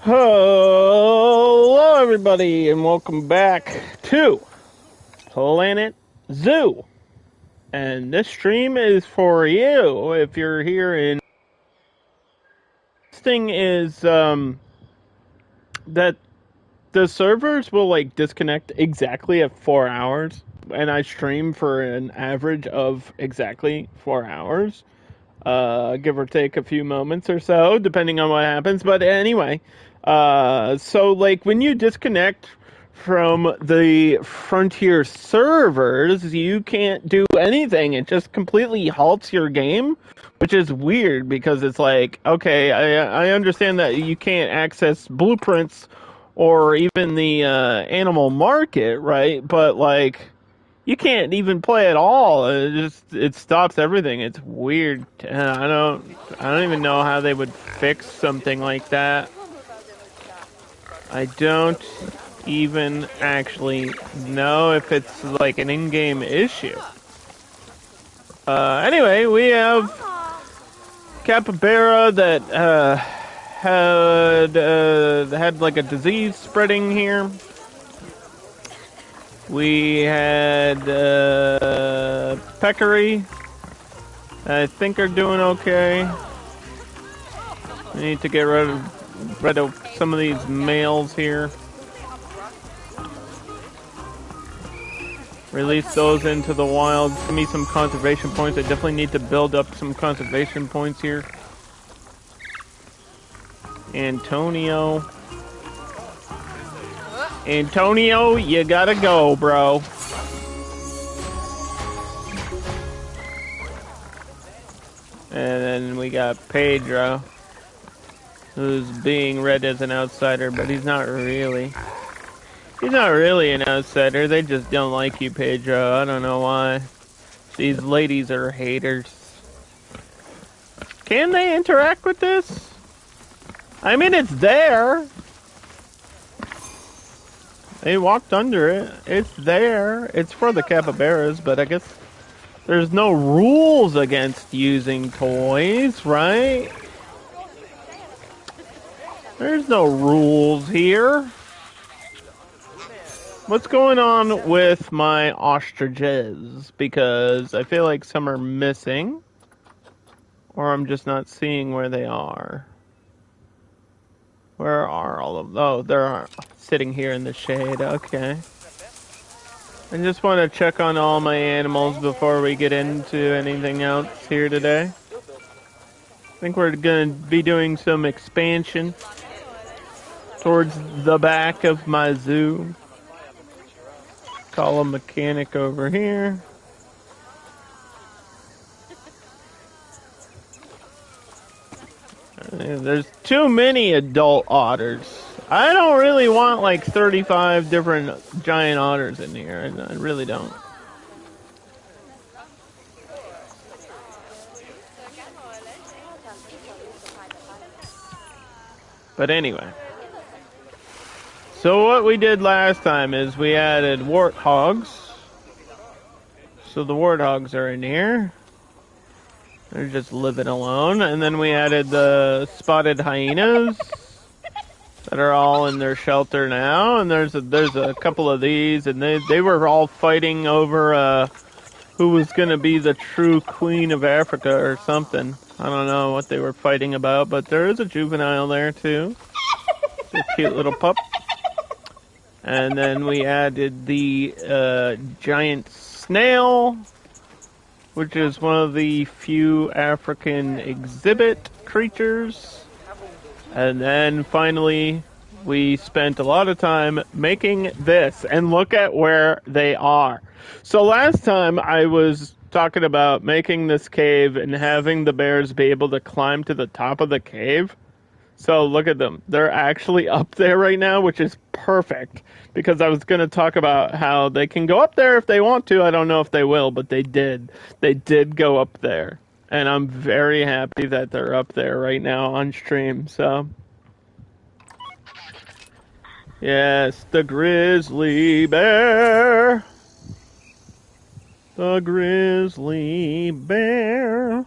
Hello, everybody, and welcome back to Planet Zoo. And this stream is for you if you're here in. This thing is that the servers will like disconnect exactly at 4 hours, and I stream for an average of exactly 4 hours, give or take a few moments or so, depending on what happens. But anyway, so like when you disconnect from the Frontier servers, you can't do anything. It just completely halts your game, which is weird because it's like, okay, I understand that you can't access blueprints or even the animal market, right? But like, you can't even play at all. It stops everything. It's weird. I don't even know how they would fix something like that. I don't even actually know if it's like an in-game issue. Anyway, we have capybara that had like a disease spreading here. We had peccary. I think are doing okay. We need to get rid of some of these males here. Release those into the wild. Give me some conservation points. I definitely need to build up some conservation points here. Antonio, you gotta go, bro. And then we got Pedro, who's being read as an outsider, but he's not really. He's not really an outsider. They just don't like you, Pedro. I don't know why. These ladies are haters. Can they interact with this? I mean, it's there. They walked under it. It's there. It's for the capybaras, but I guess there's no rules against using toys, right? There's no rules here. What's going on with my ostriches? Because I feel like some are missing. Or I'm just not seeing where they are. Where are all of them? Oh, they're sitting here in the shade. Okay. I just want to check on all my animals before we get into anything else here today. I think we're going to be doing some expansion towards the back of my zoo. Call a mechanic over here. There's too many adult otters. I don't really want like 35 different giant otters in here. I really don't. But anyway. So what we did last time is we added warthogs. So the warthogs are in here. They're just living alone. And then we added the spotted hyenas that are all in their shelter now. And there's a couple of these, and they were all fighting over who was going to be the true queen of Africa or something. I don't know what they were fighting about, but there is a juvenile there too. It's a cute little pup. And then we added the giant snail, which is one of the few African exhibit creatures. And then finally, we spent a lot of time making this, and look at where they are. So last time I was talking about making this cave and having the bears be able to climb to the top of the cave. So look at them. They're actually up there right now, which is perfect, because I was going to talk about how they can go up there if they want to. I don't know if they will, but they did. They did go up there. And I'm very happy that they're up there right now on stream. So, yes, the grizzly bear. The grizzly bear.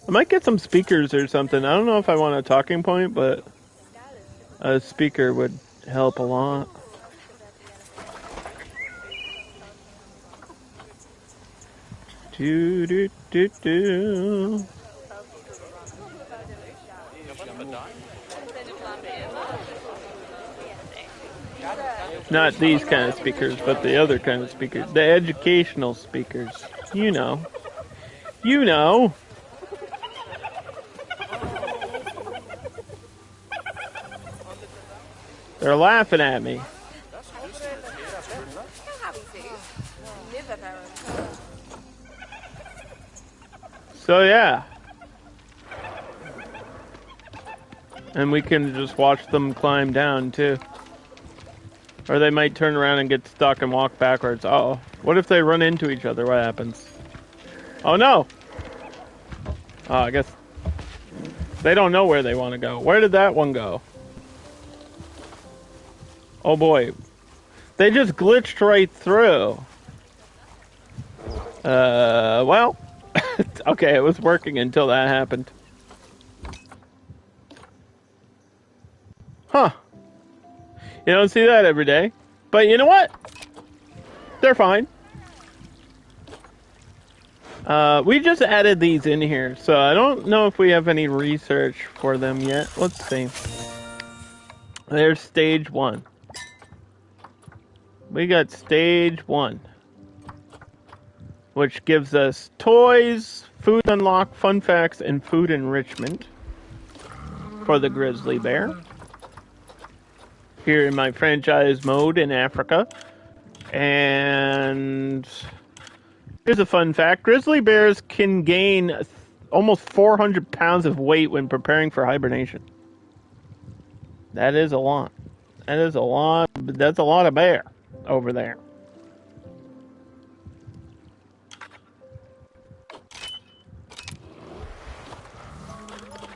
I might get some speakers or something. I don't know if I want a talking point, but A speaker would help a lot. Do do do do. Not these kind of speakers, but the other kind of speakers. The educational speakers. You know. You know. They're laughing at me. So yeah. And we can just watch them climb down too. Or they might turn around and get stuck and walk backwards. Uh-oh. What if they run into each other? What happens? Oh no! Oh, I guess they don't know where they want to go. Where did that one go? Oh boy. They just glitched right through. Well. Okay, it was working until that happened. Huh. You don't see that every day. But you know what? They're fine. We just added these in here, so I don't know if we have any research for them yet. Let's see. There's stage 1. We got stage 1, which gives us toys, food unlock, fun facts, and food enrichment for the grizzly bear. Here in my franchise mode in Africa. And here's a fun fact. Grizzly bears can gain almost 400 pounds of weight when preparing for hibernation. That is a lot. That is a lot. That's a lot of bear over there.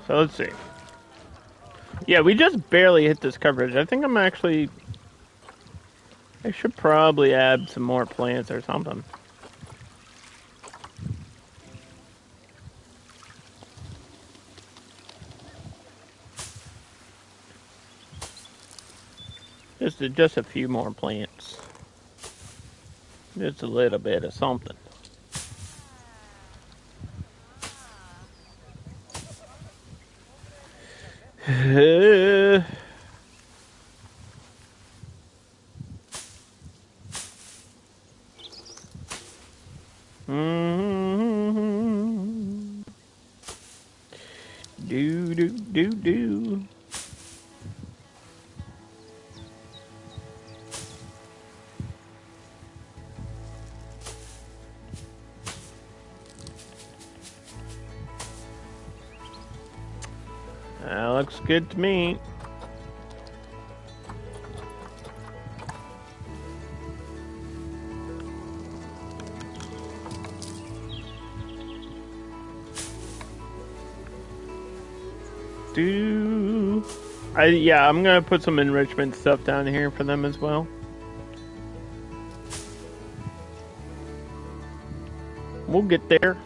So let's see. Yeah, we just barely hit this coverage. I think I should probably add some more plants or something. Just a few more plants. Just a little bit of something. Do. That looks good to me. Yeah, I'm gonna put some enrichment stuff down here for them as well. We'll get there.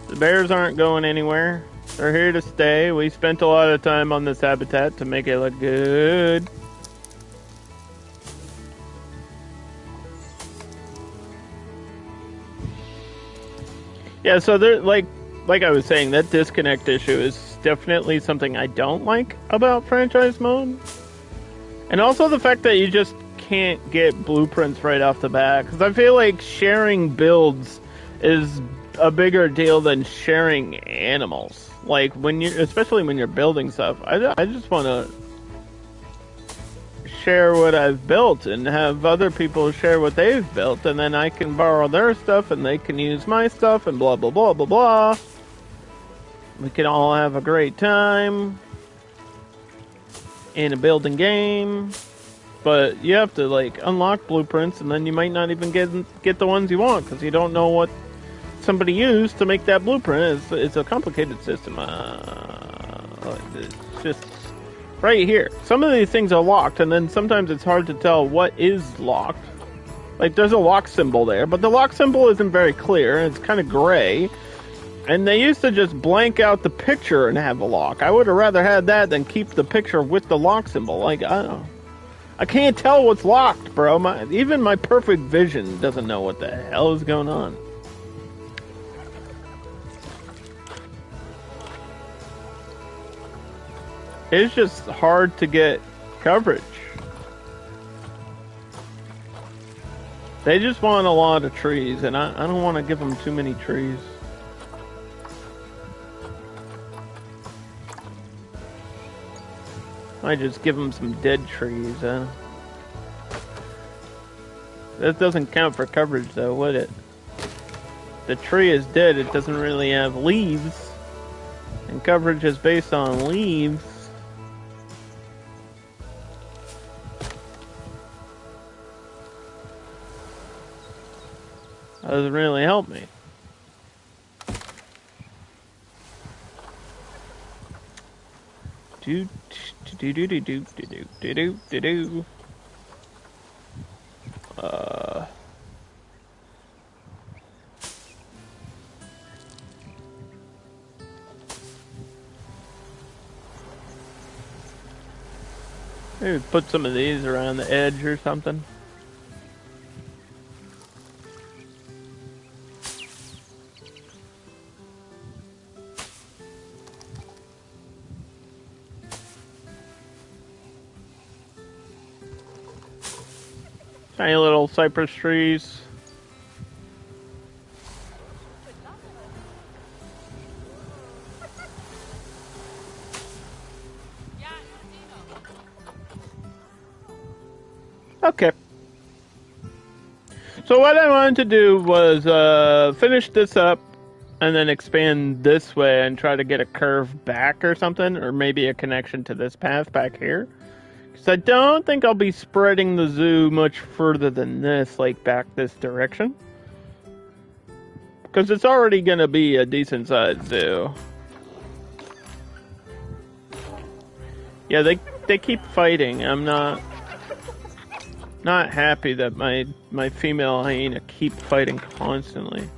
The bears aren't going anywhere. They're here to stay. We spent a lot of time on this habitat to make it look good. Yeah, so they're like I was saying, that disconnect issue is definitely something I don't like about franchise mode. And also the fact that you just can't get blueprints right off the bat. Because I feel like sharing builds is a bigger deal than sharing animals. Like, especially when you're building stuff. I just want to share what I've built and have other people share what they've built. And then I can borrow their stuff and they can use my stuff and blah, blah, blah, blah, blah. We can all have a great time in a building game, but you have to like unlock blueprints, and then you might not even get the ones you want because you don't know what somebody used to make that blueprint. It's a complicated system. It's just right here. Some of these things are locked, and then sometimes it's hard to tell what is locked. Like there's a lock symbol there, but the lock symbol isn't very clear. It's kind of gray. And they used to just blank out the picture and have a lock. I would have rather had that than keep the picture with the lock symbol. Like, I don't know. I can't tell what's locked, bro. Even my perfect vision doesn't know what the hell is going on. It's just hard to get coverage. They just want a lot of trees, and I don't want to give them too many trees. I just give them some dead trees, huh? That doesn't count for coverage, though, would it? The tree is dead, it doesn't really have leaves. And coverage is based on leaves. That doesn't really help me. Maybe put some of these around the edge or something. Tiny little cypress trees. Okay. So what I wanted to do was finish this up and then expand this way and try to get a curve back or something, or maybe a connection to this path back here. Because I don't think I'll be spreading the zoo much further than this, like back this direction. Because it's already going to be a decent sized zoo. Yeah, they keep fighting. I'm not happy that my female hyena keep fighting constantly.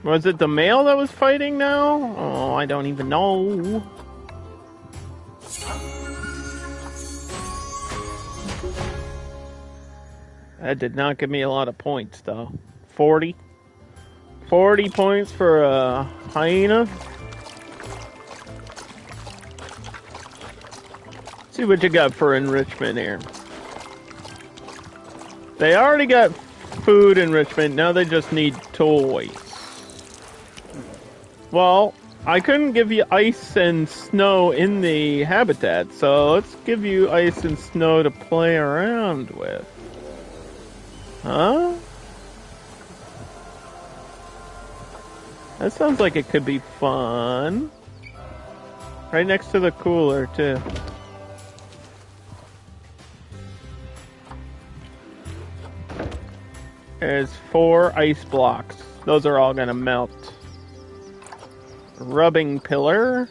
Was it the male that was fighting now? Oh, I don't even know. That did not give me a lot of points, though. 40? 40 points for a hyena? Let's see what you got for enrichment here. They already got food enrichment, now they just need toys. Well, I couldn't give you ice and snow in the habitat, so let's give you ice and snow to play around with. Huh? That sounds like it could be fun. Right next to the cooler, too. There's 4 ice blocks. Those are all gonna melt. Rubbing pillar.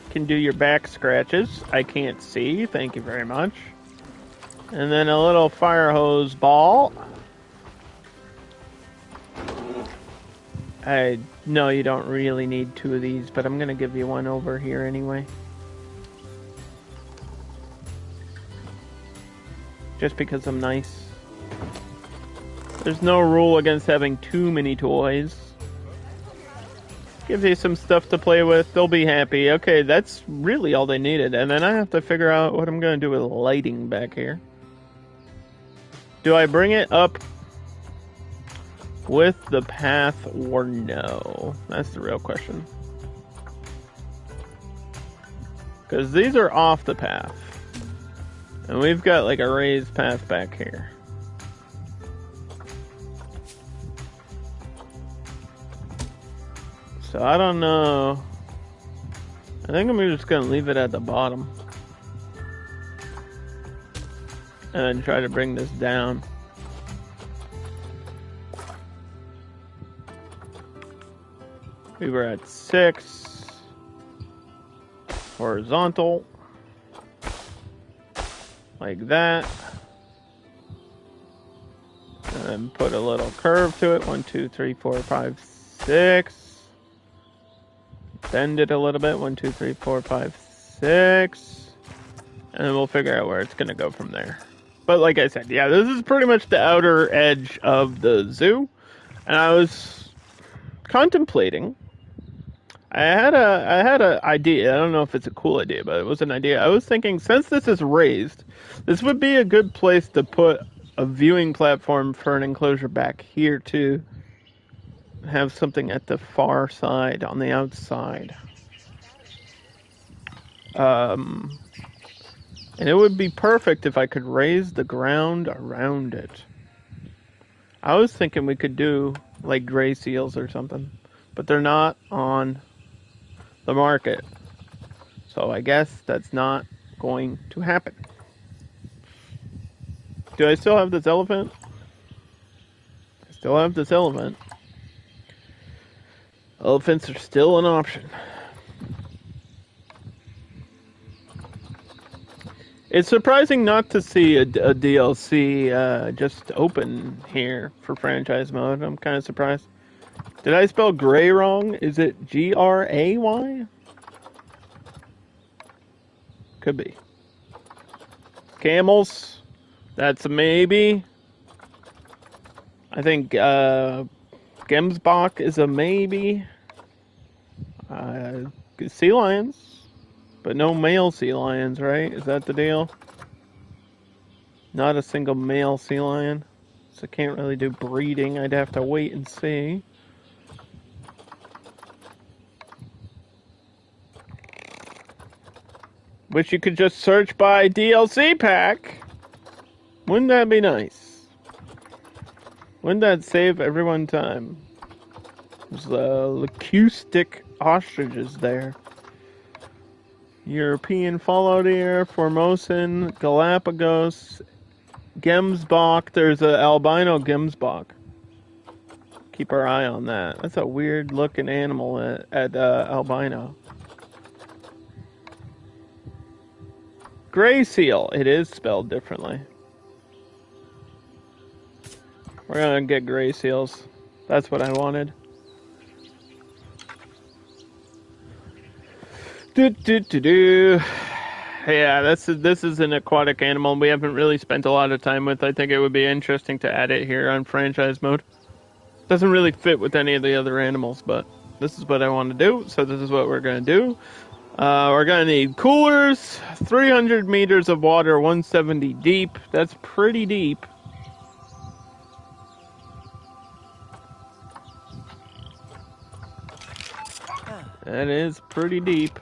Can do your back scratches. I can't see. Thank you very much. And then a little fire hose ball. No, you don't really need 2 of these, but I'm gonna give you one over here anyway. Just because I'm nice. There's no rule against having too many toys. Gives you some stuff to play with. They'll be happy. Okay, that's really all they needed. And then I have to figure out what I'm going to do with lighting back here. Do I bring it up with the path or no? That's the real question. Because these are off the path. And we've got like a raised path back here. So I don't know. I think I'm just gonna leave it at the bottom. And then try to bring this down. We were at 6. Horizontal. Like that. then put a little curve to it. 1, 2, 3, 4, 5, 6. Bend it a little bit. 1, 2, 3, 4, 5, 6. And then we'll figure out where it's going to go from there. But like I said, yeah, this is pretty much the outer edge of the zoo. And I was contemplating. I had a idea. I don't know if it's a cool idea, but it was an idea. I was thinking, since this is raised, this would be a good place to put a viewing platform for an enclosure back here to have something at the far side, on the outside. And it would be perfect if I could raise the ground around it. I was thinking we could do like gray seals or something, but they're not on the market. So I guess that's not going to happen. Do I still have this elephant? I still have this elephant. Elephants are still an option. It's surprising not to see a DLC just open here for franchise mode. I'm kind of surprised. Did I spell gray wrong? Is it Gray? Could be. Camels. That's a maybe. I think Gemsbach is a maybe. Sea lions. But no male sea lions, right? Is that the deal? Not a single male sea lion. So I can't really do breeding. I'd have to wait and see. Wish you could just search by DLC pack. Wouldn't that be nice? Wouldn't that save everyone time? There's acoustic ostriches there. European fallow deer, Formosan, Galapagos, Gemsbach. There's an albino Gemsbach. Keep our eye on that. That's a weird looking animal at albino. Gray seal. It is spelled differently. We're gonna get gray seals. That's what I wanted. Yeah, this is an aquatic animal we haven't really spent a lot of time with. I think it would be interesting to add it here on franchise mode. Doesn't really fit with any of the other animals, but this is what I want to do, so this is what we're going to do. We're going to need coolers, 300 meters of water, 170 deep. That's pretty deep. That is pretty deep.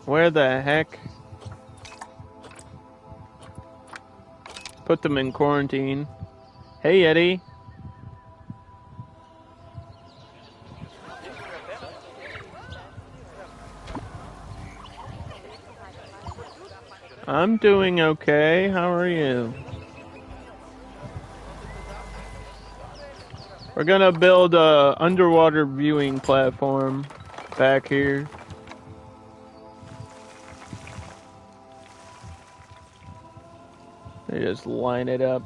Where the heck? Put them in quarantine. Hey, Eddie. I'm doing okay. How are you? We're gonna build a underwater viewing platform back here. They just line it up.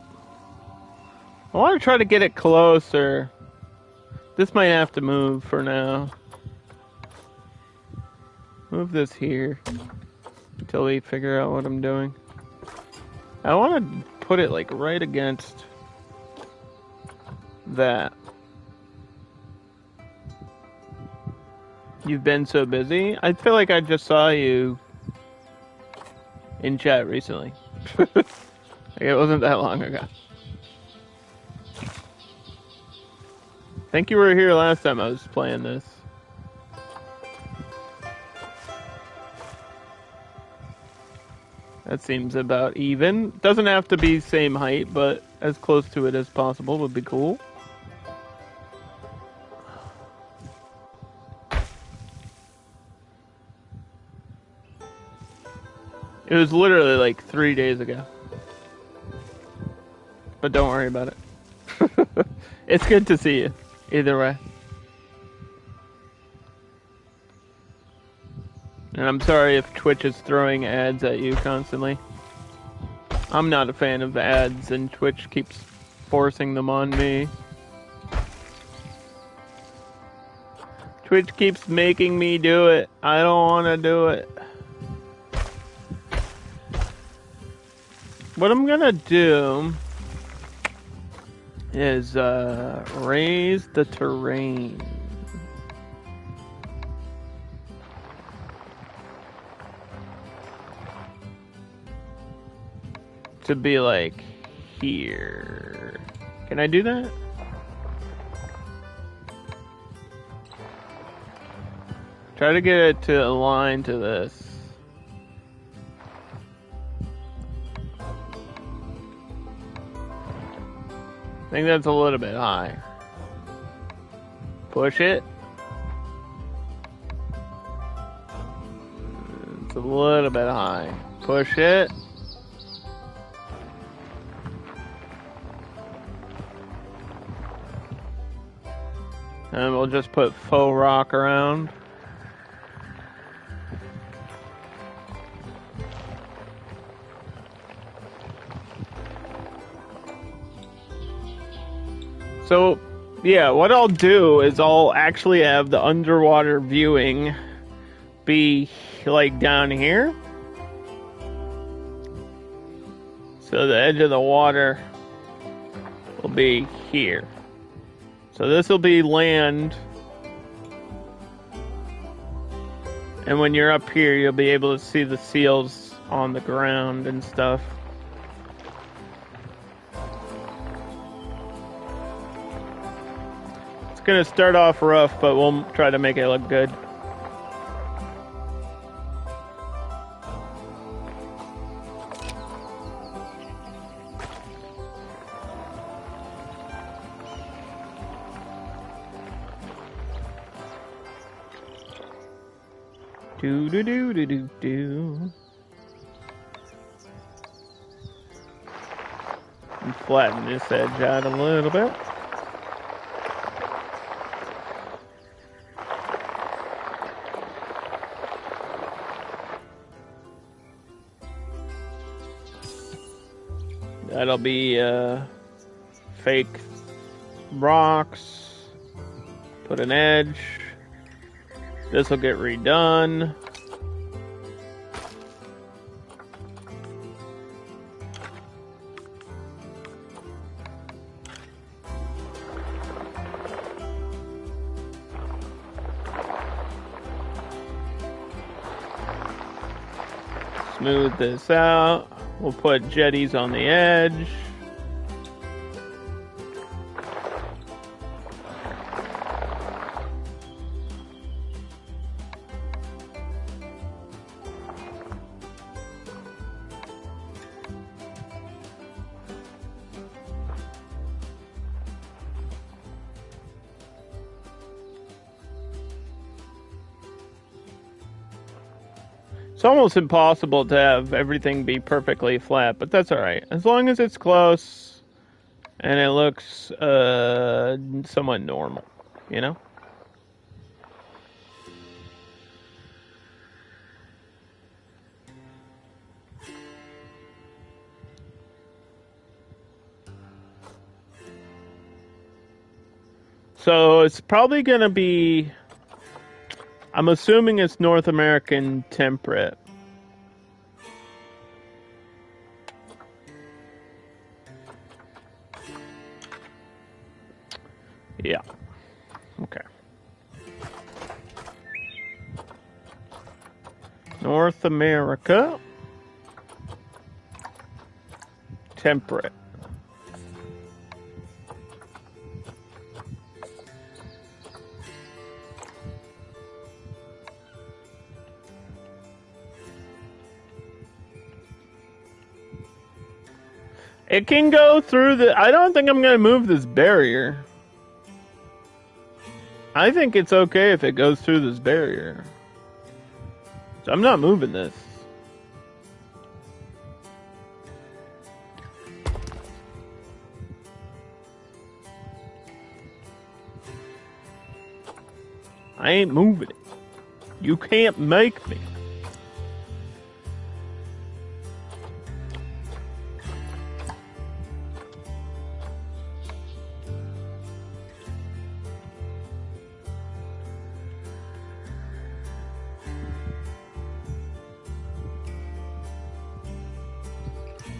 I want to try to get it closer. This might have to move for now. Move this here until we figure out what I'm doing. I want to put it like right against that. You've been so busy. I feel like I just saw you in chat recently. It wasn't that long ago. I think you were here last time I was playing this. That seems about even. Doesn't have to be same height, but as close to it as possible would be cool. It was literally like 3 days ago. But don't worry about it. It's good to see you, either way. And I'm sorry if Twitch is throwing ads at you constantly. I'm not a fan of ads, and Twitch keeps forcing them on me. Twitch keeps making me do it. I don't want to do it. What I'm gonna do is raise the terrain. To be like here. Can I do that? Try to get it to align to this. I think that's a little bit high. Push it. It's a little bit high. Push it. And we'll just put faux rock around. So, yeah, what I'll do is I'll actually have the underwater viewing be like down here. So the edge of the water will be here. So this will be land. And when you're up here, you'll be able to see the seals on the ground and stuff. It's gonna start off rough, but we'll try to make it look good. Do do do do do do. And flatten this edge out a little bit. That'll be fake rocks. Put an edge. This will get redone. Smooth this out. We'll put jetties on the edge. It's almost impossible to have everything be perfectly flat, but that's alright. As long as it's close and it looks somewhat normal, you know? So it's probably going to be... I'm assuming it's North American temperate. Yeah. Okay. North America. Temperate. It can go through the... I don't think I'm going to move this barrier. I think it's okay if it goes through this barrier. So I'm not moving this. I ain't moving it. You can't make me.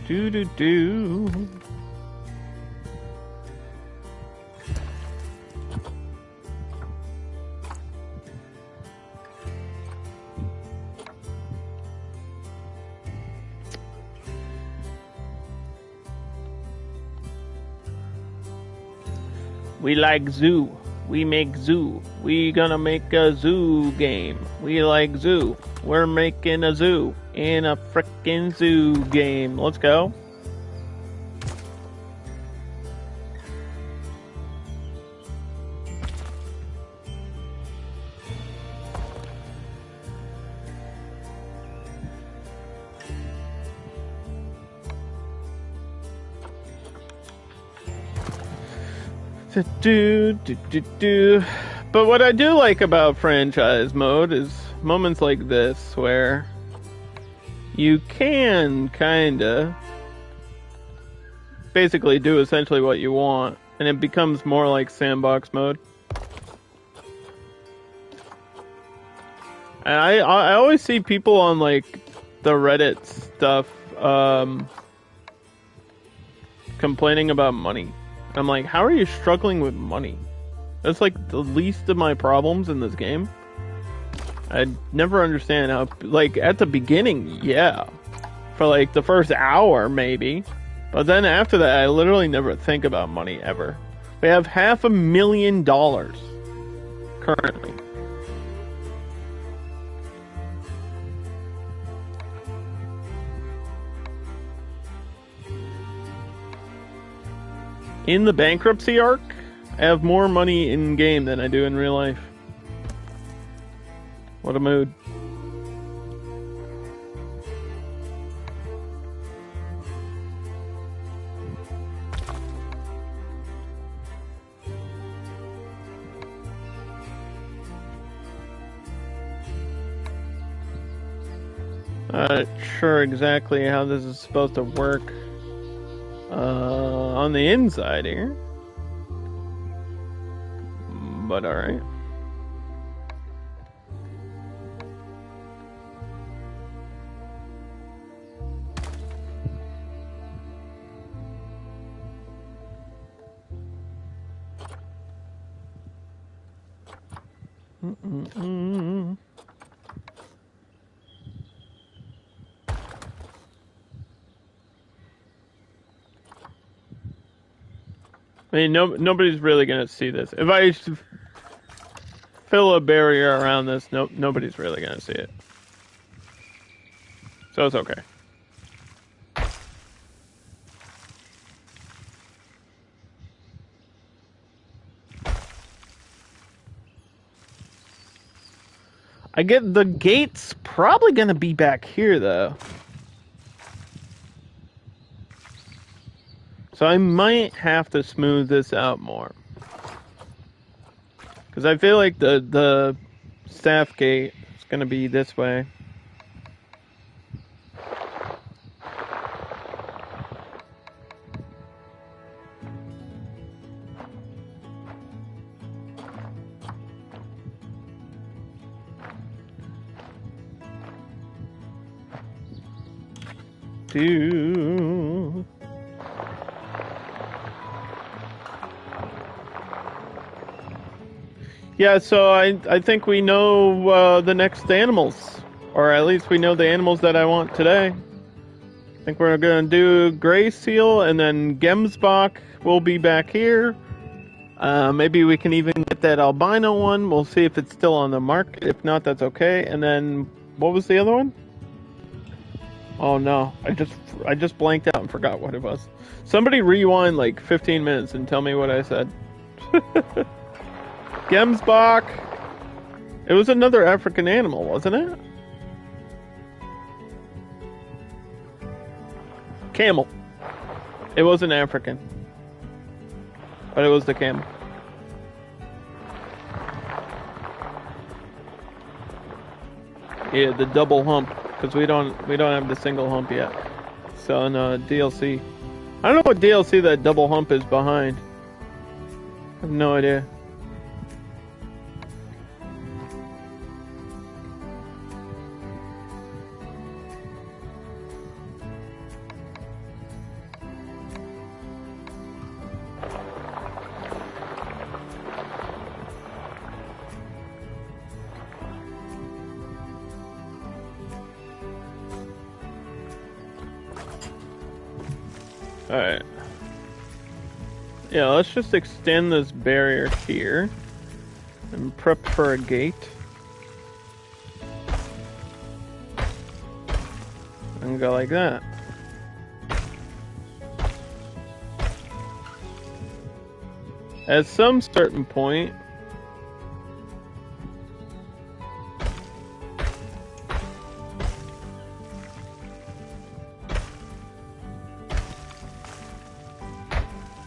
Do do do. We like zoo. We make zoo. We gonna make a zoo game. We like zoo. We're making a zoo in a frickin' zoo game. Let's go. But what I do like about franchise mode is moments like this where you can kinda basically do essentially what you want, and it becomes more like sandbox mode. And I always see people on like the Reddit stuff complaining about money. I'm like, how are you struggling with money? That's like the least of my problems in this game. I never understand how, like, at the beginning, yeah. For like the first hour, maybe. But then after that, I literally never think about money ever. We have $500,000 currently. In the bankruptcy arc, I have more money in game than I do in real life. What a mood. Not sure exactly how this is supposed to work on the inside here. But alright. I mean, nobody's really gonna see this. If I fill a barrier around this, nobody's really gonna see it. So it's okay. I get the gate's probably gonna be back here though. So I might have to smooth this out more. Because I feel like the staff gate is going to be this way. Yeah, so I think we know the next animals. Or at least we know the animals that I want today. I think we're going to do Gray Seal, and then Gemsbach will be back here. Maybe we can even get that albino one. We'll see if it's still on the market. If not, that's okay. And then, what was the other one? Oh no, I just blanked out and forgot what it was. Somebody rewind like 15 minutes and tell me what I said. Gemsbach. It was another African animal, wasn't it? Camel. It wasn't African. But it was the camel. Yeah, the double hump, because we don't have the single hump yet. So on DLC. I don't know what DLC that double hump is behind. I have no idea. Alright. Yeah, let's just extend this barrier here and prep for a gate. And go like that. At some certain point,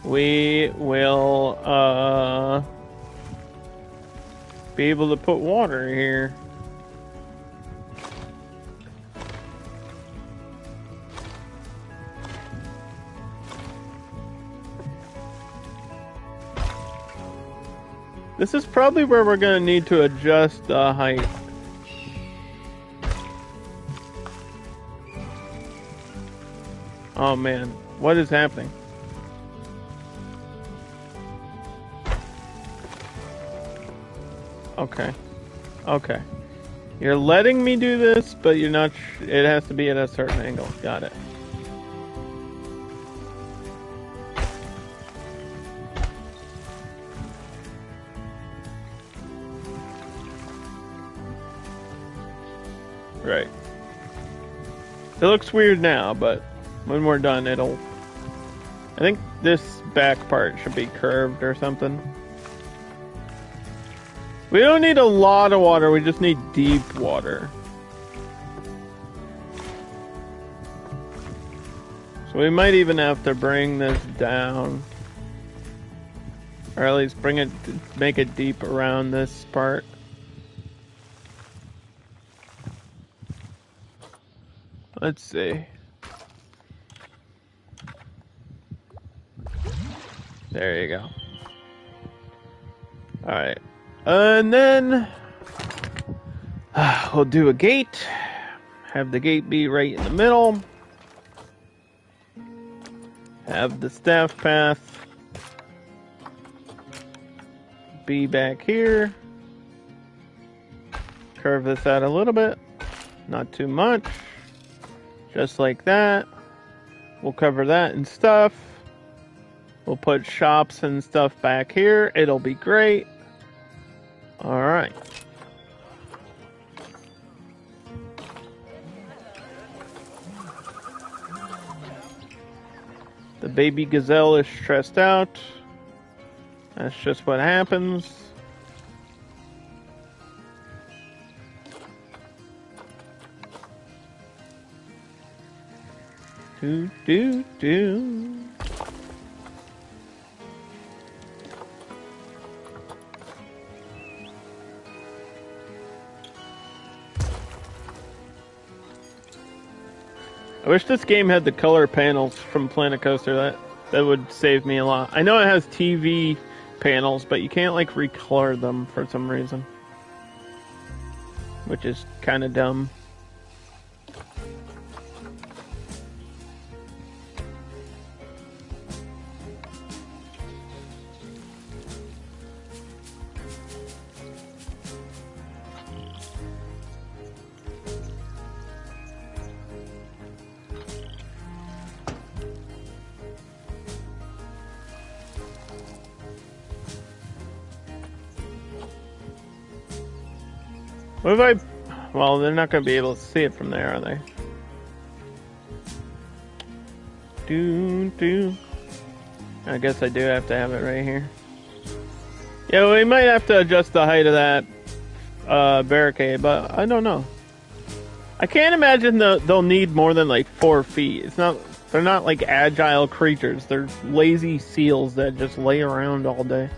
we will be able to put water here. This is probably where we're going to need to adjust the height. Oh man, what is happening? Okay. Okay. You're letting me do this, but you're not... it has to be at a certain angle. Got it. Right. It looks weird now, but when we're done, it'll... I think this back part should be curved or something. We don't need a lot of water, we just need deep water. So we might even have to bring this down. Or at least bring it, make it deep around this part. Let's see. There you go. Alright. And then we'll do a gate. Have the gate be right in the middle. Have the staff path be back here. Curve this out a little bit. Not too much. Just like that. We'll cover that and stuff. We'll put shops and stuff back here. It'll be great. Alright. The baby gazelle is stressed out. That's just what happens. Do, do, do. I wish this game had the color panels from Planet Coaster. That would save me a lot. I know it has TV panels, but you can't like recolor them for some reason, which is kind of dumb. What if I... well, they're not going to be able to see it from there, are they? I guess I do have to have it right here. Yeah, we might have to adjust the height of that barricade, but I don't know. I can't imagine they'll need more than like 4 feet. They're not like agile creatures. They're lazy seals that just lay around all day.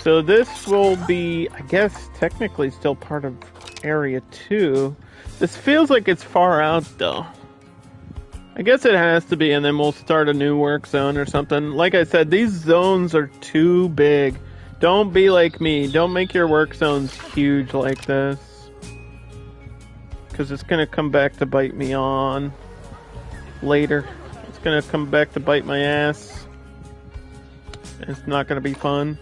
So this will be, I guess, technically still part of Area 2. This feels like it's far out, though. I guess it has to be, and then we'll start a new work zone or something. Like I said, these zones are too big. Don't be like me. Don't make your work zones huge like this. Because it's going to come back to bite me on later. It's going to come back to bite my ass. It's not going to be fun.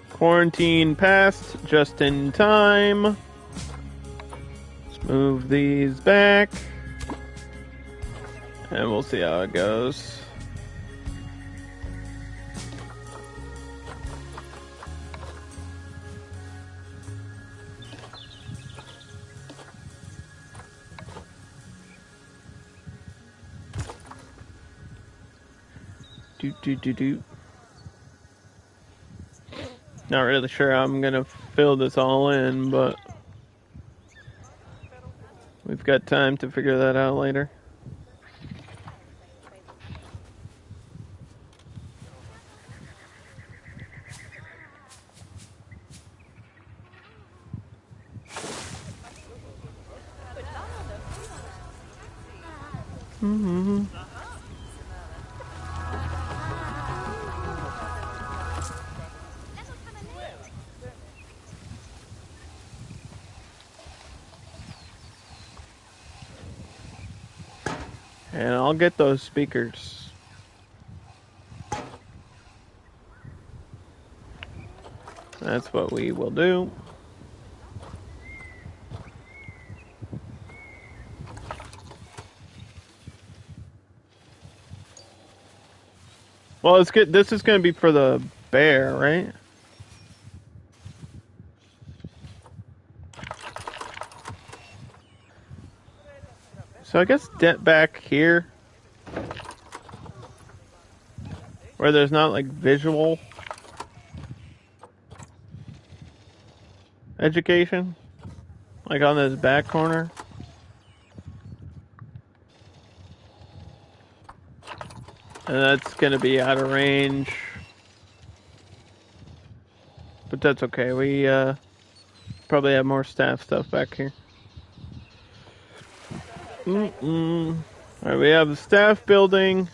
Quarantine passed just in time. Let's move these back. And we'll see how it goes. Not really sure how I'm gonna fill this all in, but we've got time to figure that out later. And I'll get those speakers. That's what we will do. Well, it's good. This is going to be for the bear, right? So I guess back here, where there's not like visual education, like on this back corner. And that's gonna be out of range. But that's okay, we probably have more staff stuff back here. Alright, we have the staff building.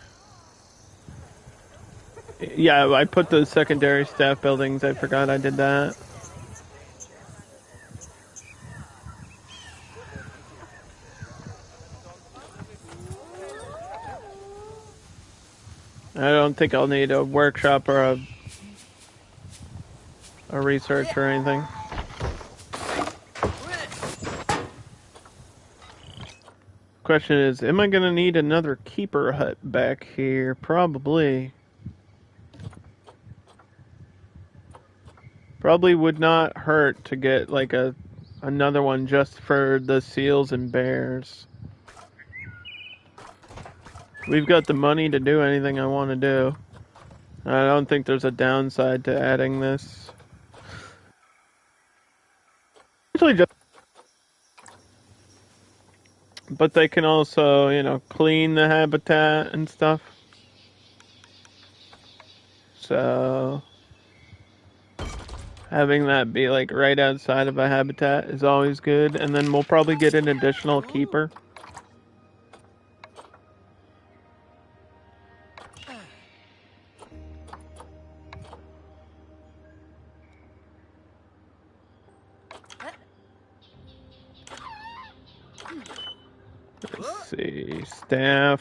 Yeah, I put the secondary staff buildings, I forgot I did that. I don't think I'll need a workshop or a research or anything. Question is, am I gonna need another keeper hut back here? Probably. Probably would not hurt to get like another one just for the seals and bears. We've got the money to do anything I want to do. I don't think there's a downside to adding this. Actually, just. But they can also, you know, clean the habitat and stuff. So having that be like right outside of a habitat is always good. And then we'll probably get an additional keeper. Let's see, staff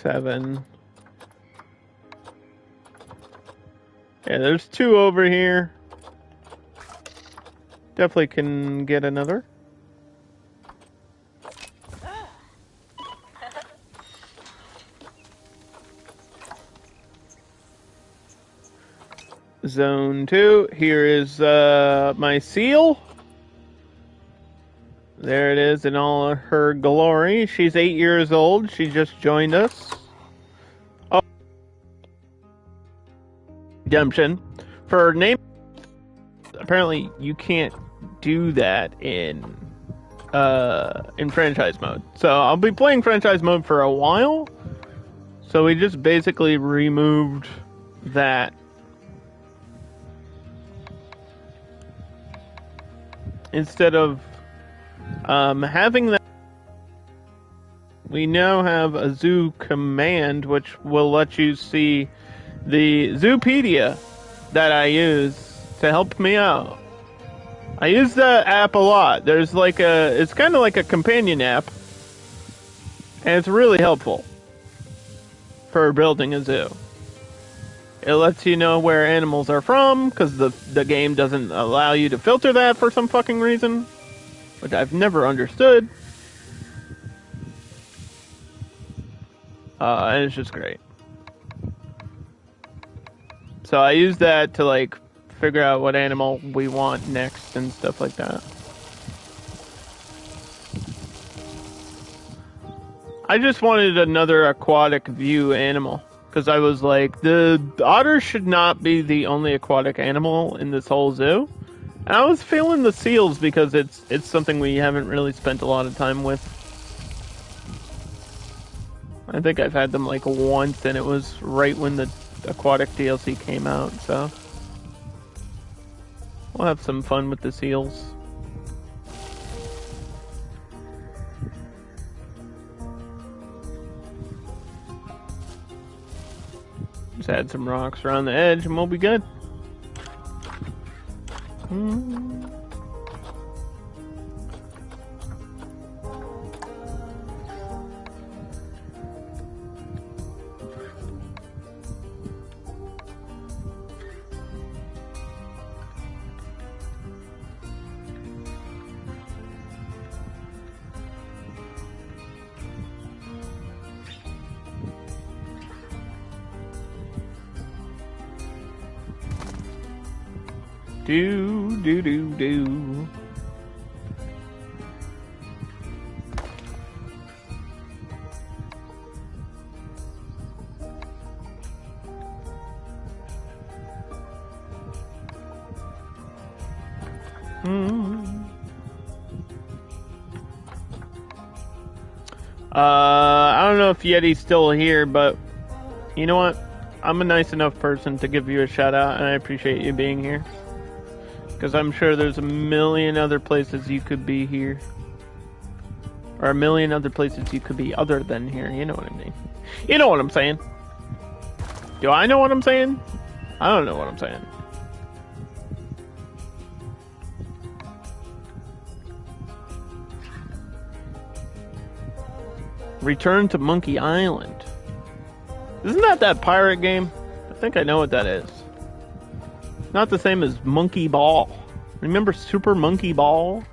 7. Yeah, there's 2 over here. Definitely can get another. Zone 2. Here is my seal. There it is in all her glory. She's 8 years old. She just joined us. Oh, redemption for her name. Apparently, you can't do that in franchise mode. So I'll be playing franchise mode for a while. So we just basically removed that. Instead of having that, we now have a zoo command, which will let you see the Zoopedia that I use to help me out. I use that app a lot. There's like it's kind of like a companion app. And it's really helpful for building a zoo. It lets you know where animals are from, because the game doesn't allow you to filter that for some fucking reason, which I've never understood. And it's just great. So I use that to, like, figure out what animal we want next and stuff like that. I just wanted another aquatic view animal, because I was like, the otter should not be the only aquatic animal in this whole zoo. And I was feeling the seals because it's something we haven't really spent a lot of time with. I think I've had them like once, and it was right when the aquatic DLC came out, so we'll have some fun with the seals. Just add some rocks around the edge and we'll be good. Do. I don't know if Yeti's still here, but you know what? I'm a nice enough person to give you a shout out, and I appreciate you being here. Because I'm sure there's a million other places you could be here. Or a million other places you could be other than here. You know what I mean. You know what I'm saying. Do I know what I'm saying? I don't know what I'm saying. Return to Monkey Island. Isn't that pirate game? I think I know what that is. Not the same as Monkey Ball. Remember Super Monkey Ball?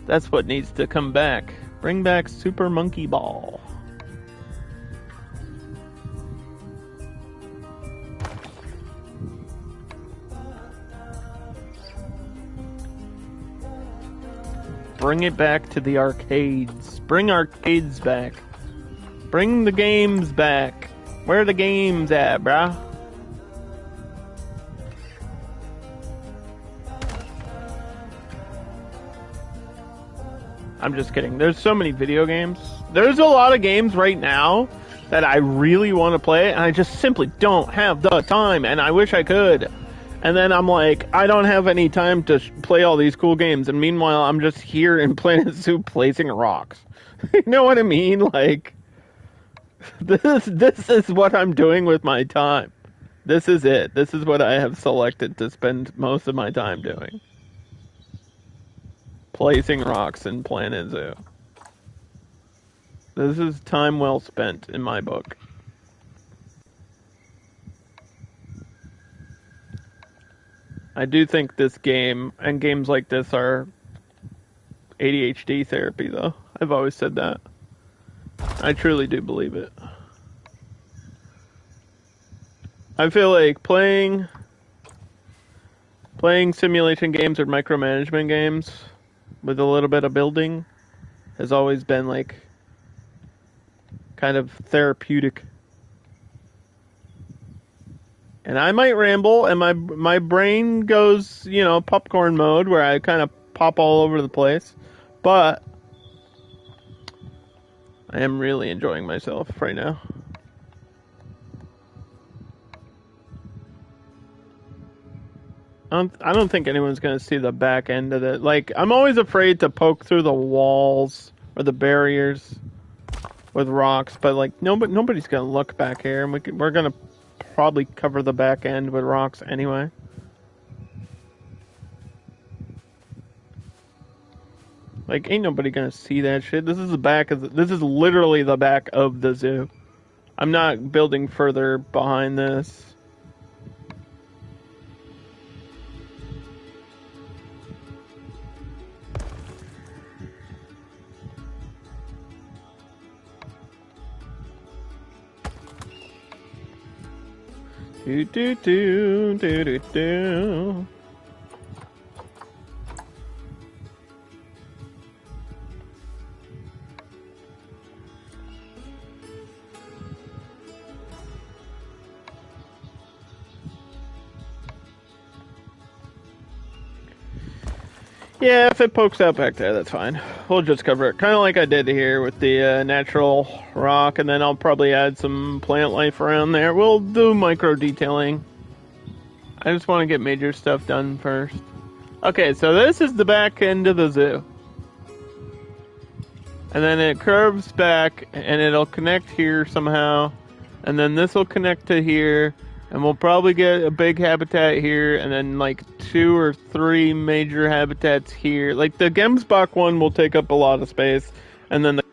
That's what needs to come back. Bring back Super Monkey Ball. Bring it back to the arcades. Bring arcades back. Bring the games back. Where are the games at, bruh? I'm just kidding. There's so many video games. There's a lot of games right now that I really want to play, and I just simply don't have the time, and I wish I could. And then I'm like, I don't have any time to play all these cool games, and meanwhile, I'm just here in Planet Zoo placing rocks. You know what I mean? Like, this is what I'm doing with my time. This is it. This is what I have selected to spend most of my time doing. Placing rocks in Planet Zoo. This is time well spent in my book. I do think this game and games like this are ADHD therapy, though. I've always said that. I truly do believe it. I feel like playing simulation games or micromanagement games with a little bit of building has always been like kind of therapeutic. And I might ramble and my brain goes, you know, popcorn mode where I kind of pop all over the place, but I am really enjoying myself right now. I don't think anyone's going to see the back end of it. Like, I'm always afraid to poke through the walls or the barriers with rocks, but like nobody's going to look back here, and we're going to probably cover the back end with rocks anyway. Like, ain't nobody gonna see that shit. This is the back of this is literally the back of the zoo. I'm not building further behind this. Do do do do do do. Yeah, if it pokes out back there, that's fine. We'll just cover it. Kind of like I did here with the natural rock, and then I'll probably add some plant life around there. We'll do micro detailing. I just want to get major stuff done first. Okay, so this is the back end of the zoo. And then it curves back, and it'll connect here somehow. And then this will connect to here. And we'll probably get a big habitat here, and then like 2 or 3 major habitats here. Like the Gemsbach one will take up a lot of space, and then the...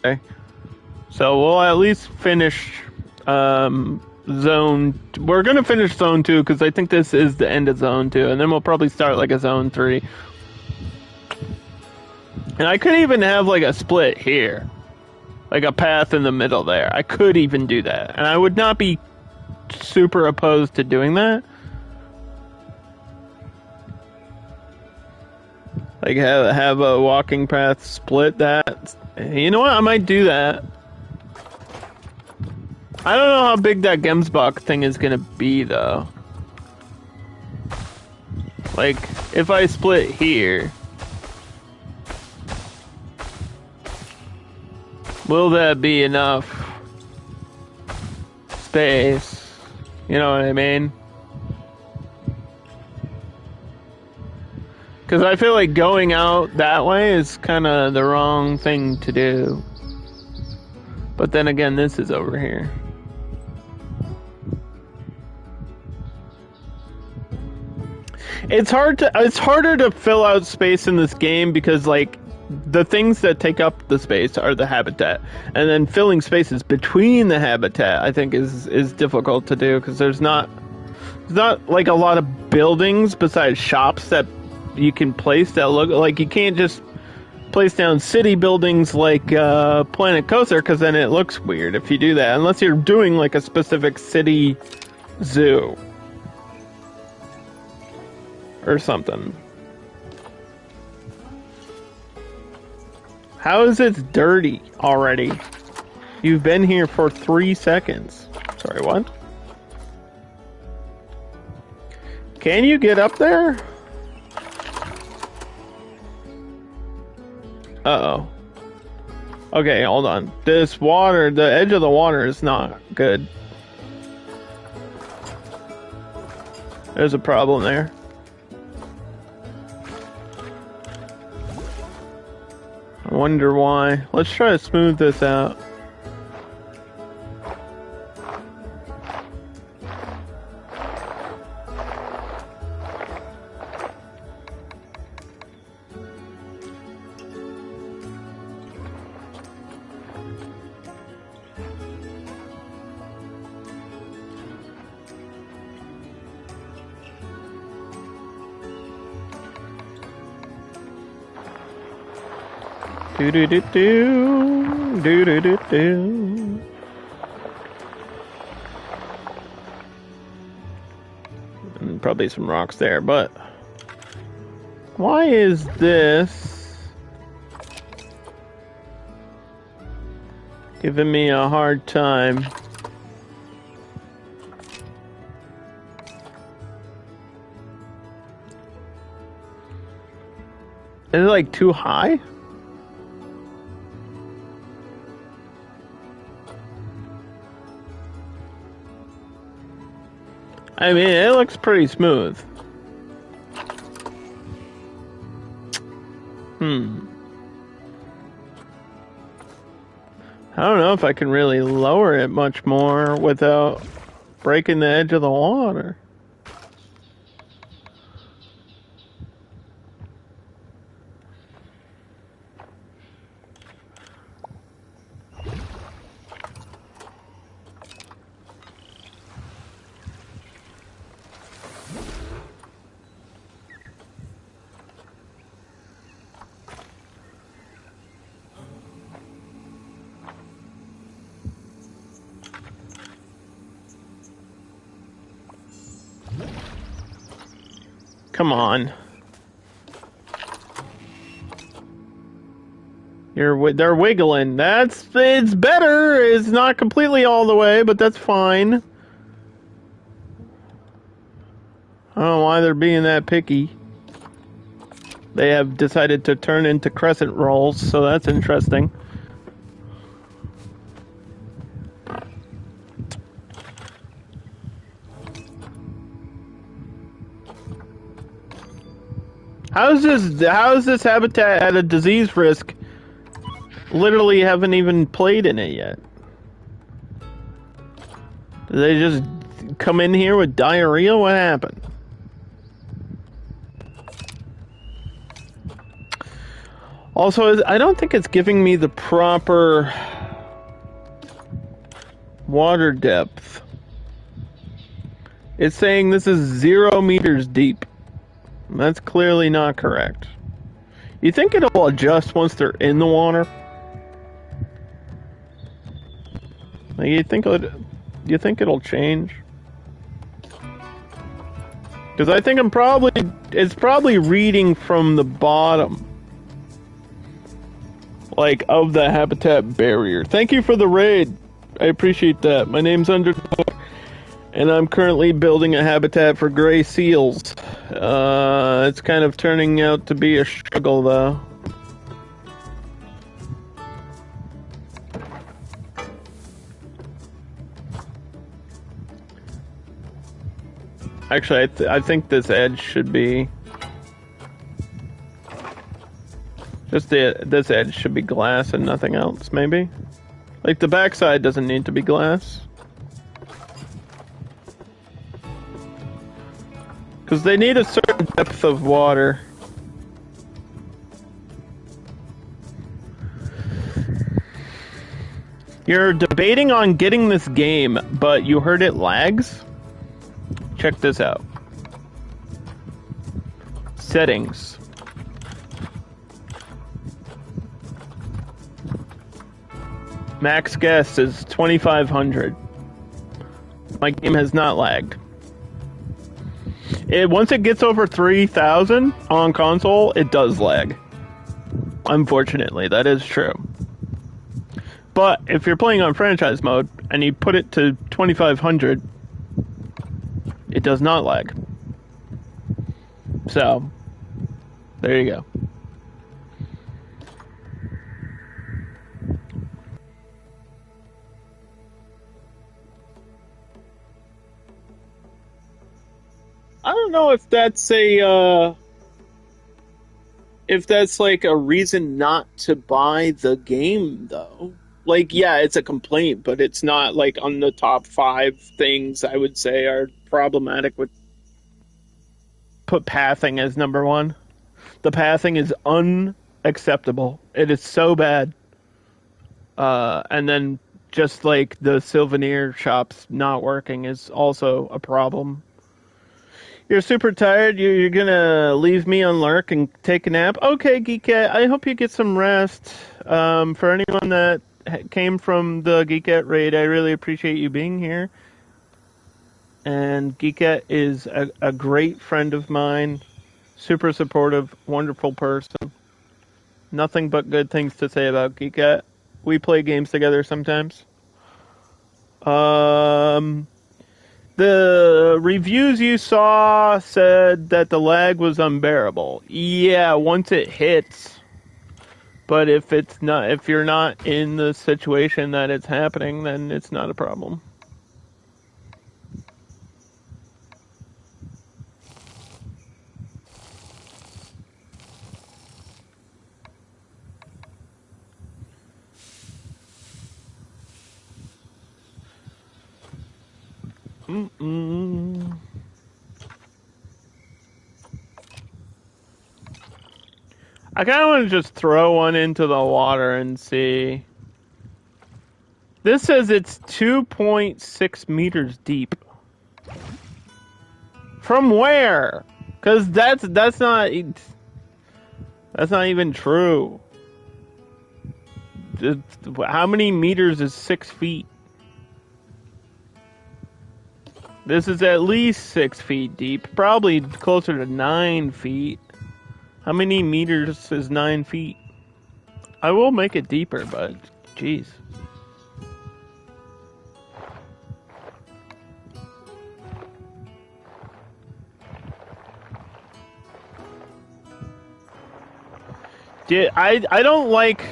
Okay. So we'll at least finish zone... We're going to finish zone 2, because I think this is the end of zone 2, and then we'll probably start like a zone 3. And I could even have like a split here. Like a path in the middle there. I could even do that. And I would not be super opposed to doing that. Like have a walking path split that. You know what? I might do that. I don't know how big that Gemsbach thing is going to be though. Like if I split here. Will that be enough space? You know what I mean? Because I feel like going out that way is kind of the wrong thing to do. But then again, this is over here. It's harder to fill out space in this game because like the things that take up the space are the habitat, and then filling spaces between the habitat I think is difficult to do because there's not like a lot of buildings besides shops that you can place that look like you can't just place down city buildings like Planet Coaster because then it looks weird if you do that unless you're doing like a specific city zoo or something. How is it dirty already? You've been here for 3 seconds. Sorry, what? Can you get up there? Uh-oh. Okay, hold on. This water, the edge of the water is not good. There's a problem there. I wonder why. Let's try to smooth this out. Do do do do do do do do. And probably some rocks there, but why is this giving me a hard time? Is it like too high? I mean, it looks pretty smooth. I don't know if I can really lower it much more without breaking the edge of the water. Come on. They're wiggling. It's better. It's not completely all the way, but that's fine. I don't know why they're being that picky. They have decided to turn into crescent rolls, so that's interesting. How is this habitat at a disease risk? Literally haven't even played in it yet. Did they just come in here with diarrhea? What happened? Also, I don't think it's giving me the proper water depth. It's saying this is 0 meters deep. That's clearly not correct. You think it'll adjust once they're in the water? Like, you think it'll change? Because I think it's probably reading from the bottom, like, of the habitat barrier. Thank you for the raid. I appreciate that. My name's Underdog, and I'm currently building a habitat for gray seals. It's kind of turning out to be a struggle, though. Actually, I think this edge should be... this edge should be glass and nothing else, maybe? Like, the backside doesn't need to be glass. Because they need a certain depth of water. You're debating on getting this game, but you heard it lags? Check this out. Settings. Max guess is 2500. My game has not lagged. Once it gets over 3000 on console, it does lag. Unfortunately, that is true. But if you're playing on franchise mode and you put it to 2500, it does not lag. So, there you go. I don't know if that's like a reason not to buy the game, though. Like, yeah, it's a complaint, but it's not like on the top 5 things I would say are problematic with. Put pathing as number 1. The pathing is unacceptable. It is so bad. And then just like the souvenir shops not working is also a problem. You're super tired. You're gonna leave me on lurk and take a nap. Okay, Geekette. I hope you get some rest. For anyone that came from the Geekette raid, I really appreciate you being here. And Geekette is a great friend of mine. Super supportive, wonderful person. Nothing but good things to say about Geekette. We play games together sometimes. The reviews you saw said that the lag was unbearable. Yeah, once it hits. But if you're not in the situation that it's happening, then it's not a problem. I kind of want to just throw one into the water and see. This says it's 2.6 meters deep. From where? Because that's not even true. How many meters is 6 feet? This is at least 6 feet deep, probably closer to 9 feet. How many meters is 9 feet? I will make it deeper, but jeez. I don't like...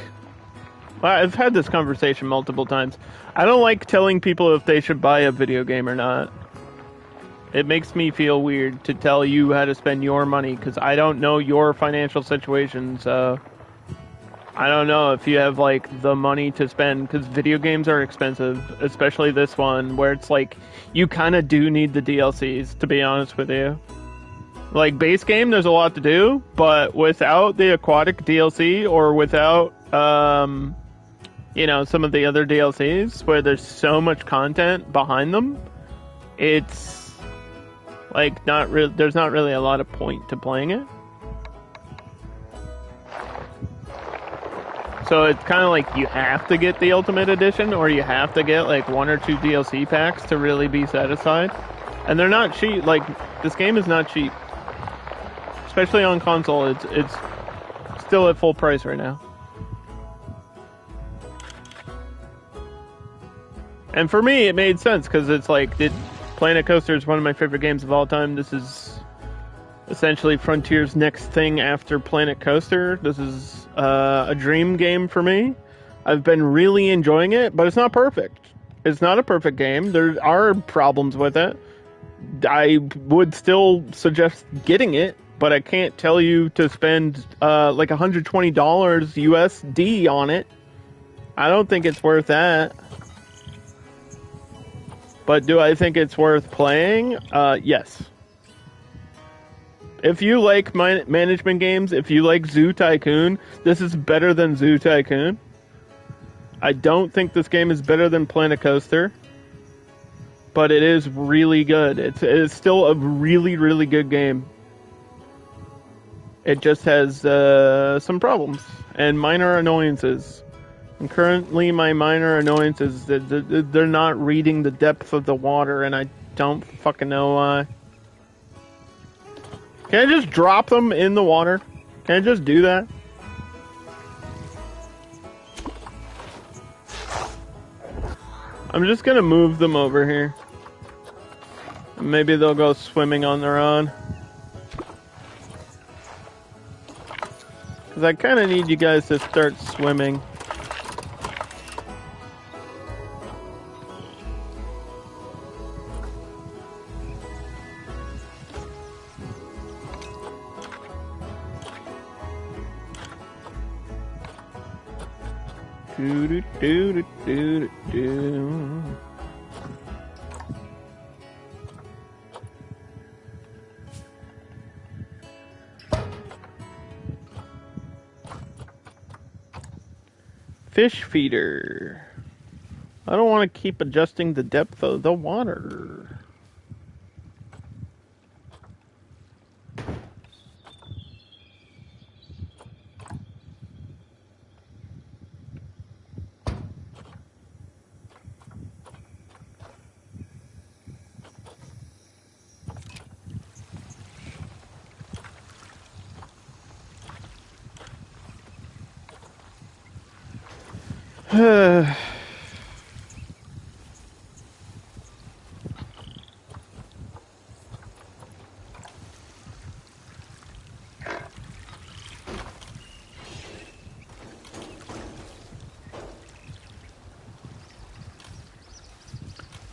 I've had this conversation multiple times. I don't like telling people if they should buy a video game or not. It makes me feel weird to tell you how to spend your money because I don't know your financial situation, so I don't know if you have like the money to spend because video games are expensive, especially this one where it's like you kind of do need the DLCs, to be honest with you. Like base game, there's a lot to do, but without the aquatic DLC or without you know, some of the other DLCs where there's so much content behind them, it's like there's not really a lot of point to playing it. So it's kind of like you have to get the Ultimate Edition or you have to get like 1 or 2 DLC packs to really be satisfied. And they're not cheap. Like, this game is not cheap. Especially on console, it's still at full price right now. And for me, it made sense because it's like Planet Coaster is one of my favorite games of all time. This is essentially Frontier's next thing after Planet Coaster. This is a dream game for me. I've been really enjoying it, but it's not perfect. It's not a perfect game. There are problems with it. I would still suggest getting it, but I can't tell you to spend like $120 USD on it. I don't think it's worth that. But do I think it's worth playing? Yes. If you like management games, if you like Zoo Tycoon, this is better than Zoo Tycoon. I don't think this game is better than Planet Coaster, but it is really good. It's still a really, really good game. It just has some problems and minor annoyances. And currently my minor annoyance is that they're not reading the depth of the water, and I don't fucking know why. Can I just drop them in the water? Can I just do that? I'm just gonna move them over here. Maybe they'll go swimming on their own. Because I kind of need you guys to start swimming. Do, do, do, do, do, do. Fish feeder. I don't want to keep adjusting the depth of the water.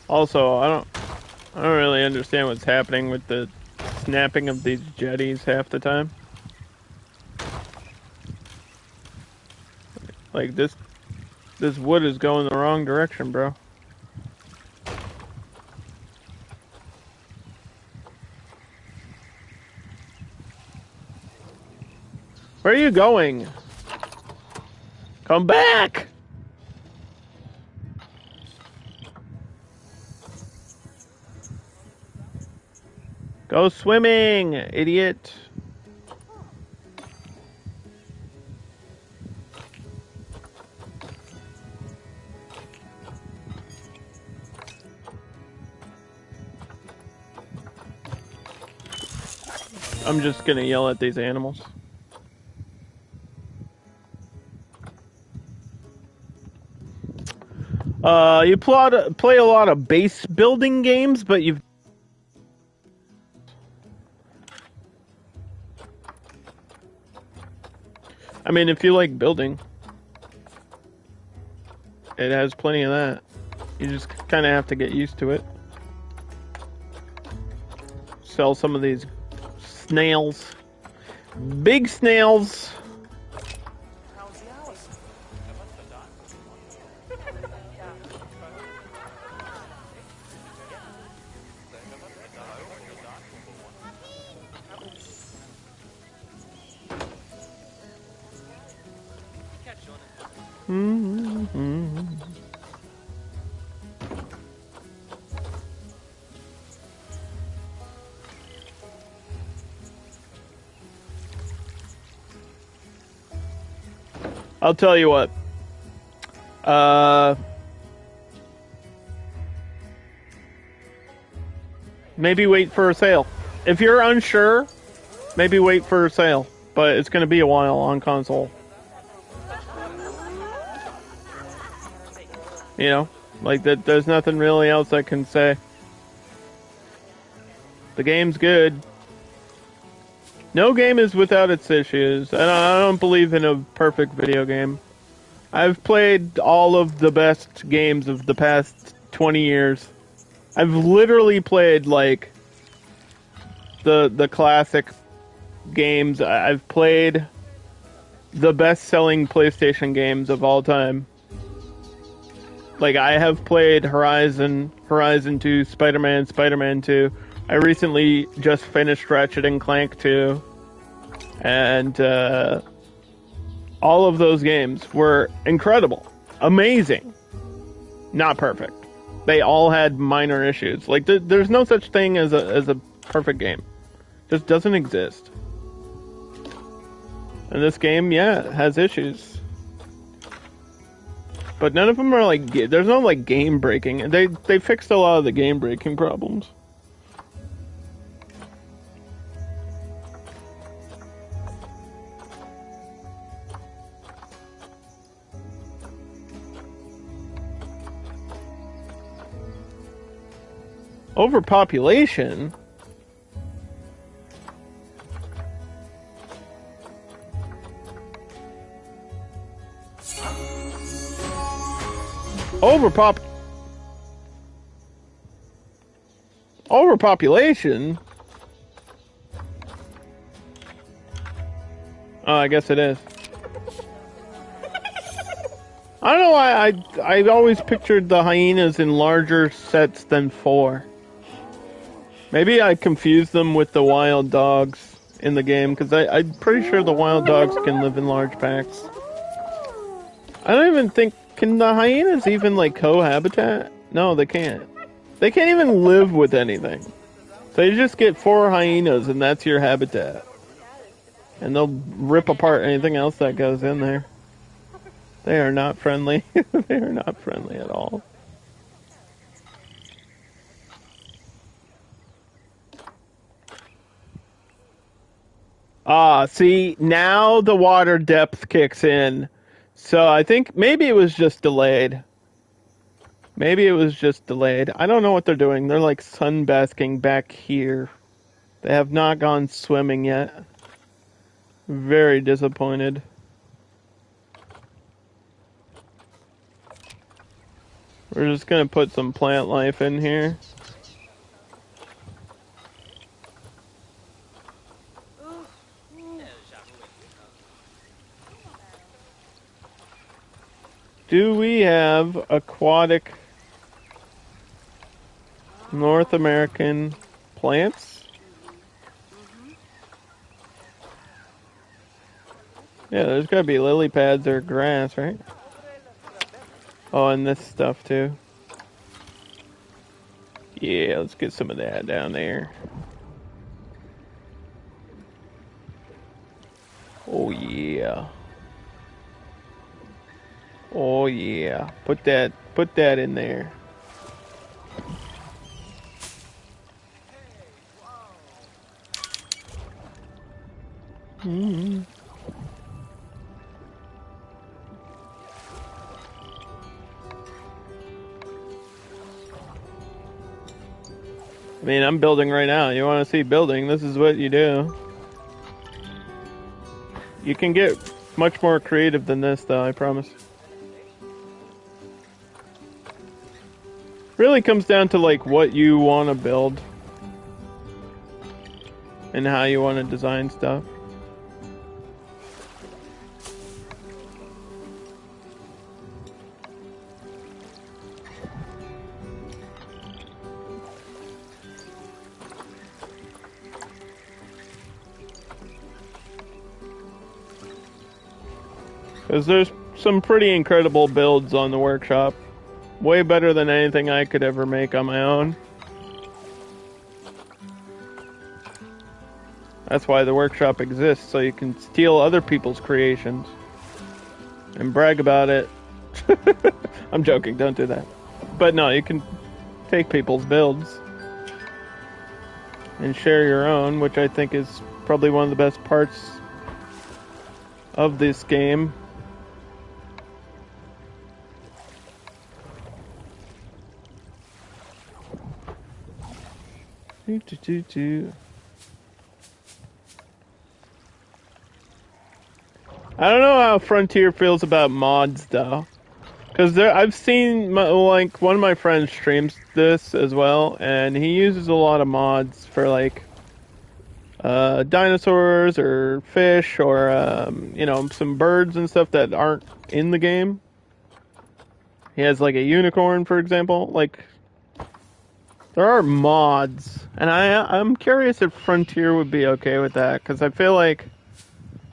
Also, I don't really understand what's happening with the snapping of these jetties half the time. Like this wood is going the wrong direction, bro. Where are you going? Come back! Go swimming, idiot. I'm just gonna yell at these animals. You play a lot of base building games, but you've... I mean, if you like building, it has plenty of that. You just kind of have to get used to it. Sell some of these snails. Big snails. I'll tell you what. Maybe wait for a sale. If you're unsure, maybe wait for a sale. But it's going to be a while on console. You know, like that. There's nothing really else I can say. The game's good. No game is without its issues, and I don't believe in a perfect video game. I've played all of the best games of the past 20 years. I've literally played, like, the classic games. I've played the best-selling PlayStation games of all time. Like, I have played Horizon 2, Spider-Man 2. I recently just finished Ratchet and Clank 2. And all of those games were incredible. Amazing. Not perfect. They all had minor issues. Like, there's no such thing as a perfect game. Just doesn't exist. And this game, yeah, has issues. But none of them are like... There's no, like, game breaking. They fixed a lot of the game breaking problems. Overpopulation? Overpopulation? Oh, I guess it is. I don't know why I always pictured the hyenas in larger sets than 4. Maybe I confused them with the wild dogs in the game, because I'm pretty sure the wild dogs can live in large packs. I don't even think... Can the hyenas even, like, cohabitat? No, they can't. They can't even live with anything. So you just get 4 hyenas, and that's your habitat. And they'll rip apart anything else that goes in there. They are not friendly. They are not friendly at all. Ah, see, now the water depth kicks in. So I think maybe it was just delayed. Maybe it was just delayed. I don't know what they're doing. They're like sunbasking back here. They have not gone swimming yet. Very disappointed. We're just gonna put some plant life in here. Do we have aquatic North American plants? Yeah, there's gotta be lily pads or grass, right? Oh, and this stuff too. Yeah, let's get some of that down there. Oh yeah. Oh yeah. Put that in there. I mean, I'm building right now. You want to see building? This is what you do. You can get much more creative than this, though, I promise. Really comes down to, like, what you want to build. And how you want to design stuff. Because there's some pretty incredible builds on the workshop. Way better than anything I could ever make on my own. That's why the workshop exists, so you can steal other people's creations. And brag about it. I'm joking, don't do that. But no, you can take people's builds. And share your own, which I think is probably one of the best parts of this game. I don't know how Frontier feels about mods, though. Because I've seen, like, one of my friends streams this as well, and he uses a lot of mods for, like, dinosaurs or fish or, you know, some birds and stuff that aren't in the game. He has, like, a unicorn, for example. Like, there are mods, and I'm curious if Frontier would be okay with that, because I feel like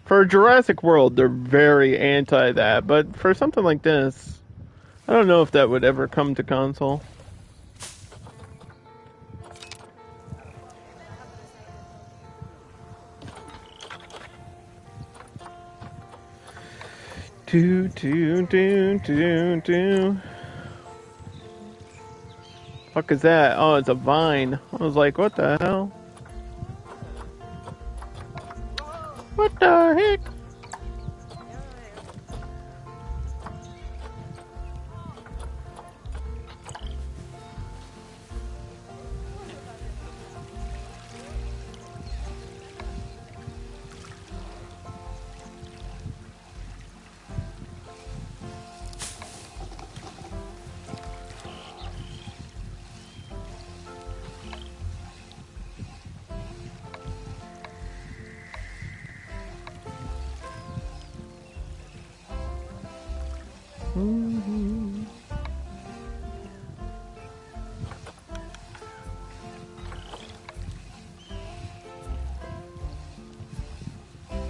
for Jurassic World, they're very anti that, but for something like this, I don't know if that would ever come to console. Do. Fuck is that? Oh, it's a vine. I was like, what the hell? What the heck?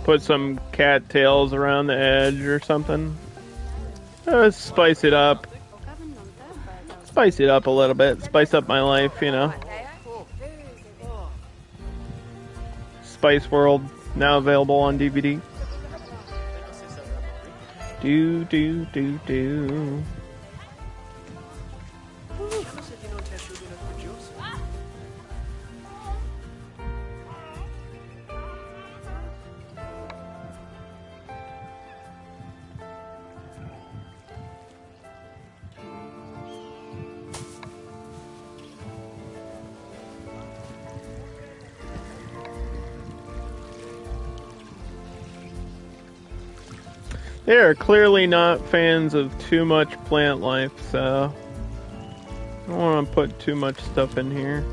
Put some cattails around the edge or something. Spice it up. Spice it up a little bit. Spice up my life, you know. Spice World, now available on DVD. Do. They are clearly not fans of too much plant life, so I don't want to put too much stuff in here.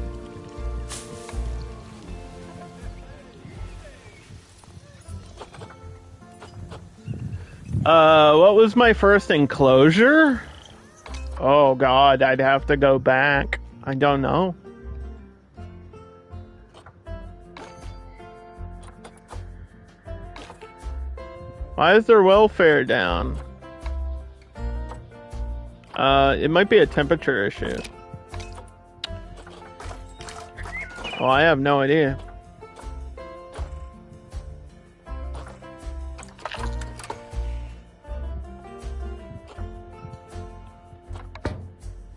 What was my first enclosure? Oh god, I'd have to go back. I don't know. Why is their welfare down? It might be a temperature issue. Well, I have no idea.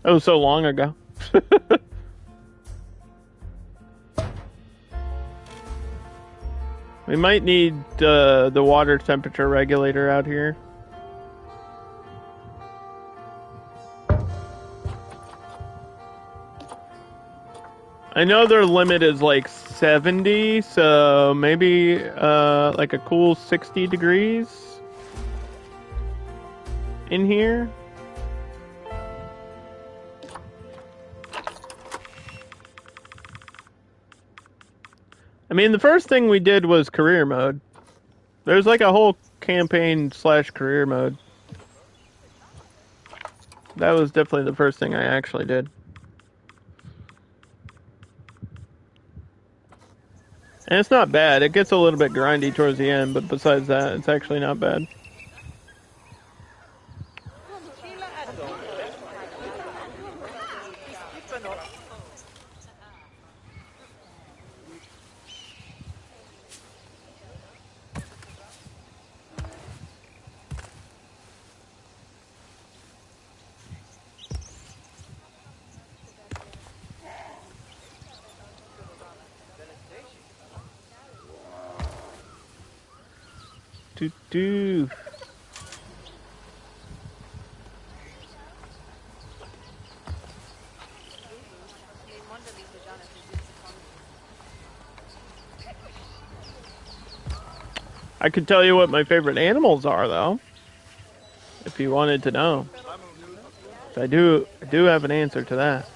That was so long ago. We might need the water temperature regulator out here. I know their limit is like 70, so maybe like a cool 60 degrees in here. I mean, the first thing we did was career mode. There's like a whole campaign / career mode. That was definitely the first thing I actually did. And it's not bad. It gets a little bit grindy towards the end, but besides that, it's actually not bad. Do. I could tell you what my favorite animals are, though, if you wanted to know. I do have an answer to that.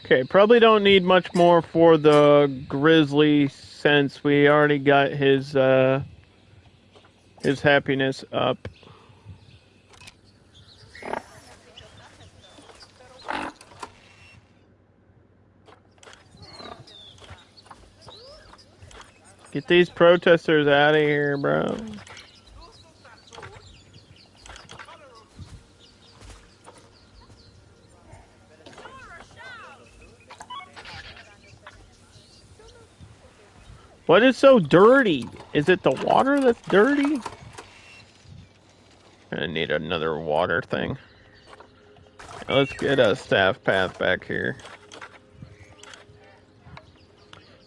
Okay, probably don't need much more for the grizzly since we already got his happiness up. Get these protesters out of here, bro. What is so dirty? Is it the water that's dirty? I need another water thing. Let's get a staff path back here.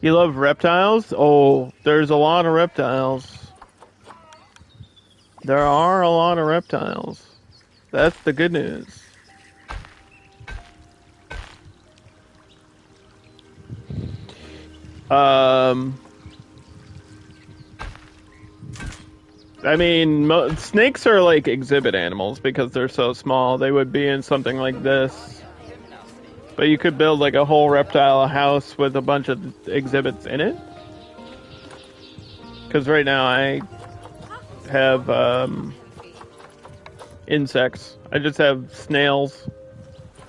You love reptiles? Oh, there's a lot of reptiles. There are a lot of reptiles. That's the good news. I mean, snakes are like exhibit animals because they're so small. They would be in something like this. But you could build like a whole reptile house with a bunch of exhibits in it. Because right now I have insects. I just have snails.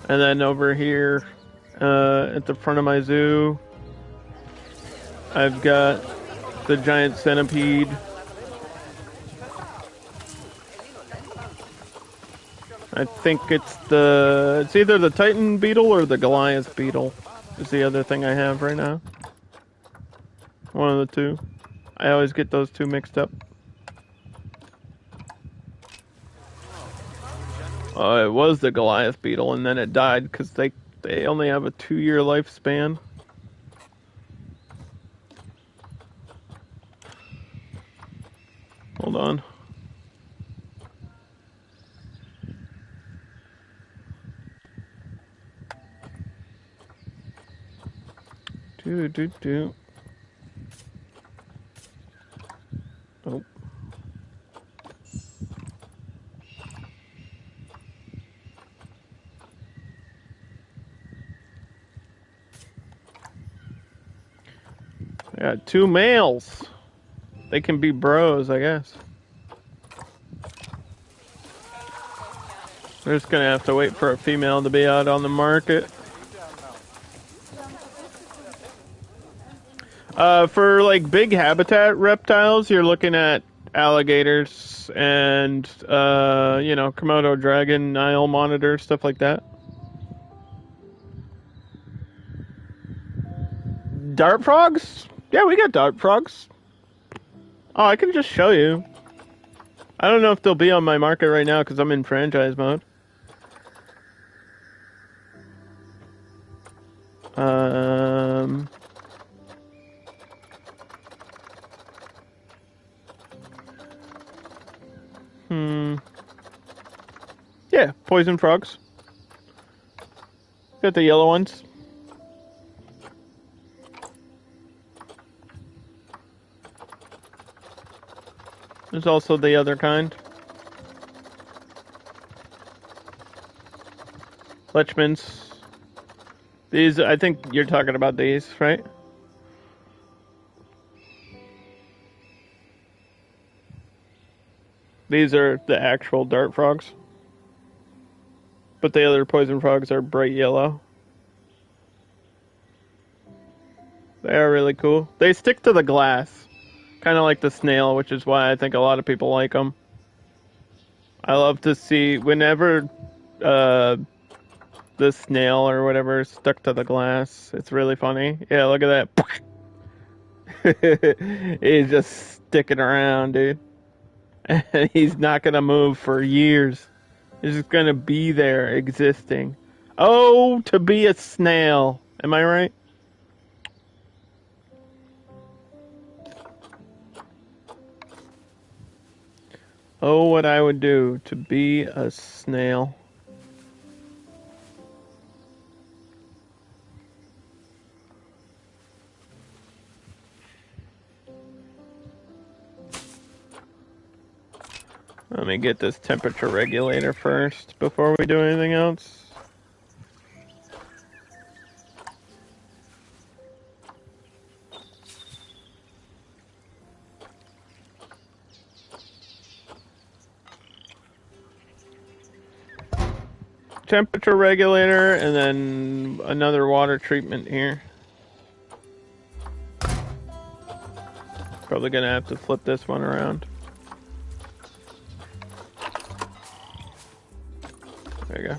And then over here at the front of my zoo, I've got the giant centipede. I think it's either the Titan beetle or the Goliath beetle is the other thing I have right now. One of the two. I always get those two mixed up. It was the Goliath beetle and then it died because they only have a 2-year lifespan. Hold on. Do. Oh. I got 2 males. They can be bros, I guess. We're just gonna have to wait for a female to be out on the market. For like big habitat reptiles, you're looking at alligators and Komodo dragon, Nile monitor, stuff like that. Dart frogs? Yeah, we got dart frogs. Oh, I can just show you. I don't know if they'll be on my market right now because I'm in franchise mode. Yeah, poison frogs. Got the yellow ones. There's also the other kind. Lechmans. These, I think you're talking about these, right? These are the actual dart frogs. But the other poison frogs are bright yellow. They are really cool. They stick to the glass. Kind of like the snail, which is why I think a lot of people like them. I love to see whenever the snail or whatever is stuck to the glass. It's really funny. Yeah, look at that. He's just sticking around, dude. He's not gonna move for years. He's just gonna be there, existing. Oh, to be a snail. Am I right? Oh, what I would do to be a snail. Let me get this temperature regulator first before we do anything else. Temperature regulator and then another water treatment here. Probably gonna have to flip this one around. There you go.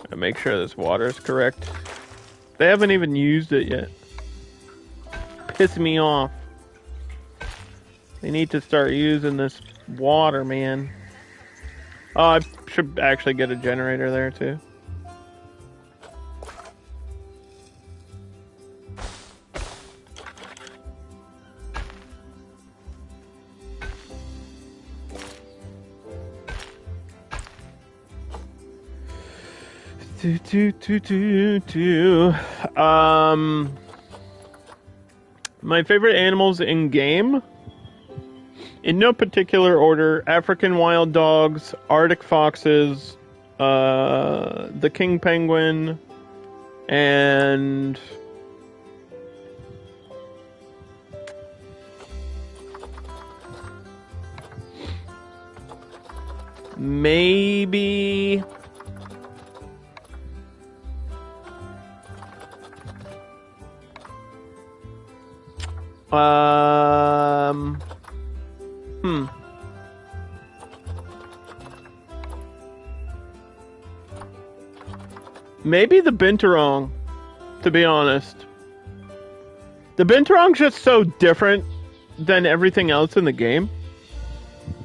Gotta make sure this water is correct. They haven't even used it yet. Piss me off. They need to start using this water, man. Oh, I should actually get a generator there, too. My favorite animals in game? In no particular order, African wild dogs, Arctic foxes, the king penguin, and maybe maybe the binturong, to be honest. The binturong's just so different than everything else in the game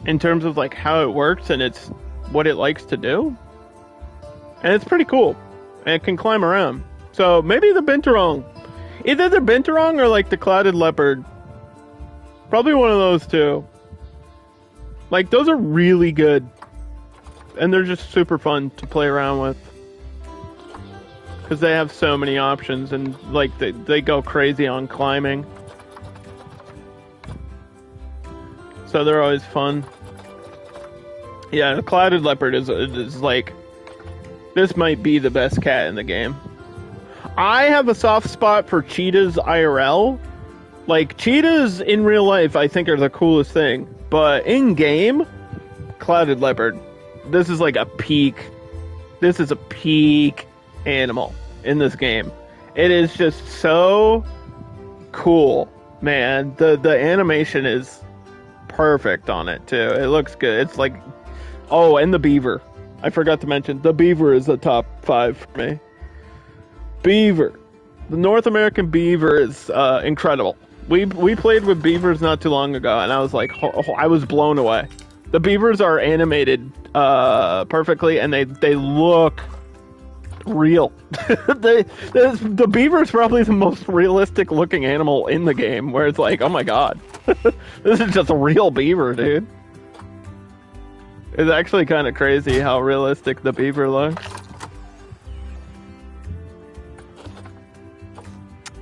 in terms of like how it works and it's what it likes to do. And it's pretty cool. And it can climb around. So maybe the binturong. Either the binturong or like the clouded leopard. Probably one of those two. Like, those are really good. And they're just super fun to play around with. Because they have so many options and, like, they go crazy on climbing. So they're always fun. Yeah, the clouded leopard is like... This might be the best cat in the game. I have a soft spot for cheetahs IRL. Like, cheetahs in real life, I think, are the coolest thing. But in game, clouded leopard. This is like a peak. This is a peak animal in this game. It is just so cool, man. The animation is perfect on it too. It looks good. It's like, oh, and the beaver. I forgot to mention the beaver is the top 5 for me. Beaver. The North American beaver is incredible. We played with beavers not too long ago, and I was like, I was blown away. The beavers are animated perfectly, and they look real. The beaver is probably the most realistic looking animal in the game, where it's like, oh my god, this is just a real beaver, dude. It's actually kind of crazy how realistic the beaver looks.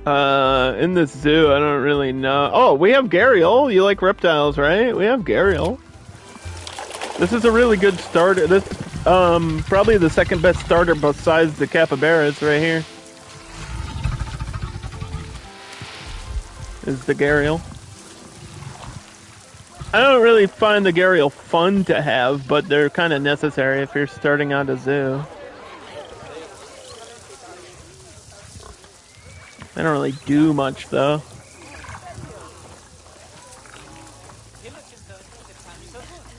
In this zoo, I don't really know. Oh, we have Gharial. You like reptiles, right? We have Gharial. This is a really good starter. This probably the second best starter besides the capybaras right here. Is the Gharial. I don't really find the Gharial fun to have, but they're kind of necessary if you're starting out a zoo. They don't really do much, though.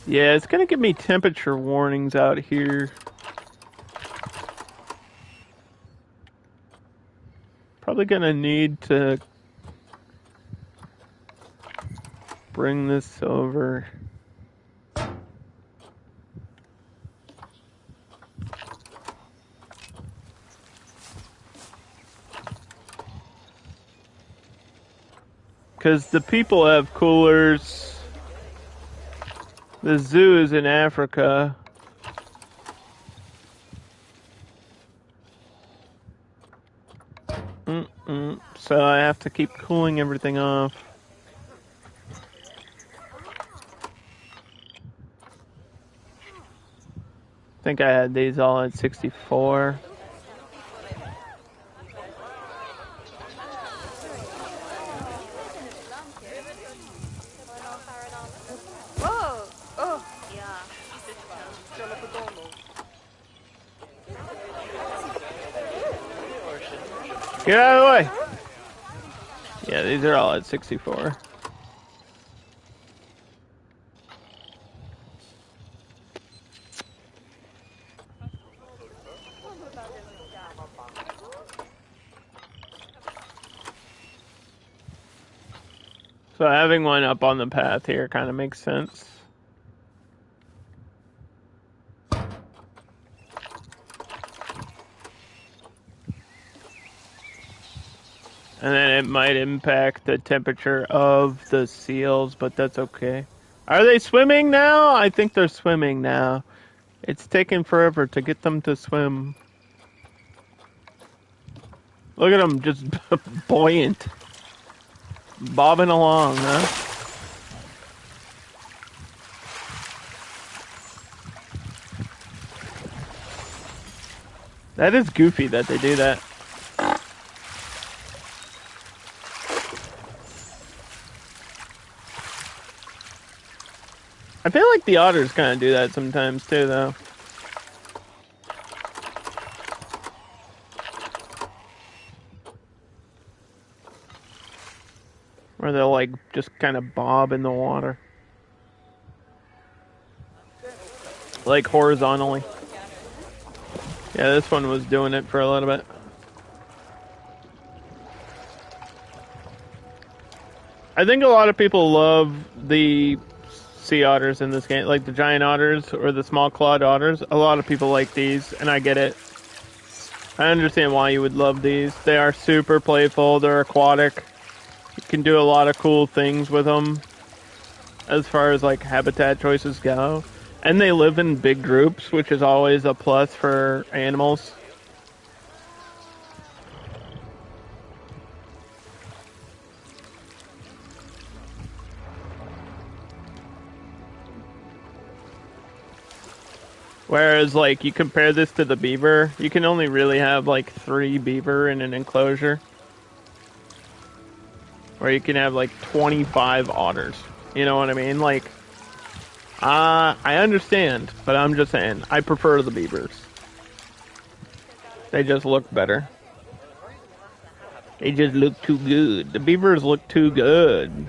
Yeah, it's gonna give me temperature warnings out here. Probably gonna need to bring this over. Because the people have coolers. The zoo is in Africa. So I have to keep cooling everything off. I think I had these all at 64. Get out of the way! Yeah, these are all at 64. So having one up on the path here kind of makes sense. And then it might impact the temperature of the seals, but that's okay. Are they swimming now? I think they're swimming now. It's taken forever to get them to swim. Look at them, just buoyant. Bobbing along, huh? That is goofy that they do that. I feel like the otters kind of do that sometimes too, though. Where they'll like just kind of bob in the water. Like horizontally. Yeah, this one was doing it for a little bit. I think a lot of people love the sea otters in this game, like the giant otters or the small clawed otters. A lot of people like these, and I get it. I understand why you would love these. They are super playful, they're aquatic. You can do a lot of cool things with them as far as like habitat choices go. And they live in big groups, which is always a plus for animals. Whereas, like, you compare this to the beaver, you can only really have, like, 3 beaver in an enclosure. Or you can have, like, 25 otters. You know what I mean? Like, I understand, but I'm just saying, I prefer the beavers. They just look better. They just look too good. The beavers look too good.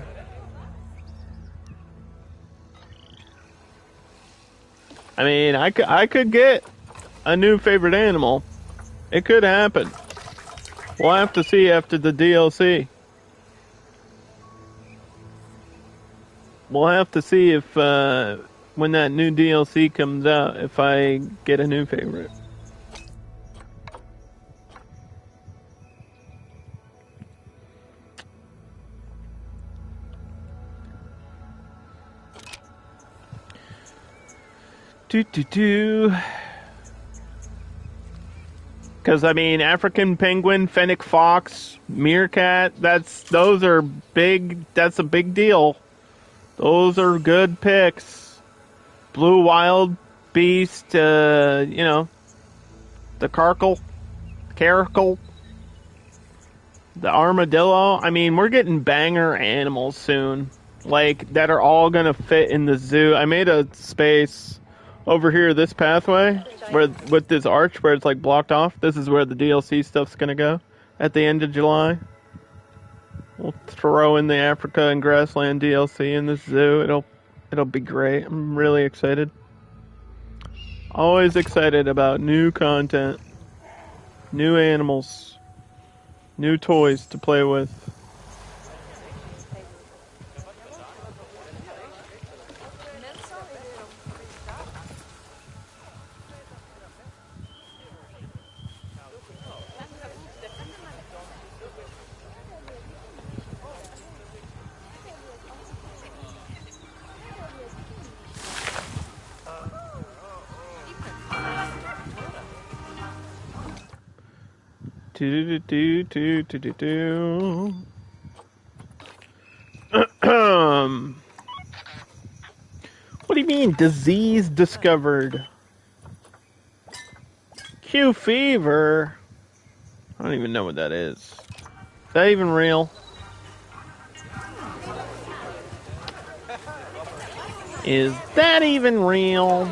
I mean, I could get a new favorite animal. It could happen. We'll have to see after the DLC. We'll have to see if, when that new DLC comes out, if I get a new favorite. Because, I mean, African penguin, fennec fox, meerkat, those are big, that's a big deal. Those are good picks. Blue wild beast, the caracal, the armadillo. I mean, we're getting banger animals soon, like, that are all gonna fit in the zoo. I made a space over here, this pathway, where with this arch where it's like blocked off. This is where the DLC stuff's gonna go at the end of July. We'll throw in the Africa and Grassland DLC in this zoo. It'll be great. I'm really excited. Always excited about new content, new animals, new toys to play with. What do you mean, disease discovered? Q fever? I don't even know what that is. Is that even real? Is that even real?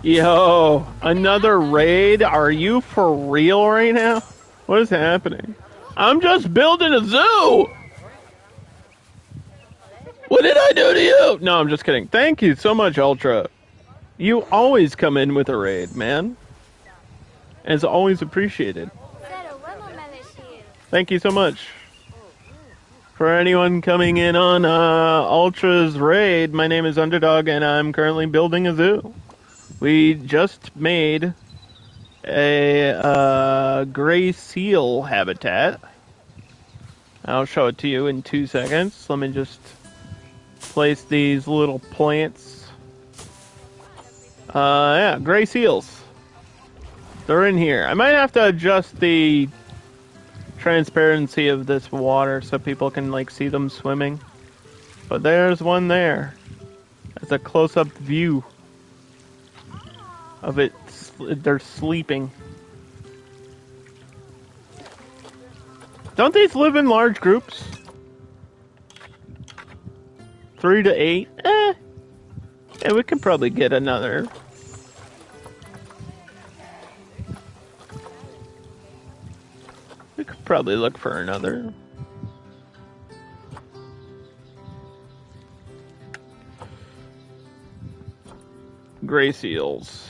Yo, another raid? Are you for real right now? What is happening? I'm just building a zoo! What did I do to you? No, I'm just kidding. Thank you so much, Ultra. You always come in with a raid, man. It's always appreciated. Thank you so much. For anyone coming in on Ultra's raid, my name is Underdog, and I'm currently building a zoo. We just made a gray seal habitat. I'll show it to you in 2 seconds. Let me just place these little plants. Yeah, gray seals. They're in here. I might have to adjust the transparency of this water so people can like see them swimming. But there's one there. That's a close-up view of it. They're sleeping. Don't these live in large groups? 3 to 8? Yeah, we could probably get another. We could probably look for another. Gray seals.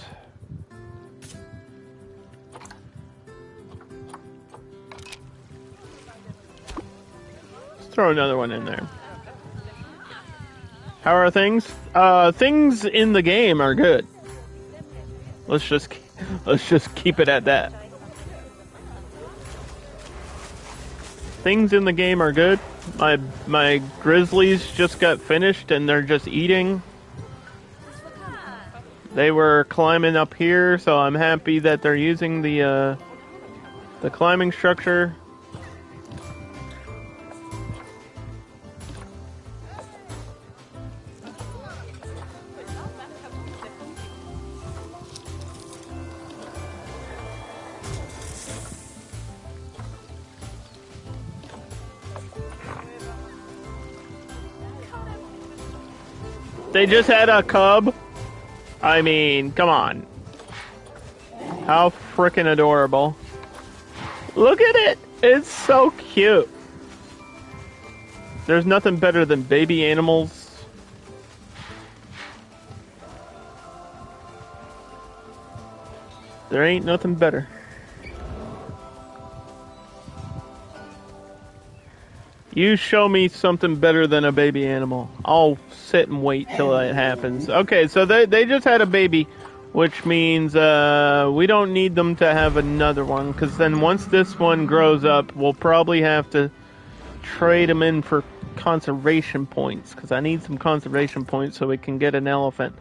Let's throw another one in there. How are things? Things in the game are good. Let's just keep it at that. Things in the game are good. My grizzlies just got finished and they're just eating. They were climbing up here, so I'm happy that they're using the climbing structure. They just had a cub. I mean, come on. How frickin' adorable. Look at it! It's so cute. There's nothing better than baby animals. There ain't nothing better. You show me something better than a baby animal. I'll sit and wait till it happens. Okay, so they just had a baby, which means we don't need them to have another one, because then once this one grows up, we'll probably have to trade them in for conservation points, because I need some conservation points so we can get an elephant.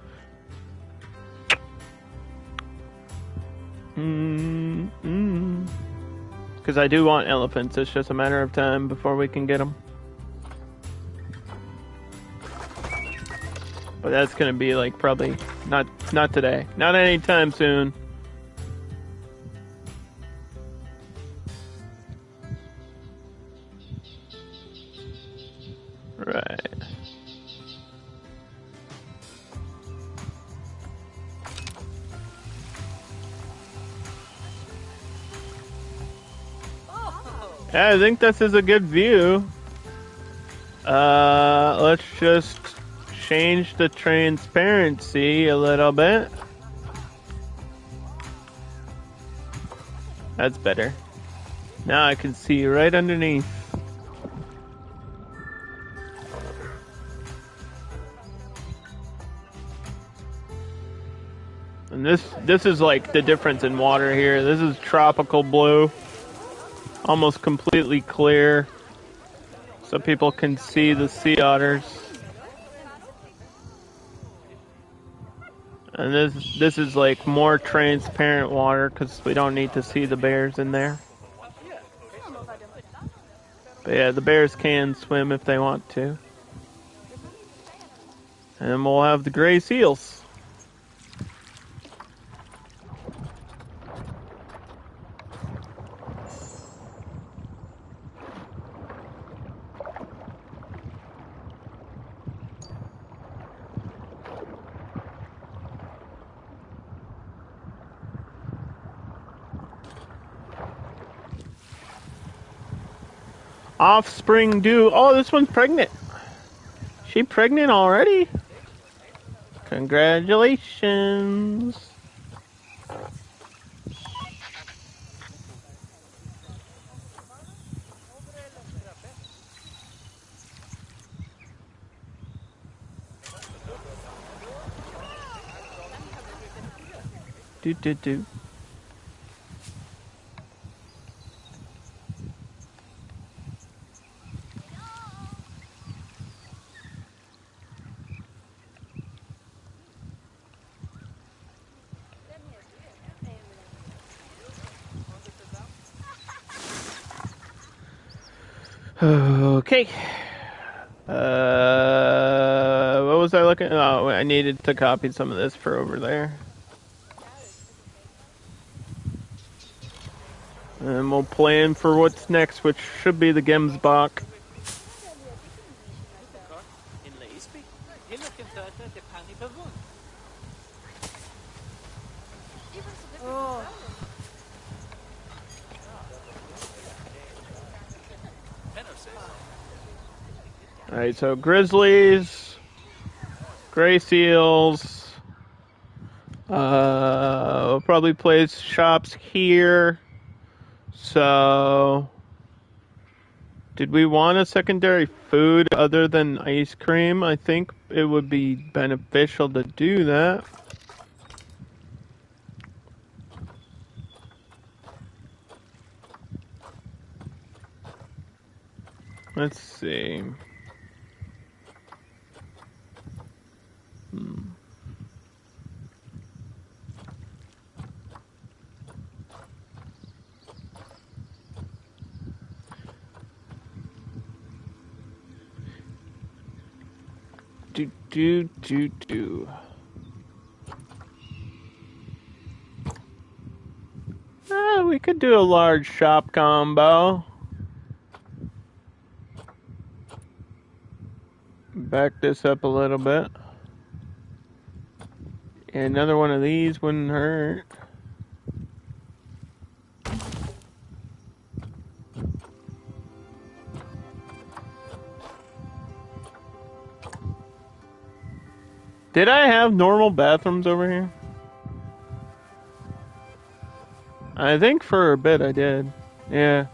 Because I do want elephants. It's just a matter of time before we can get them. But that's gonna be like probably not today, not anytime soon. Right. Yeah, I think this is a good view. Let's just change the transparency a little bit. That's better. Now I can see right underneath. And this is like the difference in water here. This is tropical blue. Almost completely clear, so people can see the sea otters. And this is like more transparent water because we don't need to see the bears in there. But yeah, the bears can swim if they want to. And we'll have the gray seals. Offspring due. Oh, this one's pregnant. She pregnant already? Congratulations. Do. Okay. What was I looking? Oh, I needed to copy some of this for over there. And we'll plan for what's next, which should be the Gemsbach. Alright, so grizzlies, gray seals, we'll probably place shops here. So, did we want a secondary food other than ice cream? I think it would be beneficial to do that. Let's see. Do. We could do a large shop combo. Back this up a little bit. Another one of these wouldn't hurt. Did I have normal bathrooms over here? I think for a bit I did. Yeah.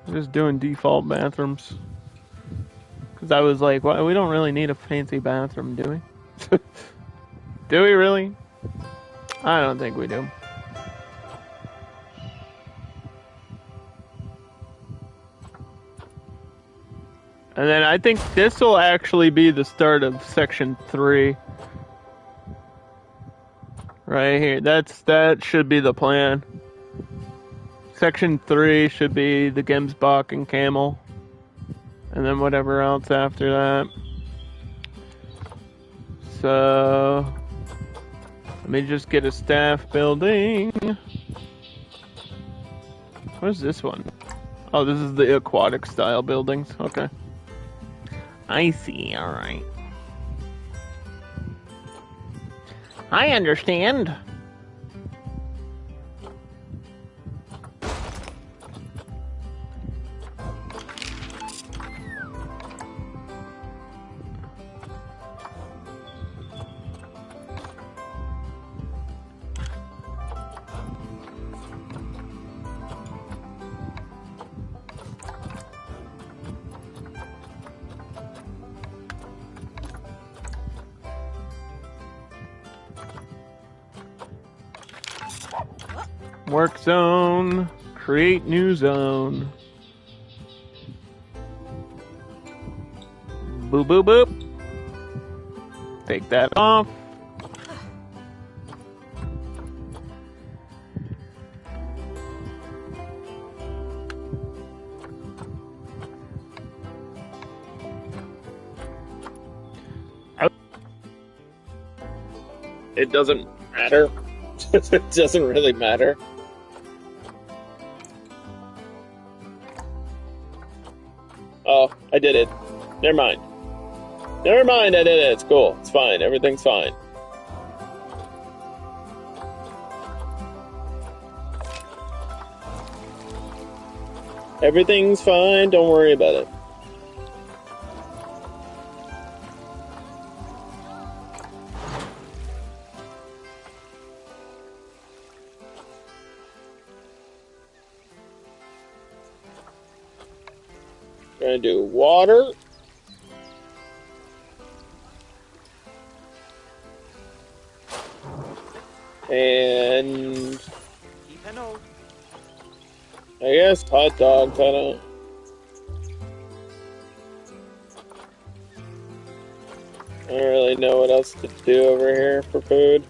Just doing default bathrooms. Because I was like, well, we don't really need a fancy bathroom, do we? Do we really? I don't think we do. And then I think this will actually be the start of section 3. Right here. That should be the plan. Section 3 should be the Gemsbach and Camel. And then whatever else after that. So let me just get a staff building. What's this one? Oh, this is the aquatic style buildings. Okay. I see, alright. I understand. Work zone. Create new zone. Boop, boop, boop. Take that off. It doesn't matter. It doesn't really matter. Oh, I did it. Never mind. Never mind, I did it. It's cool. It's fine. Everything's fine. Everything's fine. Don't worry about it. Gonna do water. And I guess hot dogs, I don't really know what else to do over here for food.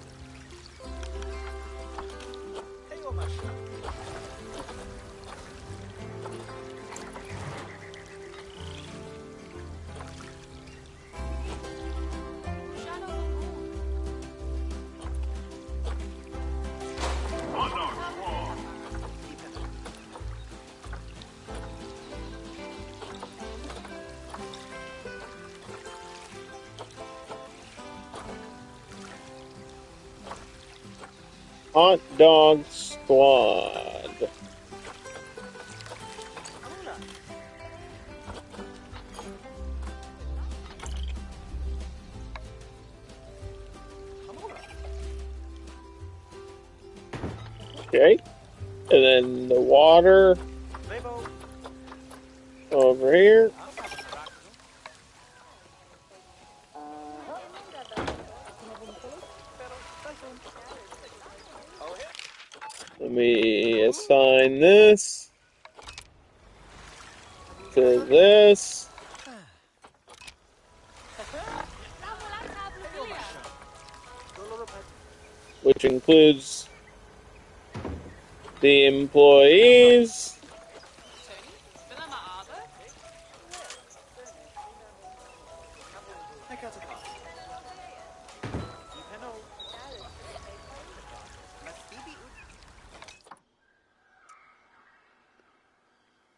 Hot dog squad. Okay. And then the water over here. Let me assign this to this. Which includes the employees.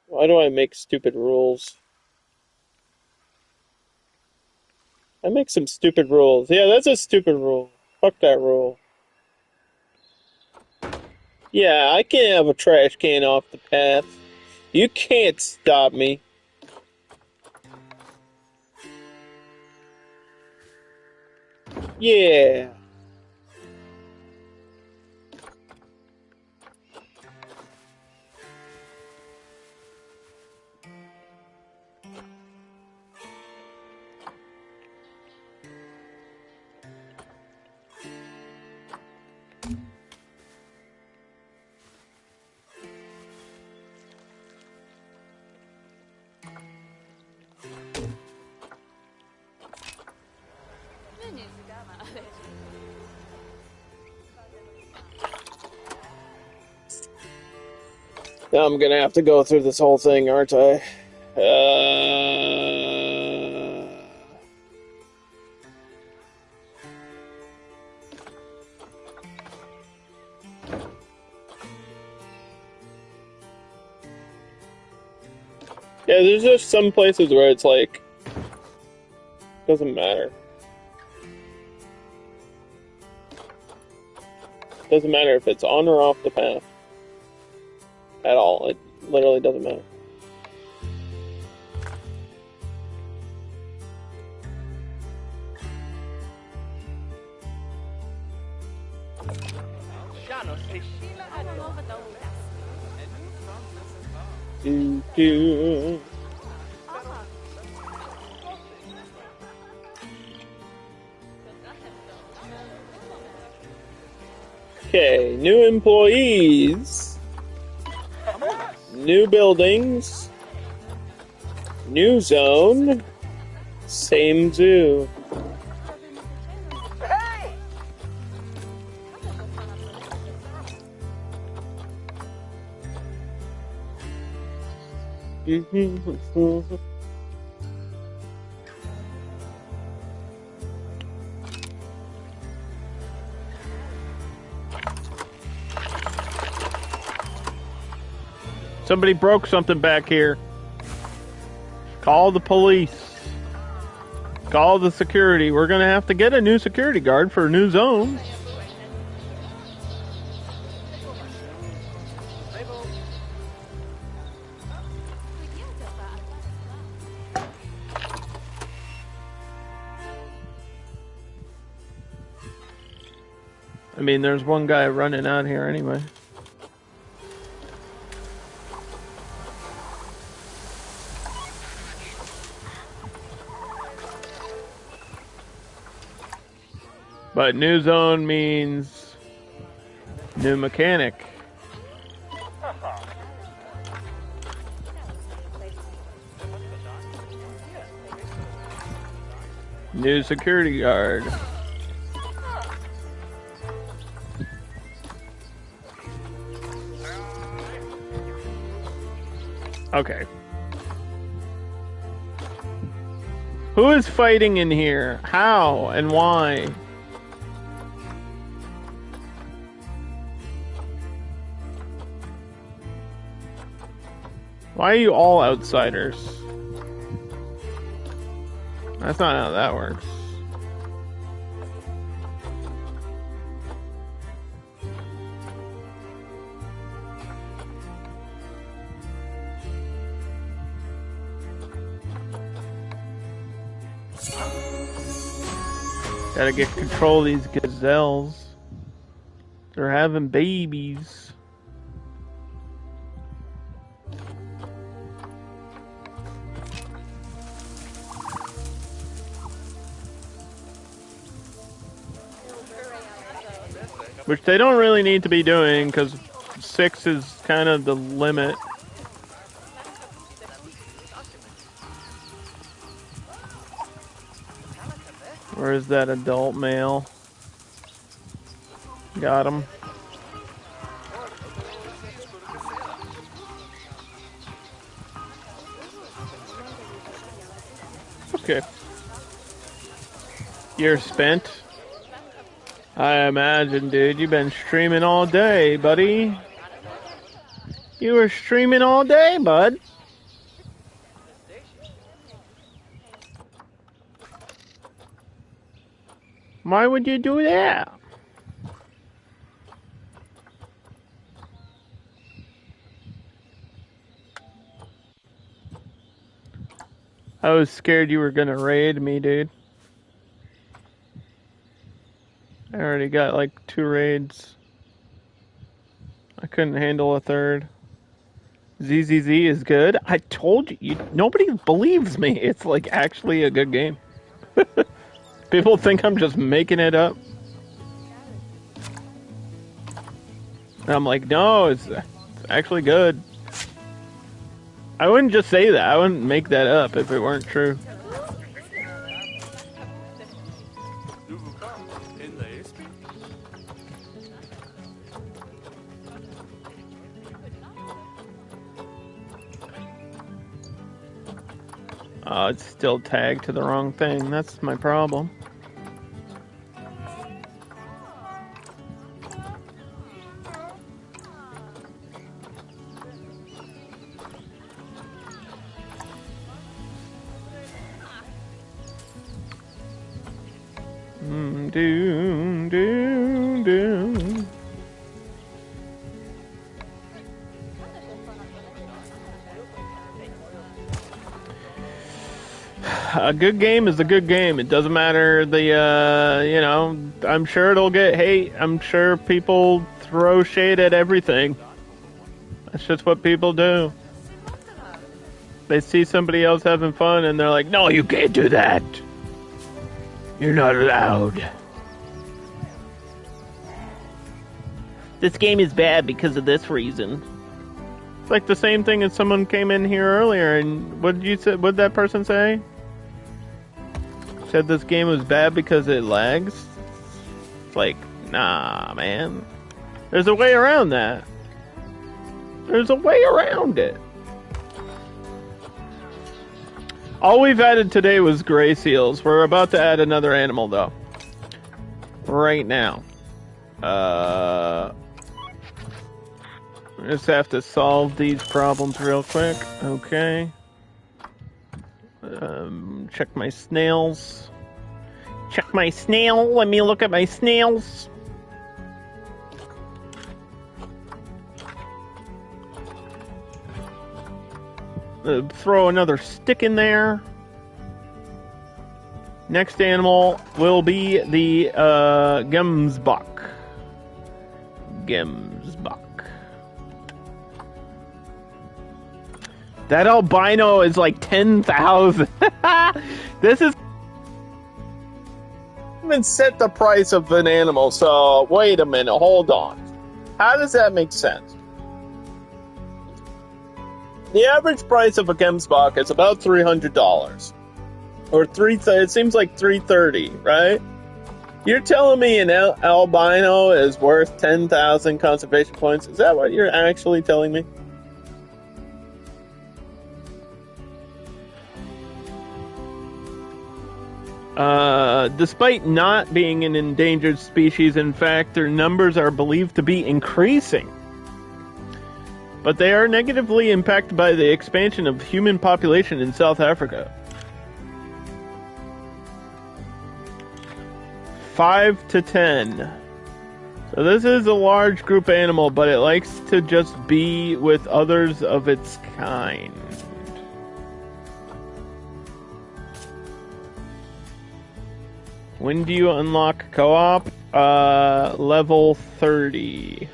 Why do I make stupid rules? I make some stupid rules. Yeah, that's a stupid rule. Fuck that rule. Yeah, I can't have a trash can off the path. You can't stop me. Yeah. Now I'm gonna have to go through this whole thing, aren't I? Yeah, there's just some places where it's like, doesn't matter. Doesn't matter if it's on or off the path. At all. It literally doesn't matter. Do. Okay, new employees, new buildings, new zone, same zoo. Somebody broke something back here. Call the police. Call the security. We're gonna have to get a new security guard for a new zone. I mean, there's one guy running out here anyway. But new zone means new mechanic. New security guard. Okay. Who is fighting in here? How and why? Why are you all outsiders? That's not how that works. Gotta get control of these gazelles. They're having babies. Which they don't really need to be doing, because 6 is kind of the limit. Where is that adult male? Got him. Okay. You're spent? I imagine, dude. You've been streaming all day, buddy. You were streaming all day, bud. Why would you do that? I was scared you were gonna raid me, dude. I already got like 2 raids. I couldn't handle a third. ZZZ is good. I told you, nobody believes me. It's like actually a good game. People think I'm just making it up. And I'm like, no, it's actually good. I wouldn't just say that. I wouldn't make that up if it weren't true. Oh, it's still tagged to the wrong thing. That's my problem. Doom, doom, doom. A good game is a good game. It doesn't matter the, you know, I'm sure it'll get hate. I'm sure people throw shade at everything. That's just what people do. They see somebody else having fun and they're like, no, you can't do that. You're not allowed. This game is bad because of this reason. It's like the same thing as someone came in here earlier and what did you say? What did that person say? Said this game was bad because it lags? It's like, nah, man. There's a way around that. There's a way around it. All we've added today was gray seals. We're about to add another animal, though. Right now. Just have to solve these problems real quick. Okay. Check my snails. Check my snail. Let me look at my snails. Throw another stick in there. Next animal will be the Gemsbok. Gemsbok. That albino is like 10,000. This is... I haven't set the price of an animal, so wait a minute, hold on. How does that make sense? The average price of a Gemsbok is about $300. Or it seems like $330, right? You're telling me an albino is worth 10,000 conservation points? Is that what you're actually telling me? Despite not being an endangered species, in fact, their numbers are believed to be increasing. But they are negatively impacted by the expansion of human population in South Africa. 5 to 10. So this is a large group animal, but it likes to just be with others of its kind. When do you unlock co-op? Level 30.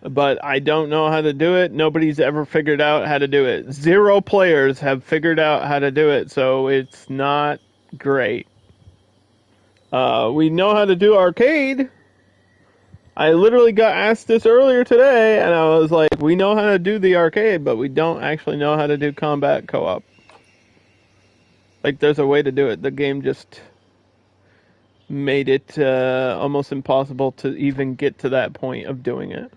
But I don't know how to do it. Nobody's ever figured out how to do it. 0 players have figured out how to do it, so it's not great. We know how to do arcade. I literally got asked this earlier today, and I was like, we know how to do the arcade, but we don't actually know how to do combat co-op. Like, there's a way to do it. The game just made it almost impossible to even get to that point of doing it.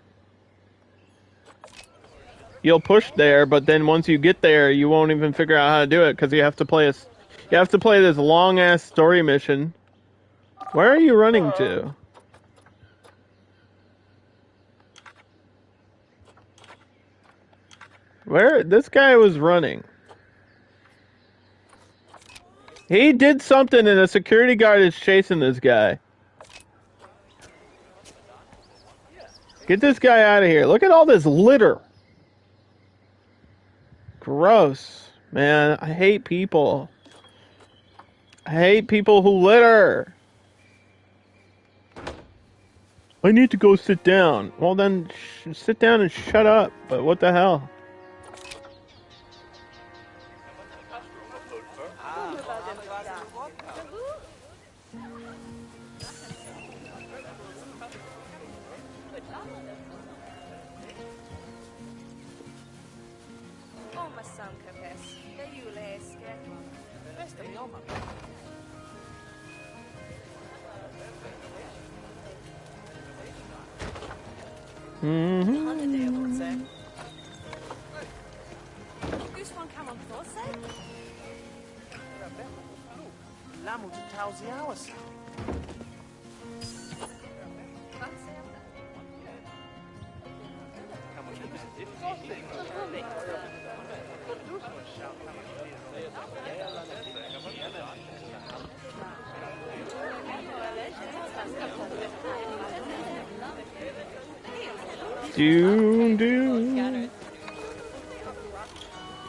You'll push there, but then once you get there, you won't even figure out how to do it because you have to play this long ass story mission. Where are you running to? Where this guy was running. He did something and a security guard is chasing this guy. Get this guy out of here. Look at all this litter. Gross. Man, I hate people. I hate people who litter. I need to go sit down. Well then, sit down and shut up. But what the hell?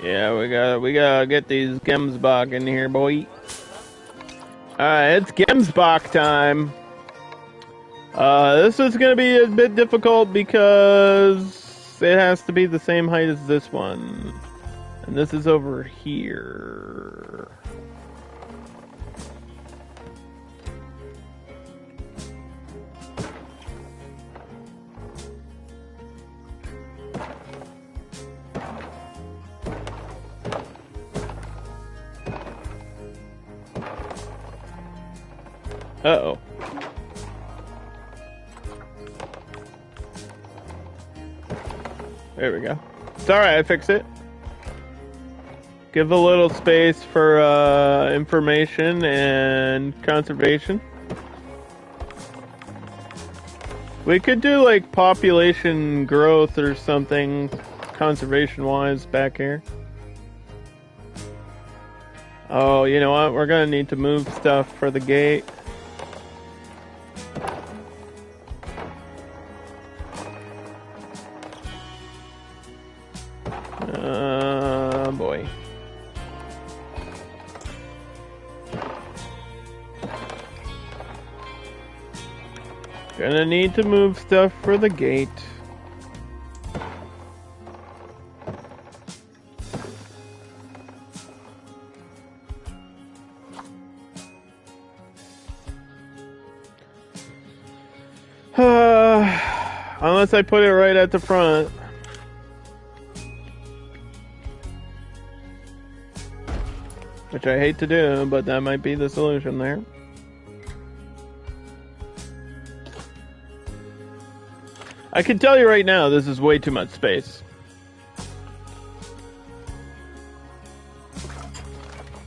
Yeah, we gotta get these Gemsbach in here, boy. Alright, it's Gemsbach time. This is gonna be a bit difficult because it has to be the same height as this one. And this is over here. Uh-oh. There we go. It's alright, I fixed it. Give a little space for information and conservation. We could do like population growth or something conservation-wise back here. Oh, you know what? We're gonna need to move stuff for the gate. Boy. Gonna need to move stuff for the gate. Unless I put it right at the front. Which I hate to do, but that might be the solution there. I can tell you right now, this is way too much space.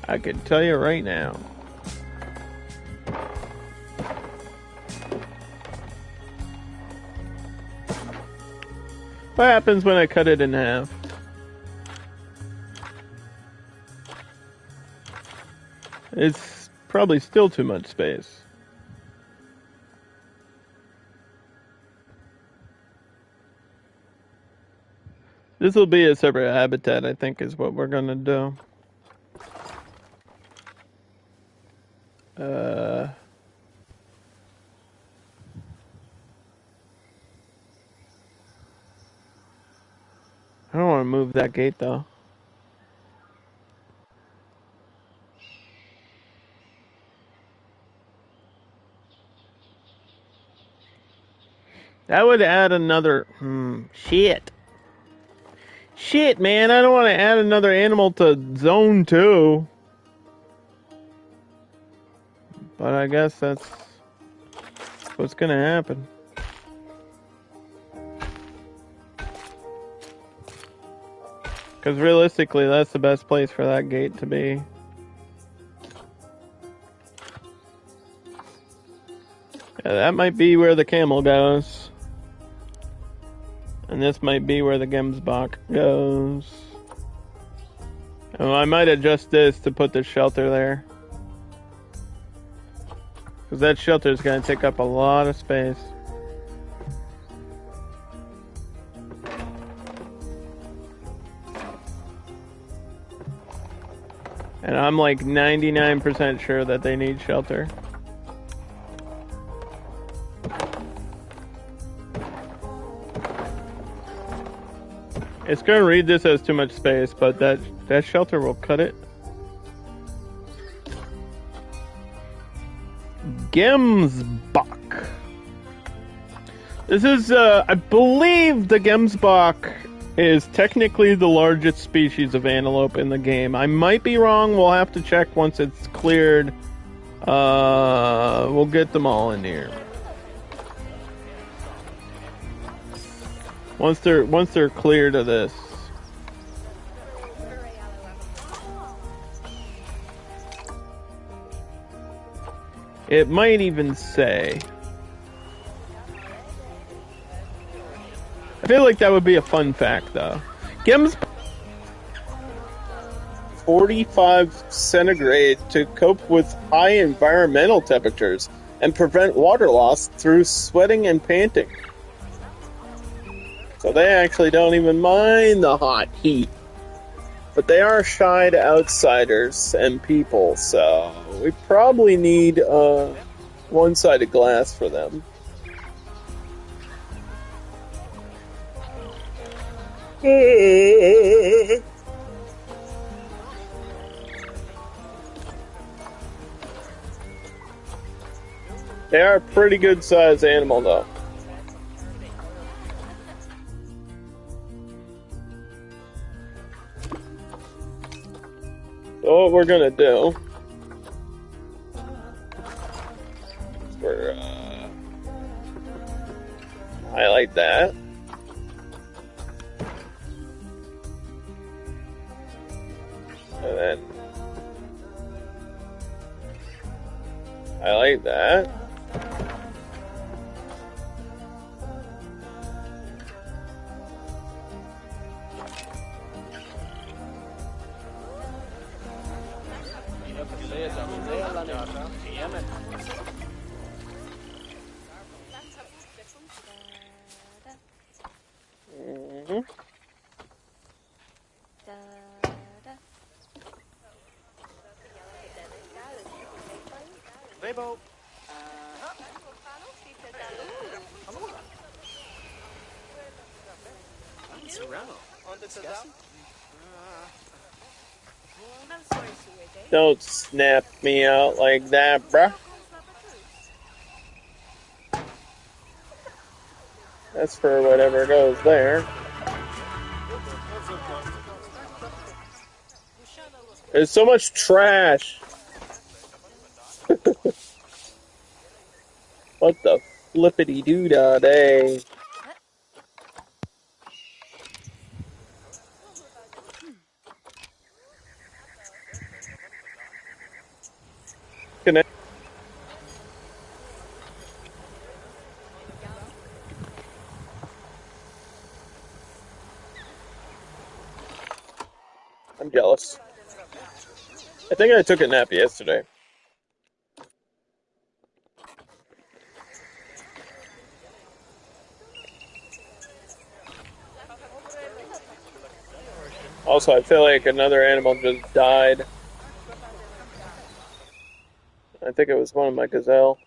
I can tell you right now. What happens when I cut it in half? It's probably still too much space. This will be a separate habitat, I think, is what we're gonna do. I don't want to move that gate, though. That would add another... shit. Shit, man, I don't want to add another animal to Zone 2. But I guess that's what's gonna happen. Because realistically, that's the best place for that gate to be. Yeah, that might be where the camel goes. And this might be where the Gemsbach goes. Oh, I might adjust this to put the shelter there. Because that shelter is going to take up a lot of space. And I'm like 99% sure that they need shelter. It's going to read this as too much space, but that shelter will cut it. Gemsbok. This is, I believe the Gemsbok is technically the largest species of antelope in the game. I might be wrong. We'll have to check once it's cleared. We'll get them all in here. Once they're cleared of this. It might even say. I feel like that would be a fun fact, though. Gems 45 centigrade to cope with high environmental temperatures and prevent water loss through sweating and panting. So they actually don't even mind the hot heat. But they are shy to outsiders and people, so we probably need one-sided glass for them. They are a pretty good sized animal, though. So what we're gonna do is we're highlight that. And then highlight that. Don't snap me out like that, bruh. That's for whatever goes there. There's so much trash. What the flippity-doo-dah day. I'm jealous. I think I took a nap yesterday. Also, I feel like another animal just died. I think it was one of my gazelle.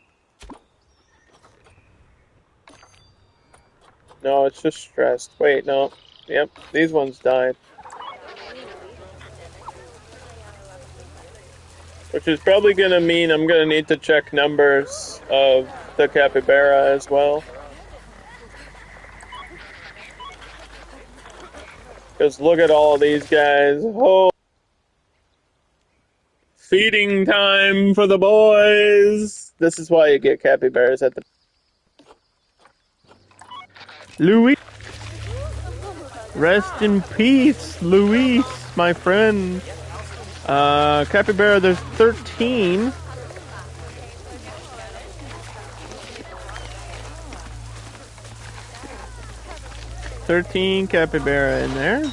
No, it's just stressed. Wait, no. Yep, these ones died. Which is probably going to mean I'm going to need to check numbers of the capybara as well. Because look at all of these guys. Oh, feeding time for the boys. This is why you get capybaras at the... Louis. Rest in peace, Luis, my friend. Capybara, there's 13. Capybara in there.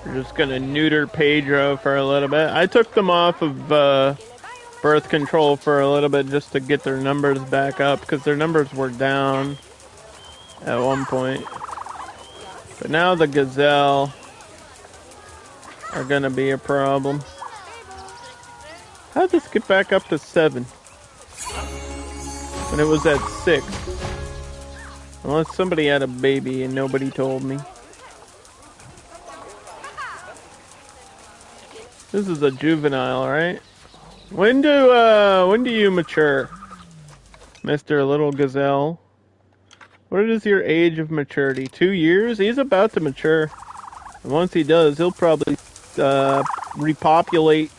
We're just gonna neuter Pedro for a little bit. I took them off of birth control for a little bit just to get their numbers back up, because their numbers were down at one point. But now the gazelle are gonna be a problem. How'd this get back up to 7? When it was at 6. Unless somebody had a baby and nobody told me. This is a juvenile, right? When do you mature, Mr. Little Gazelle? What is your age of maturity? 2 years? He's about to mature. And once he does, he'll probably repopulate.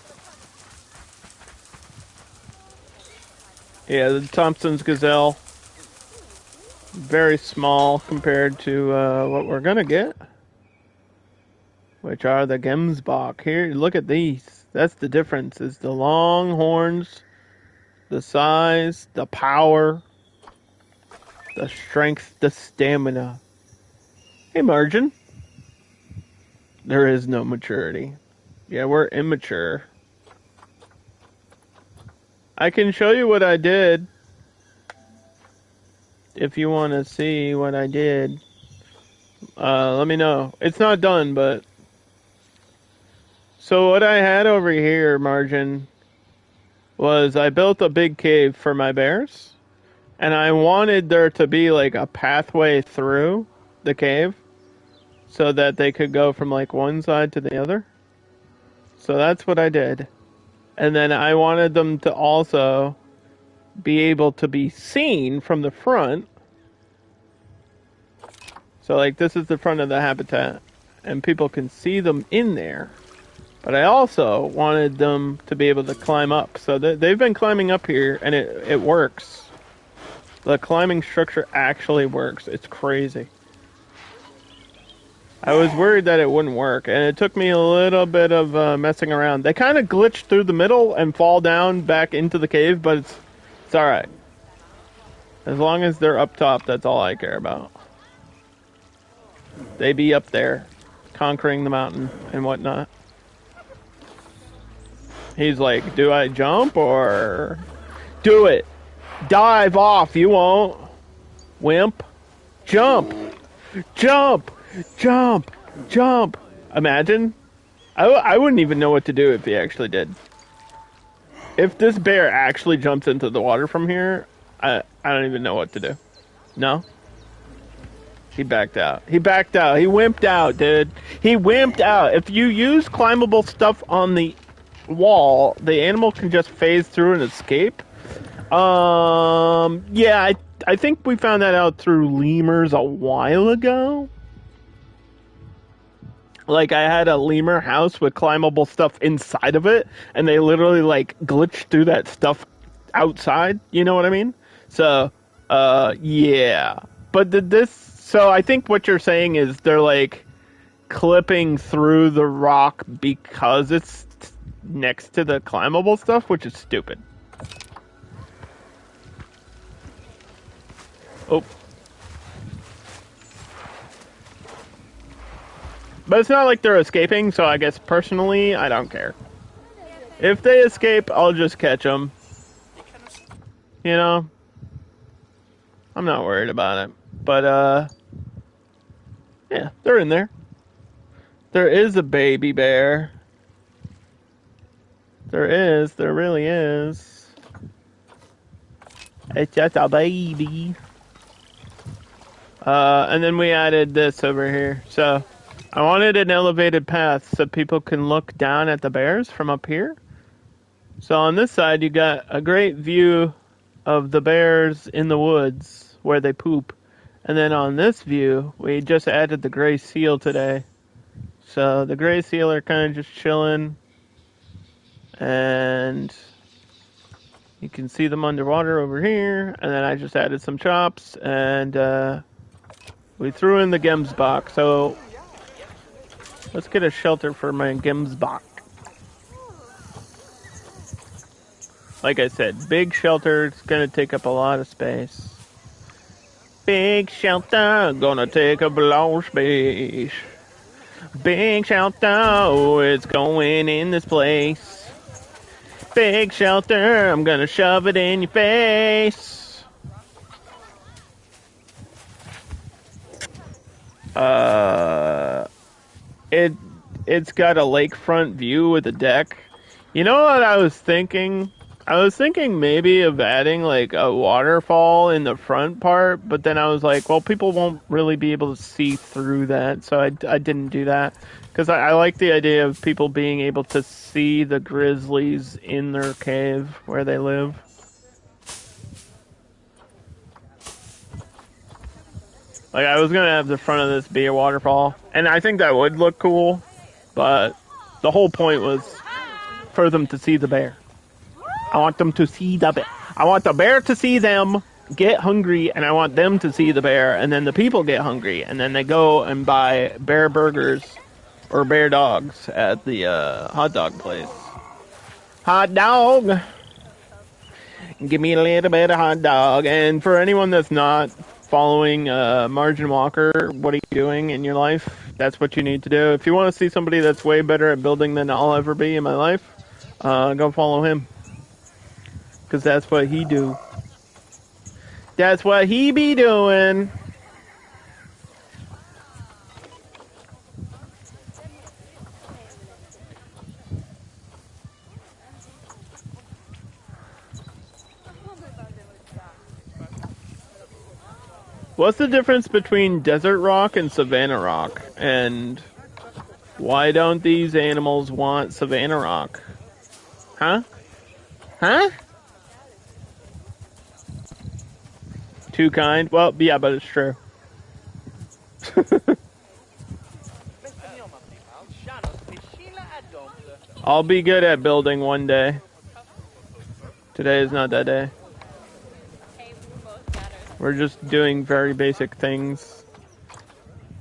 Yeah, the Thompson's Gazelle. Very small compared to what we're gonna get. Which are the Gemsbach. Here, look at these. That's the difference, is the long horns, the size, the power, the strength, the stamina. Hey, Margin. There is no maturity. Yeah, we're immature. I can show you what I did. If you want to see what I did. Let me know. It's not done, but... So what I had over here, Margin, was I built a big cave for my bears. And I wanted there to be like a pathway through the cave, so that they could go from like one side to the other. So that's what I did. And then I wanted them to also be able to be seen from the front. So like this is the front of the habitat, and people can see them in there. But I also wanted them to be able to climb up. So they've been climbing up here, and it works. The climbing structure actually works. It's crazy. I was worried that it wouldn't work, and it took me a little bit of messing around. They kind of glitch through the middle and fall down back into the cave, but it's alright. As long as they're up top, that's all I care about. They be up there, conquering the mountain and whatnot. He's like, do I jump or... Do it! Dive off, you won't! Wimp! Jump! Jump! Jump! Jump! Imagine. I wouldn't even know what to do if he actually did. If this bear actually jumps into the water from here, I don't even know what to do. No? He backed out. He backed out. He wimped out, dude. He wimped out. If you use climbable stuff on the wall, the animal can just phase through and escape. Yeah, I think we found that out through lemurs a while ago. Like, I had a lemur house with climbable stuff inside of it, and they literally, like, glitched through that stuff outside, you know what I mean? So, yeah. But so I think what you're saying is they're, like, clipping through the rock because it's next to the climbable stuff, which is stupid. Oh. But it's not like they're escaping, so I guess personally, I don't care. If they escape, I'll just catch them. You know? I'm not worried about it. But, yeah, they're in there. There is a baby bear. There is. There really is. It's just a baby. And then we added this over here. So, I wanted an elevated path so people can look down at the bears from up here. So on this side, you got a great view of the bears in the woods where they poop. And then on this view, we just added the gray seal today. So the gray seal are kind of just chilling. And you can see them underwater over here. And then I just added some chops. And we threw in the Gemsbach. So let's get a shelter for my Gemsbach. Like I said, big shelter. It's gonna take up a lot of space. Big shelter, gonna take up a lot of space. Big shelter, it's going in this place. Big shelter, I'm gonna shove it in your face. It's got a lakefront view with a deck. You know what I was thinking? I was thinking maybe of adding like a waterfall in the front part, but then I was like, well, people won't really be able to see through that, so I didn't do that. Because I like the idea of people being able to see the grizzlies in their cave where they live. Like, I was gonna have the front of this be a waterfall, and I think that would look cool, but the whole point was for them to see the bear. I want them to see the bear. I want the bear to see them, get hungry, and I want them to see the bear, and then the people get hungry, and then they go and buy bear burgers or bear dogs at the hot dog place. Hot dog! Give me a little bit of hot dog. And for anyone that's not following Margin Walker, what are you doing in your life? That's what you need to do. If you want to see somebody that's way better at building than I'll ever be in my life, go follow him. Because that's what he do. That's what he be doing. What's the difference between desert rock and savanna rock? And why don't these animals want savanna rock? Huh? Huh? Too kind? Well, yeah, but it's true. I'll be good at building one day. Today is not that day. We're just doing very basic things.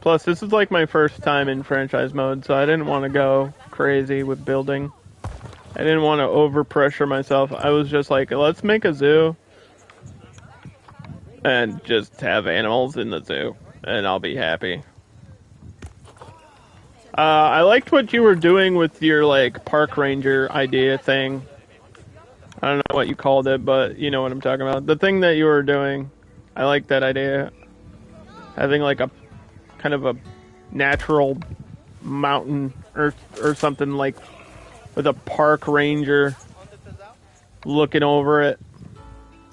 Plus, this is like my first time in franchise mode, so I didn't want to go crazy with building. I didn't want to overpressure myself. I was just like, let's make a zoo. And just have animals in the zoo. And I'll be happy. I liked what you were doing with your, like, park ranger idea thing. I don't know what you called it, but you know what I'm talking about. The thing that you were doing, I like that idea. Having, like, a kind of a natural mountain or something, like, with a park ranger looking over it.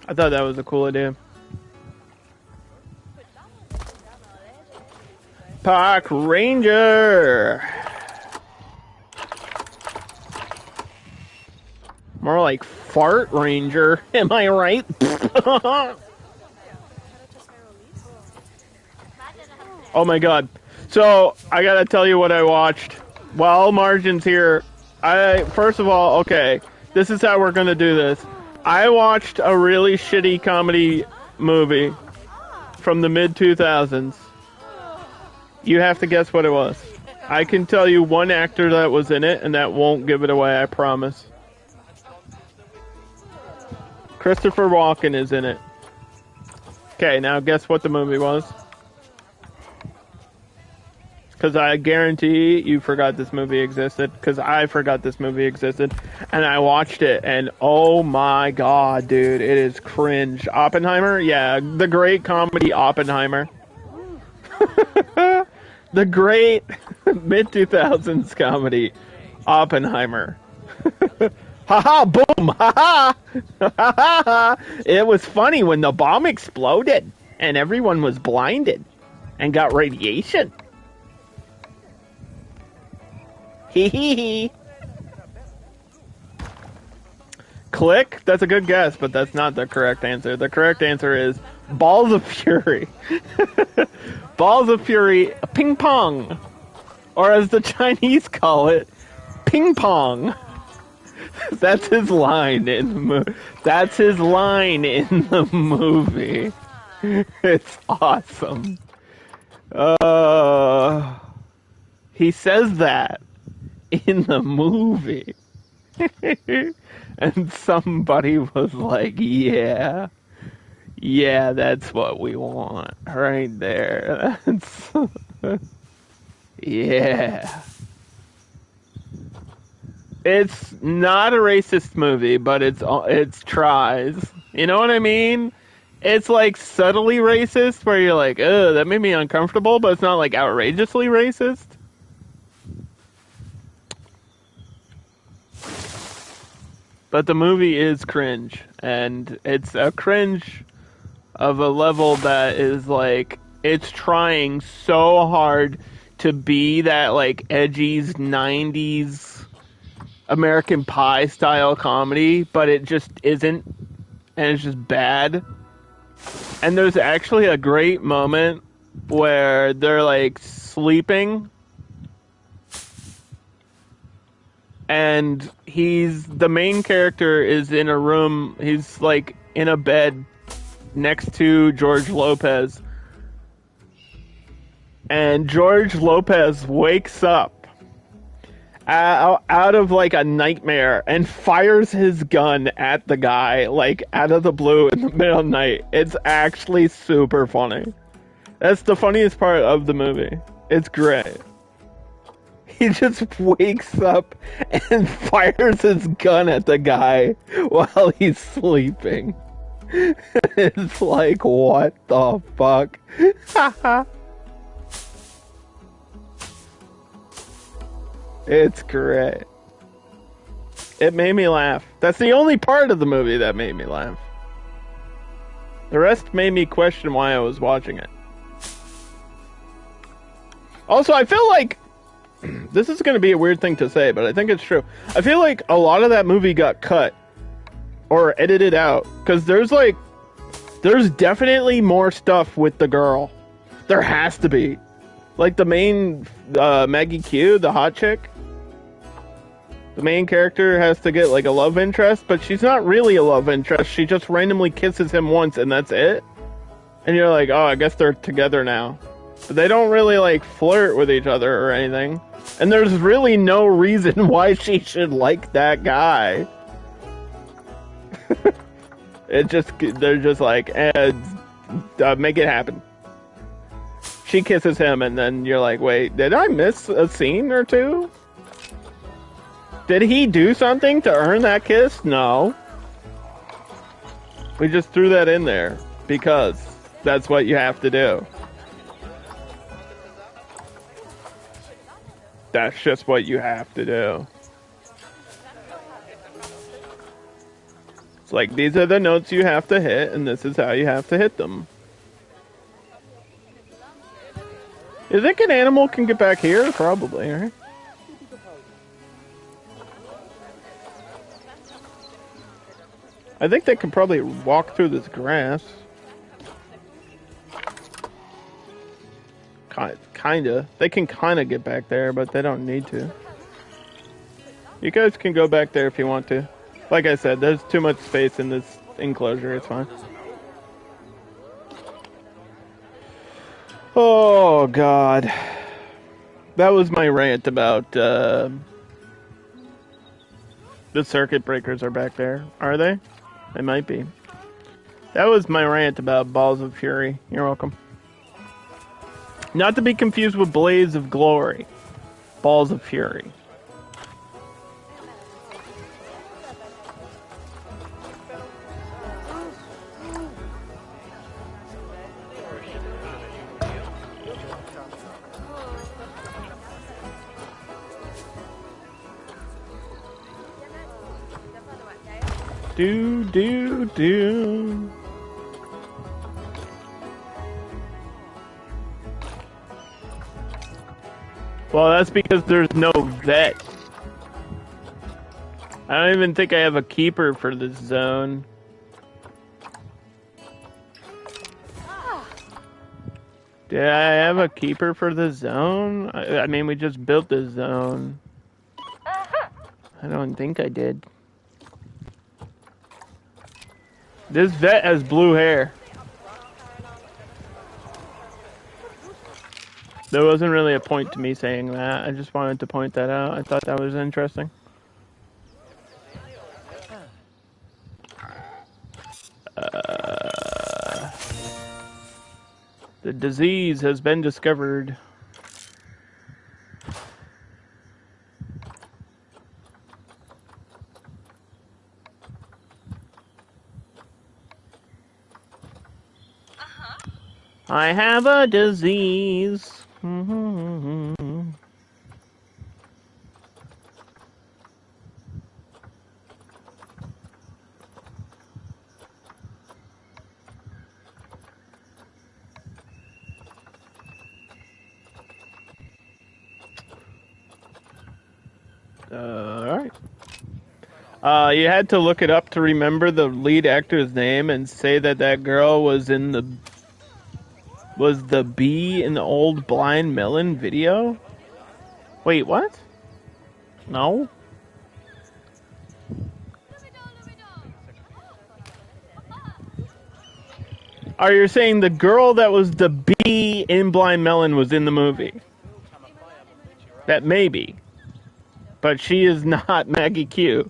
I thought that was a cool idea. Park ranger! More like fart ranger, am I right? Oh my god. So, I gotta tell you what I watched. While Margin's here, first of all, okay, this is how we're gonna do this. I watched a really shitty comedy movie from the mid-2000s. You have to guess what it was. I can tell you one actor that was in it, and that won't give it away, I promise. Christopher Walken is in it. Okay, now guess what the movie was. Because I guarantee you forgot this movie existed. Because I forgot this movie existed. And I watched it, and oh my god, dude, it is cringe. Oppenheimer? Yeah, the great comedy Oppenheimer. The great mid-2000s comedy, Oppenheimer. Haha, boom, haha, ha. It was funny when the bomb exploded and everyone was blinded and got radiation. Hee hee hee. Click? That's a good guess, but that's not the correct answer. The correct answer is Balls of Fury. Balls of Fury, ping pong. Or as the Chinese call it, ping pong. That's his line in the movie. That's his line in the movie. It's awesome. He says that in the movie. And somebody was like, yeah, that's what we want right there. That's, yeah. It's not a racist movie, but it's tries. You know what I mean? It's like subtly racist, where you're like, "Ugh, that made me uncomfortable," but it's not like outrageously racist. But the movie is cringe, and it's a cringe of a level that is like it's trying so hard to be that like edgy '90s American Pie style comedy, but it just isn't, and it's just bad. And there's actually a great moment where they're like sleeping, and the main character is in a room, he's like in a bed next to George Lopez, and George Lopez wakes up out of like a nightmare and fires his gun at the guy like out of the blue in the middle of the night. It's actually super funny. That's the funniest part of the movie. It's great. He just wakes up and fires his gun at the guy while he's sleeping. It's like, what the fuck? It's great. It made me laugh. That's the only part of the movie that made me laugh. The rest made me question why I was watching it. Also, I feel like this is going to be a weird thing to say, but I think it's true. I feel like a lot of that movie got cut or edited out because there's definitely more stuff with the girl. There has to be. Like the main Maggie Q, the hot chick. The main character has to get like a love interest, but she's not really a love interest. She just randomly kisses him once and that's it. And you're like, oh, I guess they're together now. But they don't really like flirt with each other or anything. And there's really no reason why she should like that guy. They're just like, make it happen. She kisses him and then you're like, wait, did I miss a scene or two? Did he do something to earn that kiss? No. We just threw that in there because that's what you have to do. That's just what you have to do. It's like, these are the notes you have to hit, and this is how you have to hit them. You think an animal can get back here? Probably, right? I think they can probably walk through this grass. Kinda. They can kinda get back there, but they don't need to. You guys can go back there if you want to. Like I said, there's too much space in this enclosure, it's fine. Oh, God. That was my rant about, the circuit breakers are back there. Are they? They might be. That was my rant about Balls of Fury. You're welcome. Not to be confused with Blades of Glory. Balls of Fury. Do. Well, that's because there's no vet. I don't even think I have a keeper for this zone. Did I have a keeper for the zone? I mean, we just built the zone. I don't think I did. This vet has blue hair. There wasn't really a point to me saying that. I just wanted to point that out. I thought that was interesting. The disease has been discovered. I have a disease. Alright. You had to look it up to remember the lead actor's name and say that girl was the bee in the old Blind Melon video? Wait, what? No? Are you saying the girl that was the bee in Blind Melon was in the movie? That may be. But she is not Maggie Q.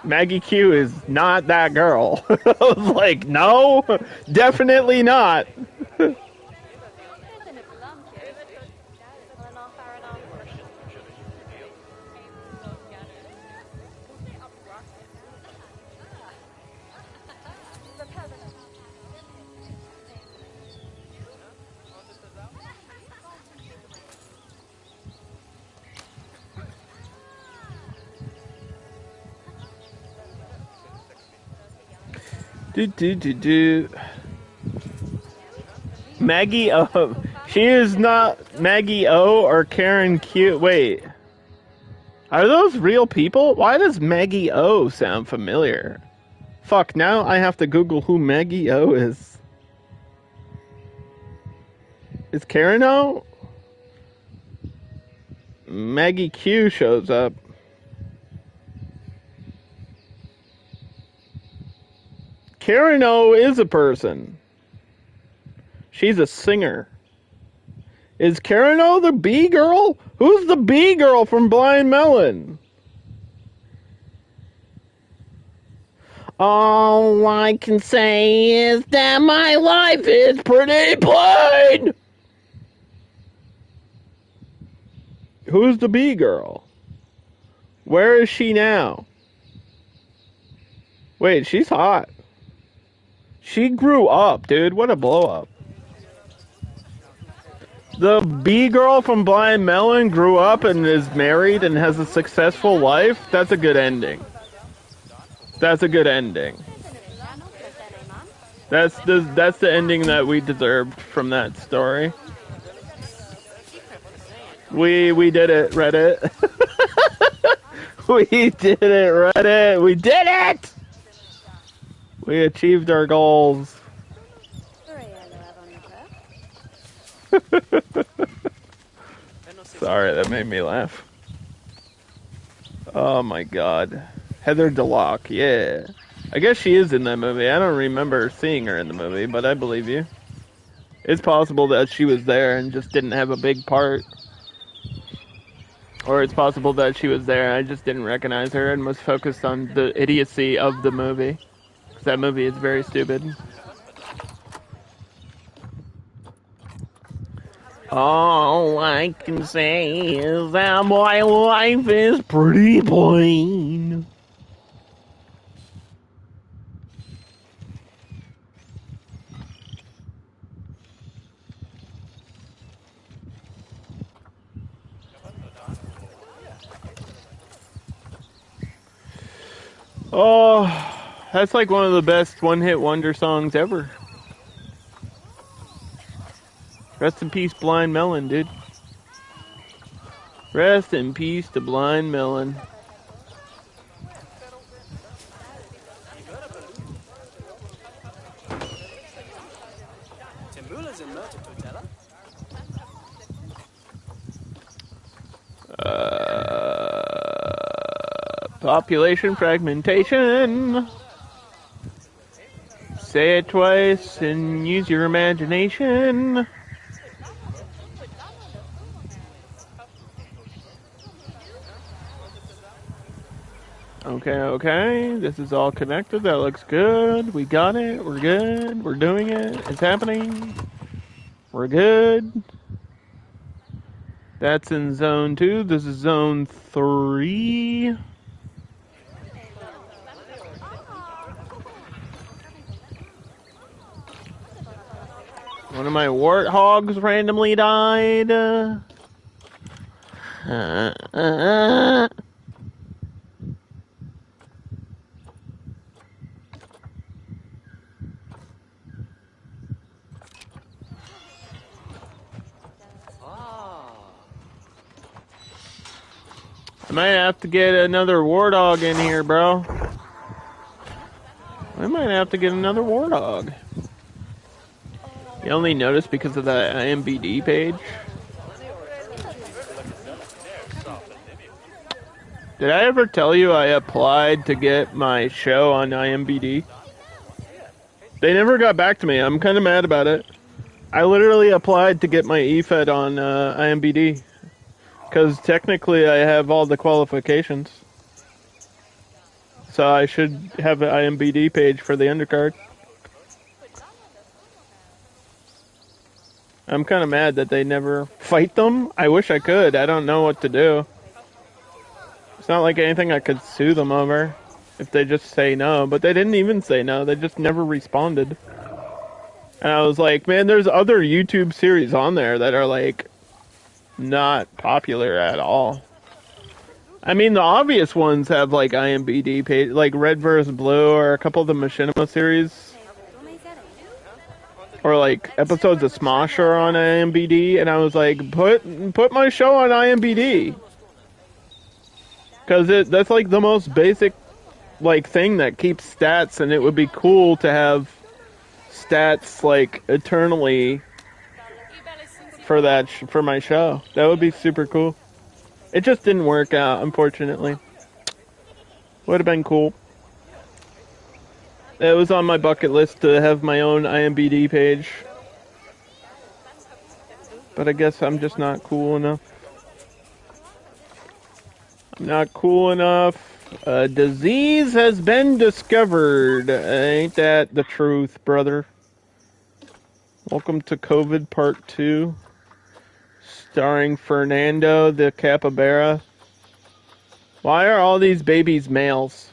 Maggie Q is not that girl. I was like, no, definitely not. Maggie O. She is not Maggie O or Karen Q. Wait. Are those real people? Why does Maggie O sound familiar? Fuck, now I have to Google who Maggie O is. Is Karen O? Maggie Q shows up. Karen O is a person. She's a singer. Is Karen O the bee girl? Who's the bee girl from Blind Melon? All I can say is that my life is pretty plain. Who's the bee girl? Where is she now? Wait, she's hot. She grew up, dude. What a blow up. The bee girl from Blind Melon grew up and is married and has a successful life. That's a good ending. That's a good ending. That's the ending that we deserved from that story. We did it, Reddit. We did it, Reddit. We did it! We achieved our goals. Sorry, that made me laugh. Oh my god. Heather DeLocke, yeah. I guess she is in that movie. I don't remember seeing her in the movie, but I believe you. It's possible that she was there and just didn't have a big part. Or it's possible that she was there and I just didn't recognize her and was focused on the idiocy of the movie. Because that movie is very stupid. All I can say is that my life is pretty plain. Oh, that's like one of the best one-hit wonder songs ever. Rest in peace, Blind Melon, dude. Rest in peace to Blind Melon. Population fragmentation. Say it twice and use your imagination. Okay. Okay. This is all connected. That looks good. We got it. We're good. We're doing it. It's happening. We're good. That's in zone 2. This is zone 3. One of my warthogs randomly died. I might have to get another warthog in here, bro. I might have to get another warthog. You only notice because of the IMBD page? Did I ever tell you I applied to get my show on IMBD? They never got back to me. I'm kind of mad about it. I literally applied to get my EFED on IMBD. Because technically I have all the qualifications. So I should have an IMBD page for the undercard. I'm kind of mad that they never fight them. I wish I could. I don't know what to do. It's not like anything I could sue them over if they just say no. But they didn't even say no. They just never responded. And I was like, man, there's other YouTube series on there that are like not popular at all. I mean, the obvious ones have like IMBD page, like Red vs. Blue, or a couple of the Machinima series, or like episodes of Smosh are on IMBD. And I was like, put my show on IMBD, because that's like the most basic like thing that keeps stats, and it would be cool to have stats like eternally for that for my show. That would be super cool. It just didn't work out, unfortunately. Would have been cool. It was on my bucket list to have my own IMBD page. But I guess I'm just not cool enough. I'm not cool enough. A disease has been discovered. Ain't that the truth, brother? Welcome to COVID Part 2. Starring Fernando the Capybara. Why are all these babies males?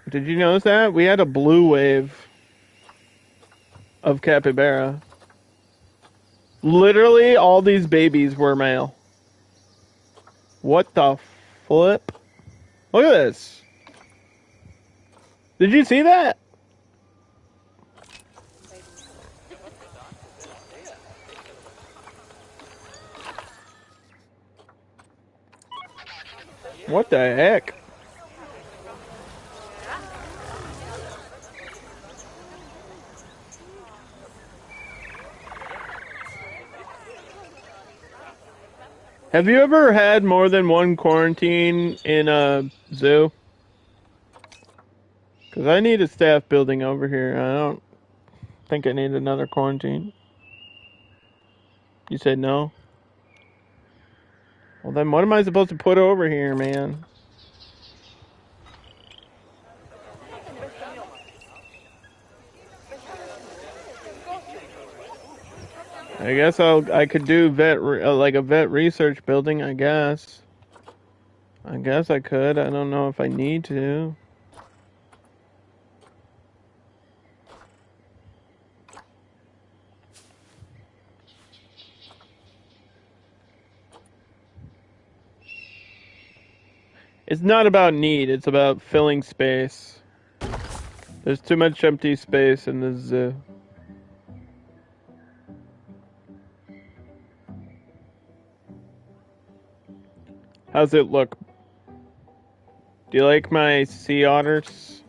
Did you notice that? We had a blue wave of capybara. Literally, all these babies were male. What the flip? Look at this. Did you see that? What the heck? Have you ever had more than one quarantine in a zoo? Because I need a staff building over here. I don't think I need another quarantine. You said no? Well, then what am I supposed to put over here, man? I guess I could do like a vet research building, I guess. I guess I could. I don't know if I need to. It's not about need, it's about filling space. There's too much empty space in the zoo. How's it look? Do you like my sea otters?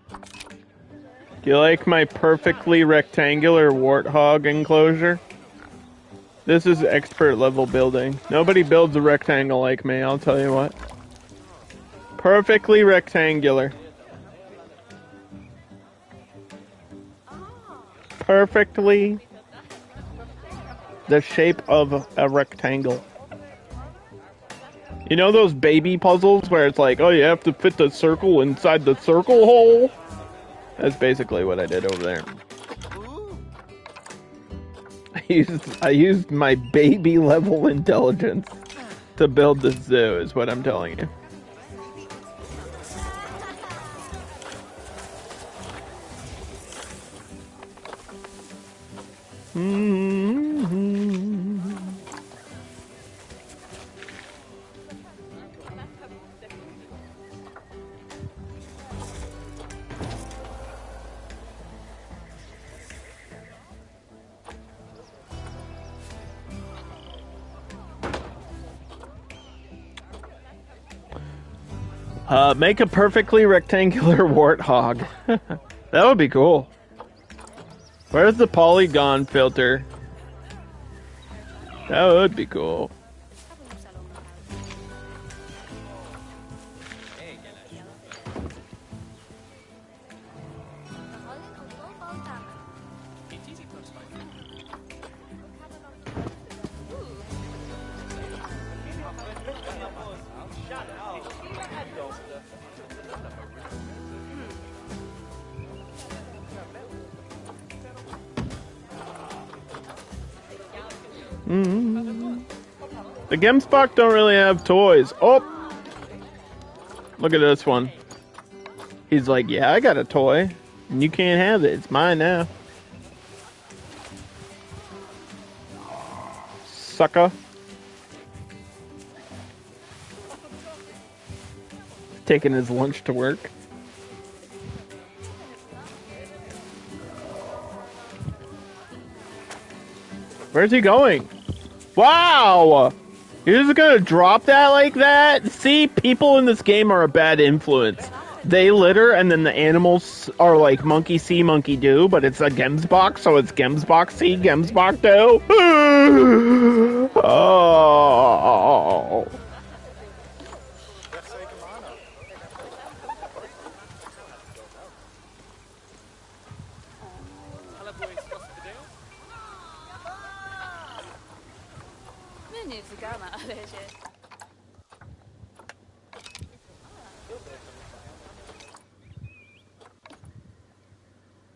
Do you like my perfectly rectangular warthog enclosure? This is expert level building. Nobody builds a rectangle like me, I'll tell you what. Perfectly rectangular. Perfectly the shape of a rectangle. You know those baby puzzles where it's like, oh, you have to fit the circle inside the circle hole? That's basically what I did over there. I used my baby level intelligence to build this zoo, is what I'm telling you. Make a perfectly rectangular warthog. That would be cool. Where's the polygon filter? That would be cool. The Gemsbach don't really have toys. Oh! Look at this one. He's like, yeah, I got a toy. And you can't have it. It's mine now. Sucker. Taking his lunch to work. Where's he going? Wow! You're just gonna drop that like that? See, people in this game are a bad influence. They litter, and then the animals are like monkey see, monkey do, but it's a Gemsbach, so it's Gemsbach see, Gemsbach do. Oh.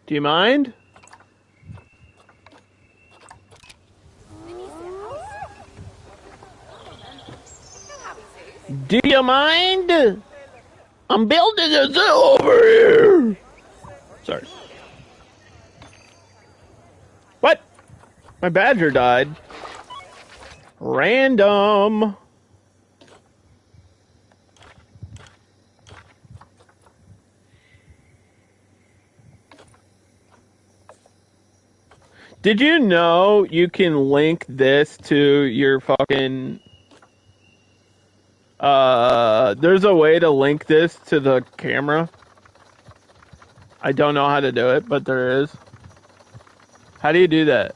Do you mind? Do you mind? I'm building a zoo over here. Sorry. What? My badger died. Random. Did you know you can link this to your fucking... there's a way to link this to the camera. I don't know how to do it, but there is. How do you do that?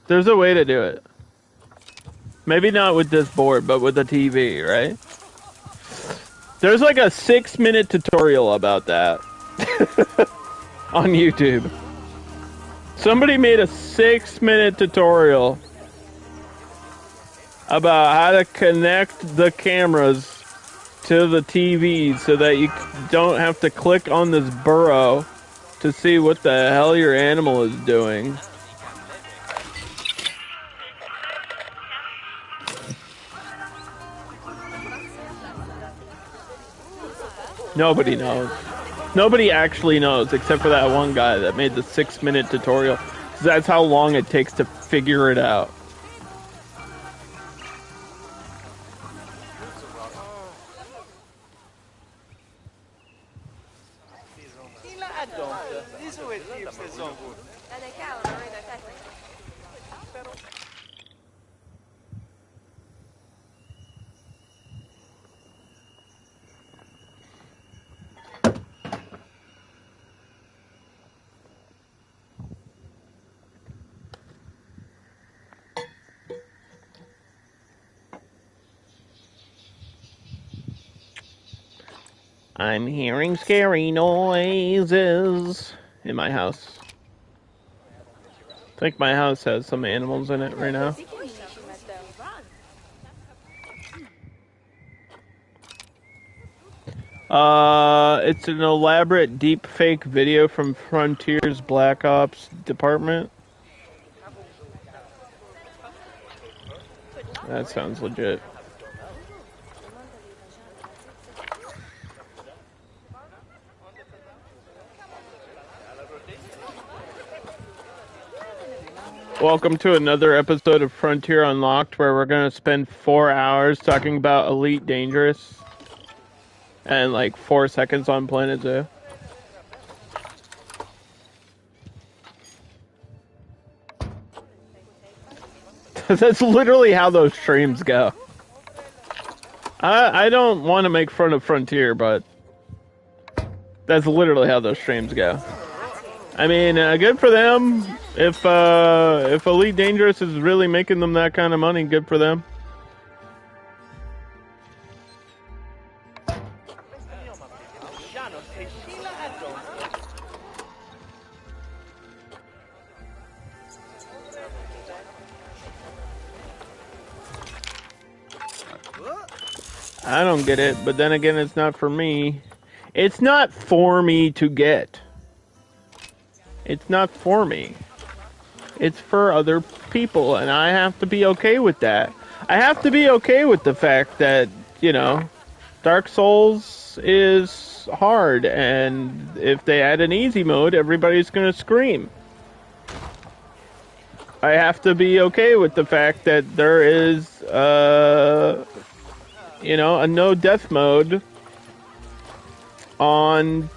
There's a way to do it. Maybe not with this board, but with the TV, right? There's like a 6-minute tutorial about that. On YouTube. Somebody made a 6-minute tutorial about how to connect the cameras to the TV so that you don't have to click on this burrow to see what the hell your animal is doing. Nobody knows. Nobody actually knows, except for that one guy that made the 6-minute tutorial. 'Cause that's how long it takes to figure it out. I'm hearing scary noises in my house. think my house has some animals in it right now. It's an elaborate deep fake video from Frontier's Black Ops department. That sounds legit. Welcome to another episode of Frontier Unlocked, where we're going to spend 4 hours talking about Elite Dangerous and like 4 seconds on Planet Zoo. That's literally how those streams go. I don't want to make fun of Frontier, but that's literally how those streams go. I mean, good for them. If Elite Dangerous is really making them that kind of money, good for them. I don't get it, but then again, it's not for me. It's not for me to get. It's not for me. It's for other people, and I have to be okay with that. I have to be okay with the fact that, you know, Dark Souls is hard, and if they add an easy mode, everybody's gonna scream. I have to be okay with the fact that there is, you know, a no death mode on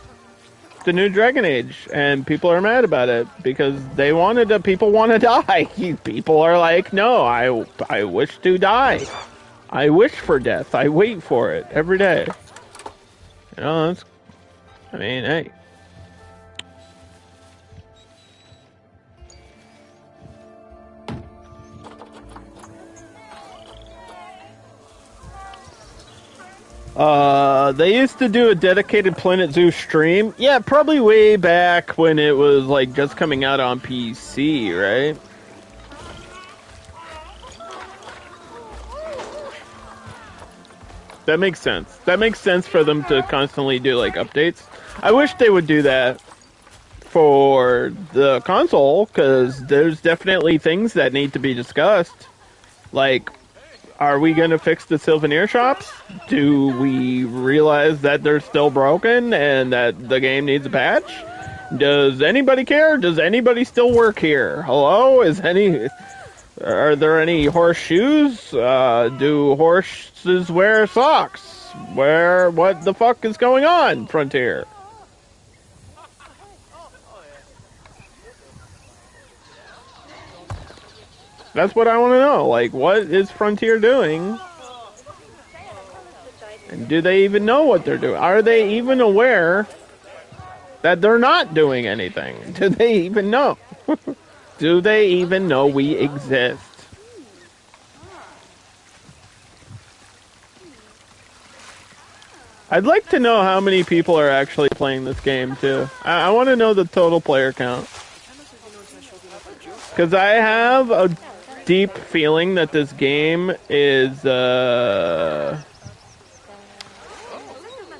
the new Dragon Age, and people are mad about it because they wanted to. People want to die. People are like, no, I wish to die. I wish for death. I wait for it every day. You know, that's. I mean, hey. They used to do a dedicated Planet Zoo stream. Yeah, probably way back when it was, like, just coming out on PC, right? That makes sense. That makes sense for them to constantly do, like, updates. I wish they would do that for the console, because there's definitely things that need to be discussed. Like, are we going to fix the souvenir shops? Do we realize that they're still broken and that the game needs a patch? Does anybody care? Does anybody still work here? Hello? Are there any horseshoes? Do horses wear socks? What the fuck is going on, Frontier? That's what I want to know. Like, what is Frontier doing? And do they even know what they're doing? Are they even aware that they're not doing anything? Do they even know? Do they even know we exist? I'd like to know how many people are actually playing this game, too. I want to know the total player count. Because I have a deep feeling that this game is,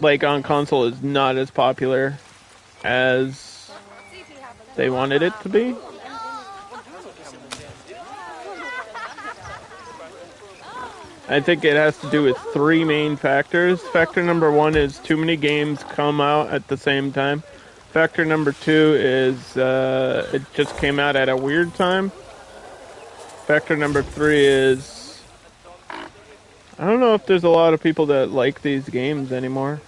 like, on console is not as popular as they wanted it to be. I think it has to do with 3 main factors. Factor number 1 is too many games come out at the same time. Factor number 2 is it just came out at a weird time. Factor number 3 is I don't know if there's a lot of people that like these games anymore.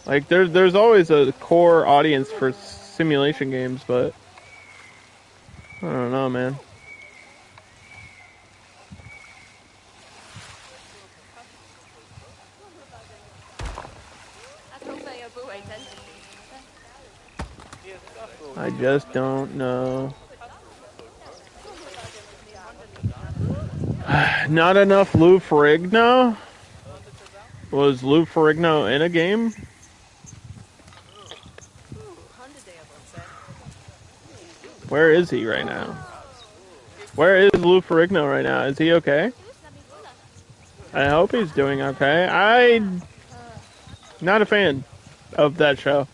Like there's always a core audience for simulation games, but I don't know, man. I just don't know. Not enough Lou Ferrigno? Was Lou Ferrigno in a game? Where is he right now? Where is Lou Ferrigno right now? Is he okay? I hope he's doing okay. I'm not a fan of that show.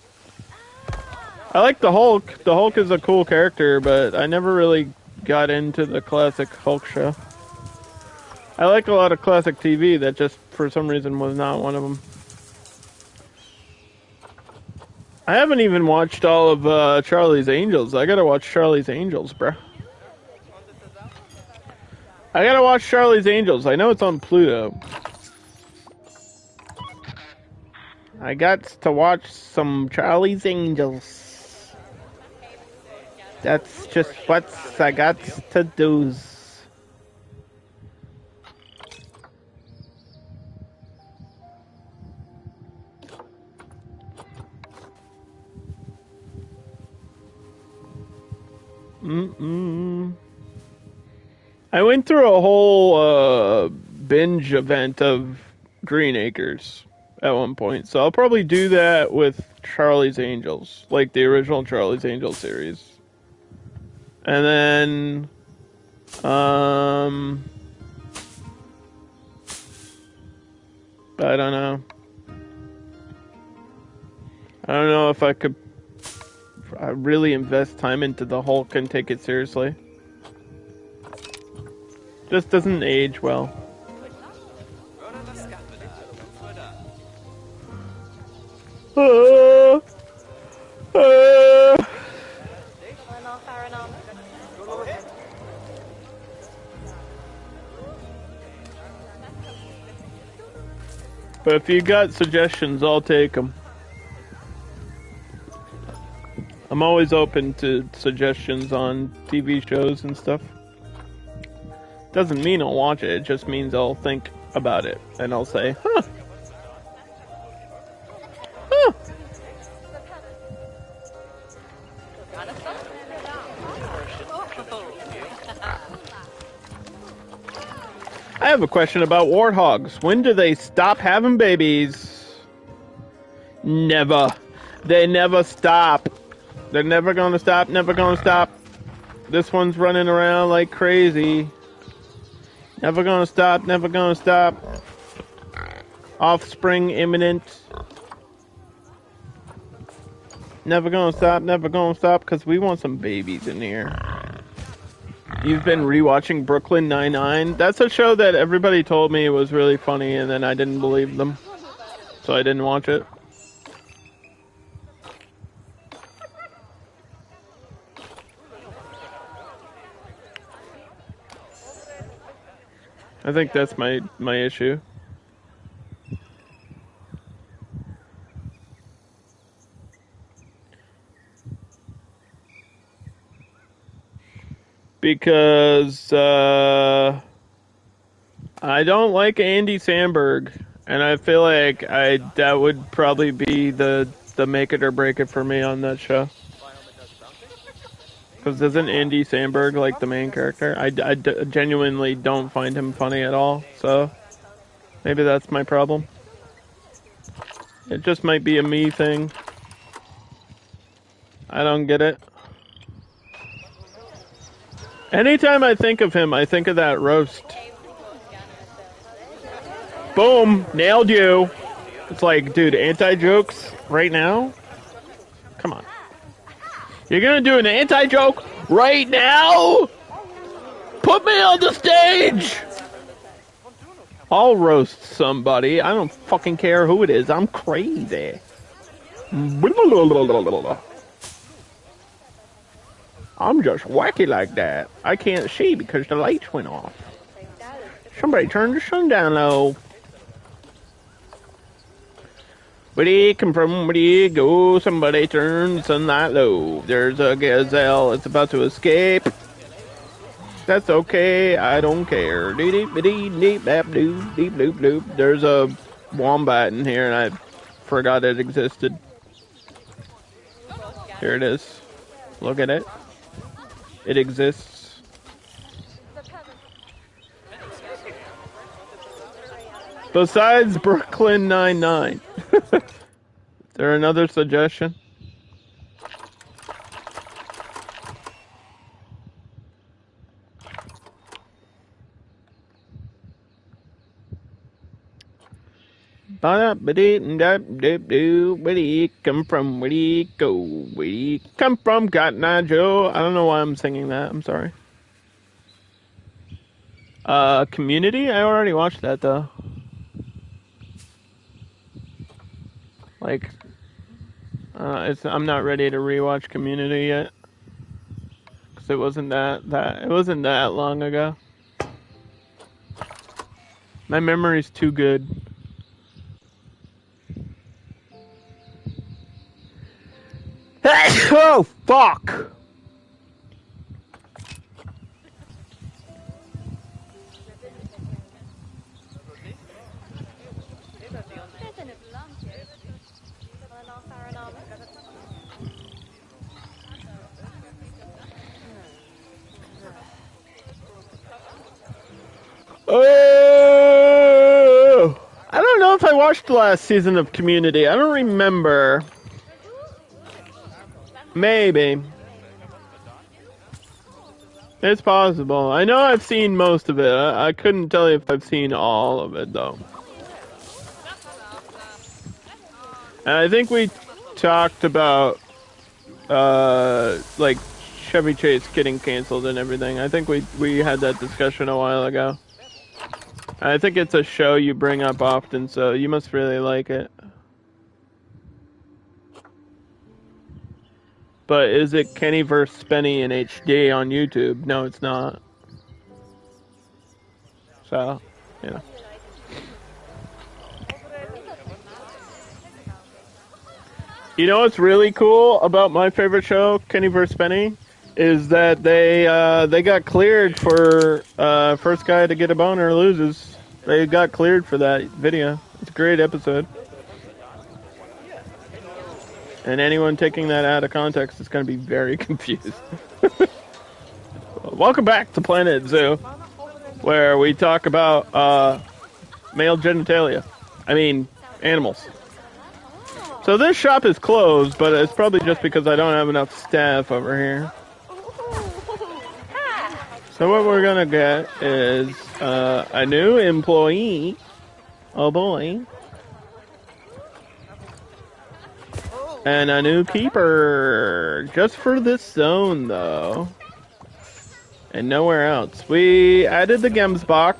I like the Hulk. The Hulk is a cool character, but I never really got into the classic Hulk show. I like a lot of classic TV that just, for some reason, was not one of them. I haven't even watched all of Charlie's Angels. I gotta watch Charlie's Angels, bruh. I gotta watch Charlie's Angels. I know it's on Pluto. I got to watch some Charlie's Angels. That's just what I got to do. I went through a whole binge event of Green Acres at one point, so I'll probably do that with Charlie's Angels, like the original Charlie's Angels series. And then, I don't know. I don't know if I could really invest time into the Hulk and take it seriously. Just doesn't age well. But if you got suggestions, I'll take them. I'm always open to suggestions on TV shows and stuff. Doesn't mean I'll watch it, it just means I'll think about it. And I'll say, huh. Huh. I have a question about warthogs. When do they stop having babies? Never. They never stop. They're never gonna stop, never gonna stop. This one's running around like crazy. Never gonna stop, never gonna stop. Offspring imminent. Never gonna stop, because we want some babies in here. You've been rewatching Brooklyn Nine-Nine? That's a show that everybody told me was really funny, and then I didn't believe them. So I didn't watch it. I think that's my issue. Because I don't like Andy Samberg, and I feel like that would probably be the make it or break it for me on that show. Because isn't Andy Samberg like the main character? I genuinely don't find him funny at all, so maybe that's my problem. It just might be a me thing. I don't get it. Anytime I think of him, I think of that roast. Boom! Nailed you! It's like, dude, anti-jokes right now? Come on. You're gonna do an anti-joke right now? Put me on the stage! I'll roast somebody. I don't fucking care who it is. I'm crazy. I'm just wacky like that. I can't see because the lights went off. Somebody turn the sun down low. Where do you come from? Where do you go? Somebody turn the sunlight low. There's a gazelle. It's about to escape. That's okay. I don't care. There's a wombat in here, and I forgot it existed. Here it is. Look at it. It exists. Besides Brooklyn Nine-Nine. Is there another suggestion? Where do you come from? Where do you go? Where do you come from, Cotton Eye Joe? I don't know why I'm singing that. I'm sorry. Community? I already watched that, though. Like, I'm not ready to rewatch Community yet. Because it wasn't it wasn't that long ago. My memory's too good. Oh, fuck! Oh! I don't know if I watched the last season of Community. I don't remember. Maybe. It's possible. I know I've seen most of it. I couldn't tell you if I've seen all of it, though. And I think we talked about, like, Chevy Chase getting canceled and everything. I think we had that discussion a while ago. I think it's a show you bring up often, so you must really like it. But is it Kenny vs. Spenny in HD on YouTube? No, it's not. So, yeah. You know what's really cool about my favorite show, Kenny vs. Spenny, is that they got cleared for first guy to get a boner loses. They got cleared for that video. It's a great episode. And anyone taking that out of context is going to be very confused. Welcome back to Planet Zoo, where we talk about male genitalia. I mean, animals. So this shop is closed, but it's probably just because I don't have enough staff over here. So what we're going to get is a new employee. Oh boy. And a new keeper, just for this zone, though. And nowhere else. We added the Gemsbach.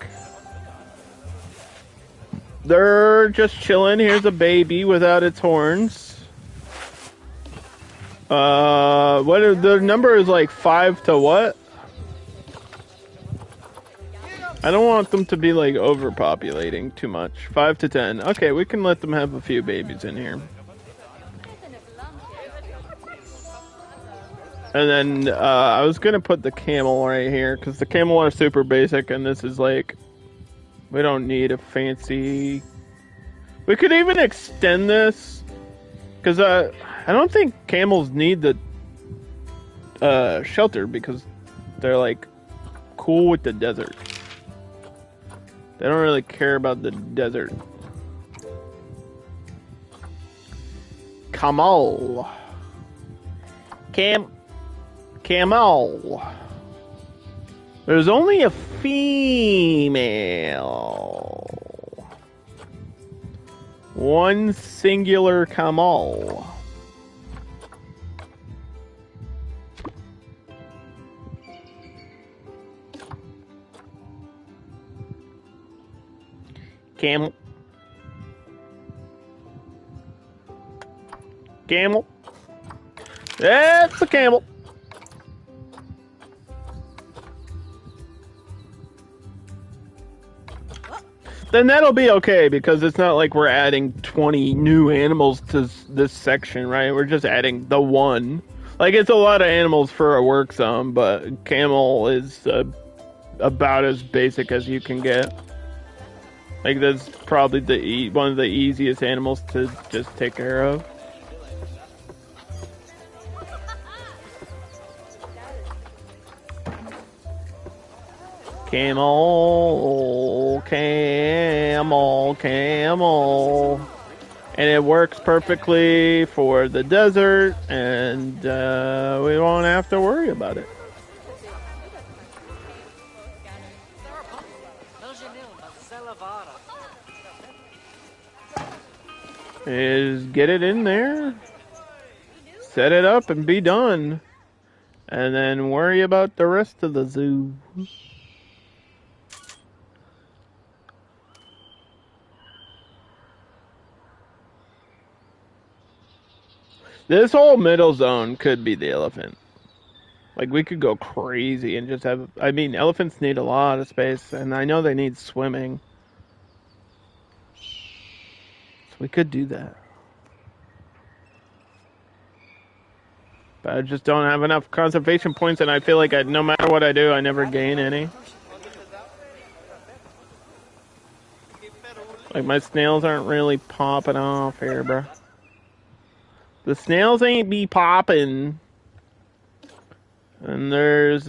They're just chilling. Here's a baby without its horns. The number is like 5 to what? I don't want them to be like overpopulating too much. 5 to 10. Okay, we can let them have a few babies in here. And then I was going to put the camel right here, because the camel are super basic, and this is like, we don't need a fancy... We could even extend this, because I don't think camels need the shelter, because they're like cool with the desert. They don't really care about the desert. Camel. Camel. There's only a female. One singular camel. Camel. Camel. That's a camel. Then that'll be okay, because it's not like we're adding 20 new animals to this section, right? We're just adding the one. Like, it's a lot of animals for a work zone, but camel is about as basic as you can get. Like, that's probably one of the easiest animals to just take care of. Camel, camel, camel. And it works perfectly for the desert, and we won't have to worry about it. is get it in there, set it up, and be done. And then worry about the rest of the zoo. This whole middle zone could be the elephant. Like, we could go crazy and just have... I mean, elephants need a lot of space, and I know they need swimming. So we could do that. But I just don't have enough conservation points, and I feel like no matter what I do, I never gain any. Like, my snails aren't really popping off here, bro. The snails ain't be popping. And there's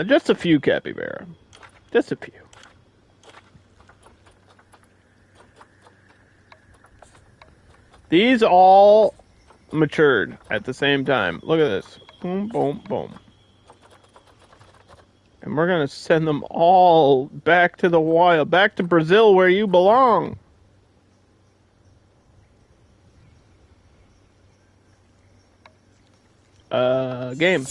just a few capybara. Just a few. These all matured at the same time. Look at this. Boom, boom, boom. And we're going to send them all back to the wild. Back to Brazil where you belong. Game.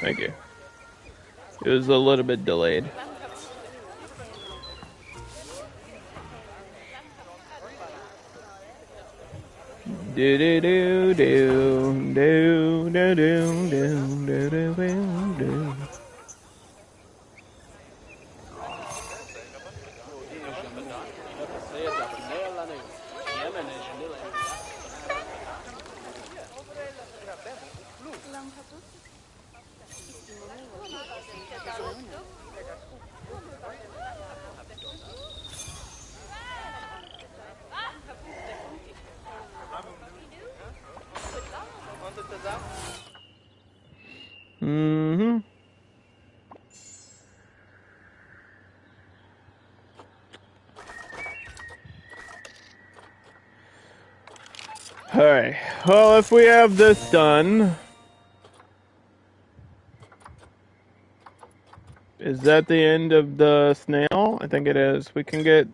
Thank you. It was a little bit delayed. Do do do do do do do do do do do. Mm-hmm. Alright, well, if we have this done... Is that the end of the snail? I think it is. We can get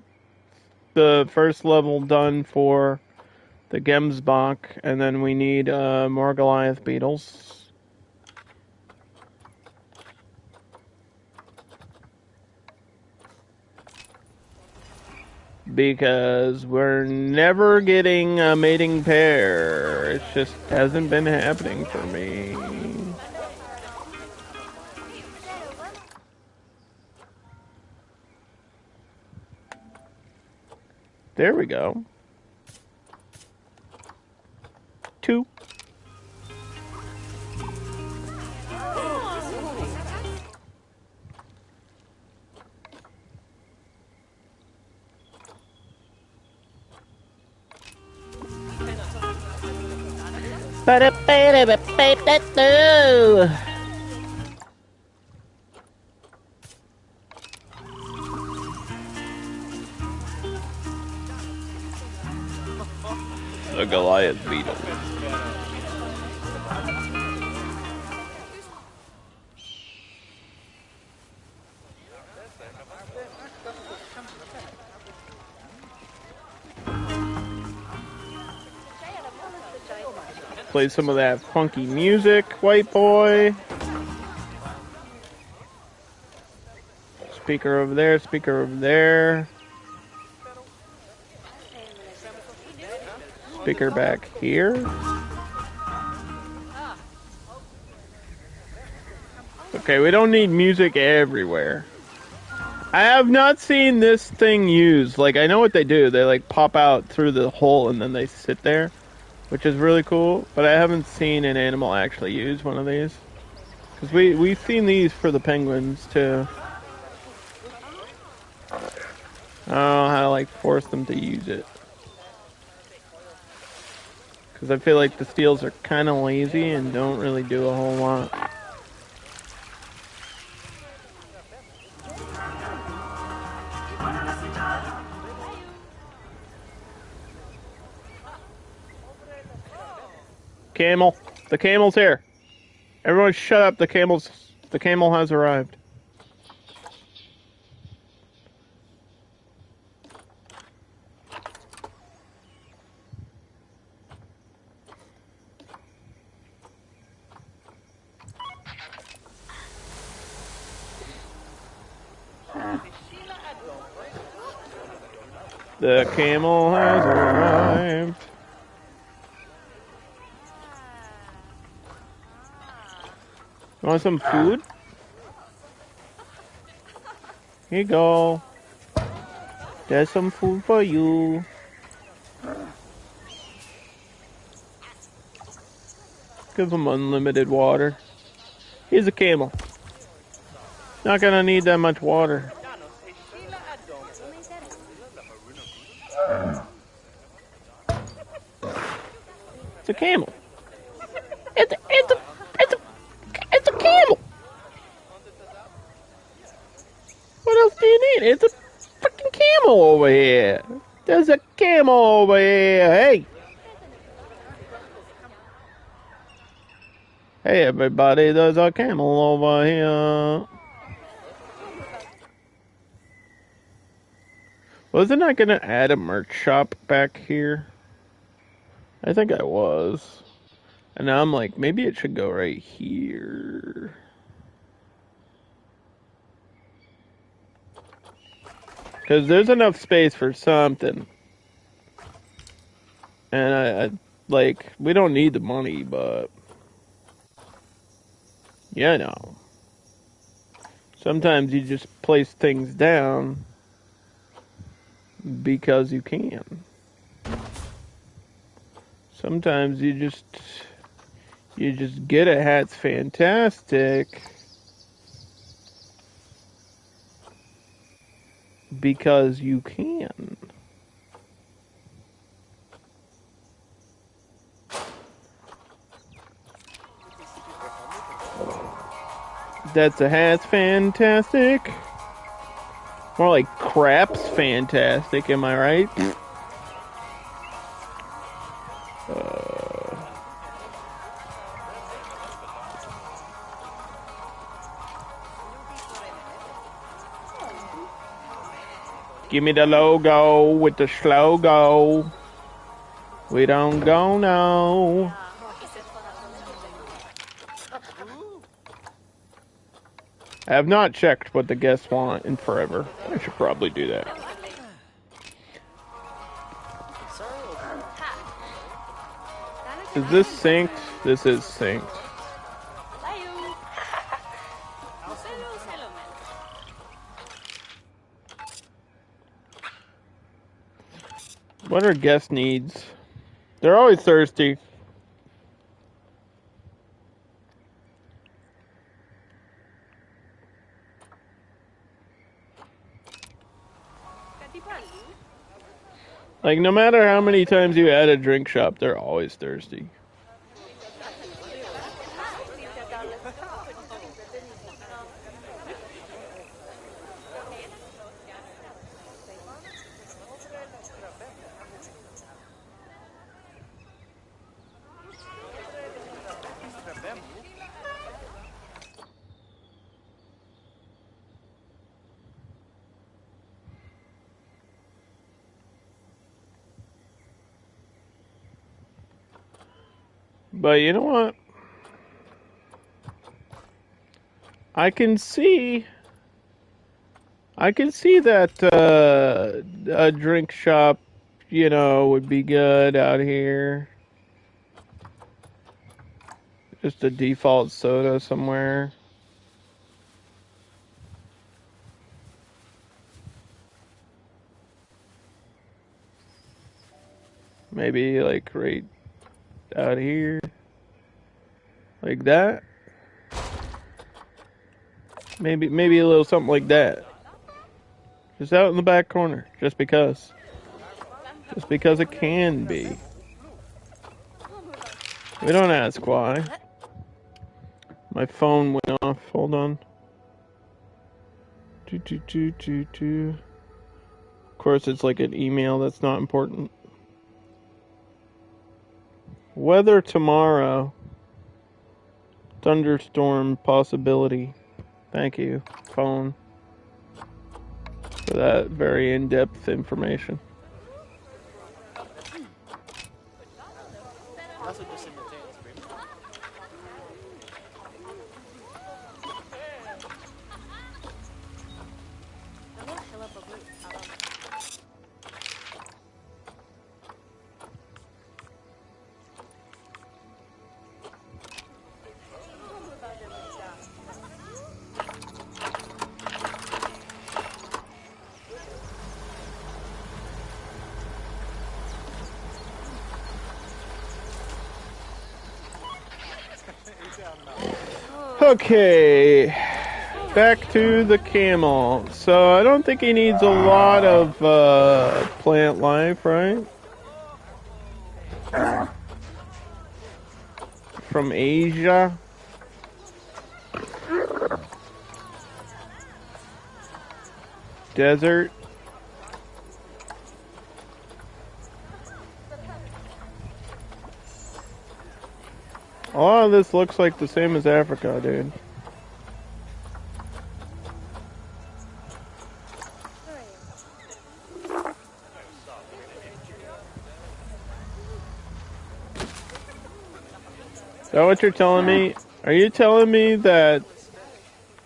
the first level done for the Gemsbach, and then we need more Goliath beetles. Because we're never getting a mating pair. It just hasn't been happening for me. There we go. 2. The Goliath beetle. Play some of that funky music, white boy. Speaker over there, speaker over there. Speaker back here. Okay, we don't need music everywhere. I have not seen this thing used. Like, I know what they do. They, like, pop out through the hole and then they sit there, which is really cool. But I haven't seen an animal actually use one of these. Because we've seen these for the penguins, too. I don't know how to, like, force them to use it. Because I feel like the steels are kind of lazy and don't really do a whole lot. Camel. The camel's here. Everyone shut up. The camel has arrived. The camel has arrived. You want some food? Here you go. There's some food for you. Give him unlimited water. He's a camel. Not gonna need that much water. It's a camel. It's a camel. What else do you need? It's a freaking camel over here. There's a camel over here. Hey. Hey everybody, there's a camel over here. Wasn't I gonna add a merch shop back here? I think I was. And now I'm like, maybe it should go right here. Because there's enough space for something. And I like, we don't need the money, but... Yeah, no. Sometimes you just place things down because you can. Sometimes you just get a hat's fantastic because you can. That's a hat's fantastic. More like crap's fantastic, am I right? Give me the logo with the slow go. We don't go no. I have not checked what the guests want in forever. I should probably do that. Is this synced? This is synced. What are guest needs? They're always thirsty. Like, no matter how many times you add a drink shop, they're always thirsty. But you know what? I can see that a drink shop, you know, would be good out here. Just a default soda somewhere. Maybe like right out here. Like that. Maybe a little something like that. Just out in the back corner. Just because. Just because it can be. We don't ask why. My phone went off. Hold on. Of course, it's like an email that's not important. Weather tomorrow. Thunderstorm possibility. Thank you, phone, for that very in-depth information. Okay, back to the camel. So I don't think he needs a lot of plant life, right? From Asia. Desert. A lot of this looks like the same as Africa, dude. Is that what you're telling me? Are you telling me that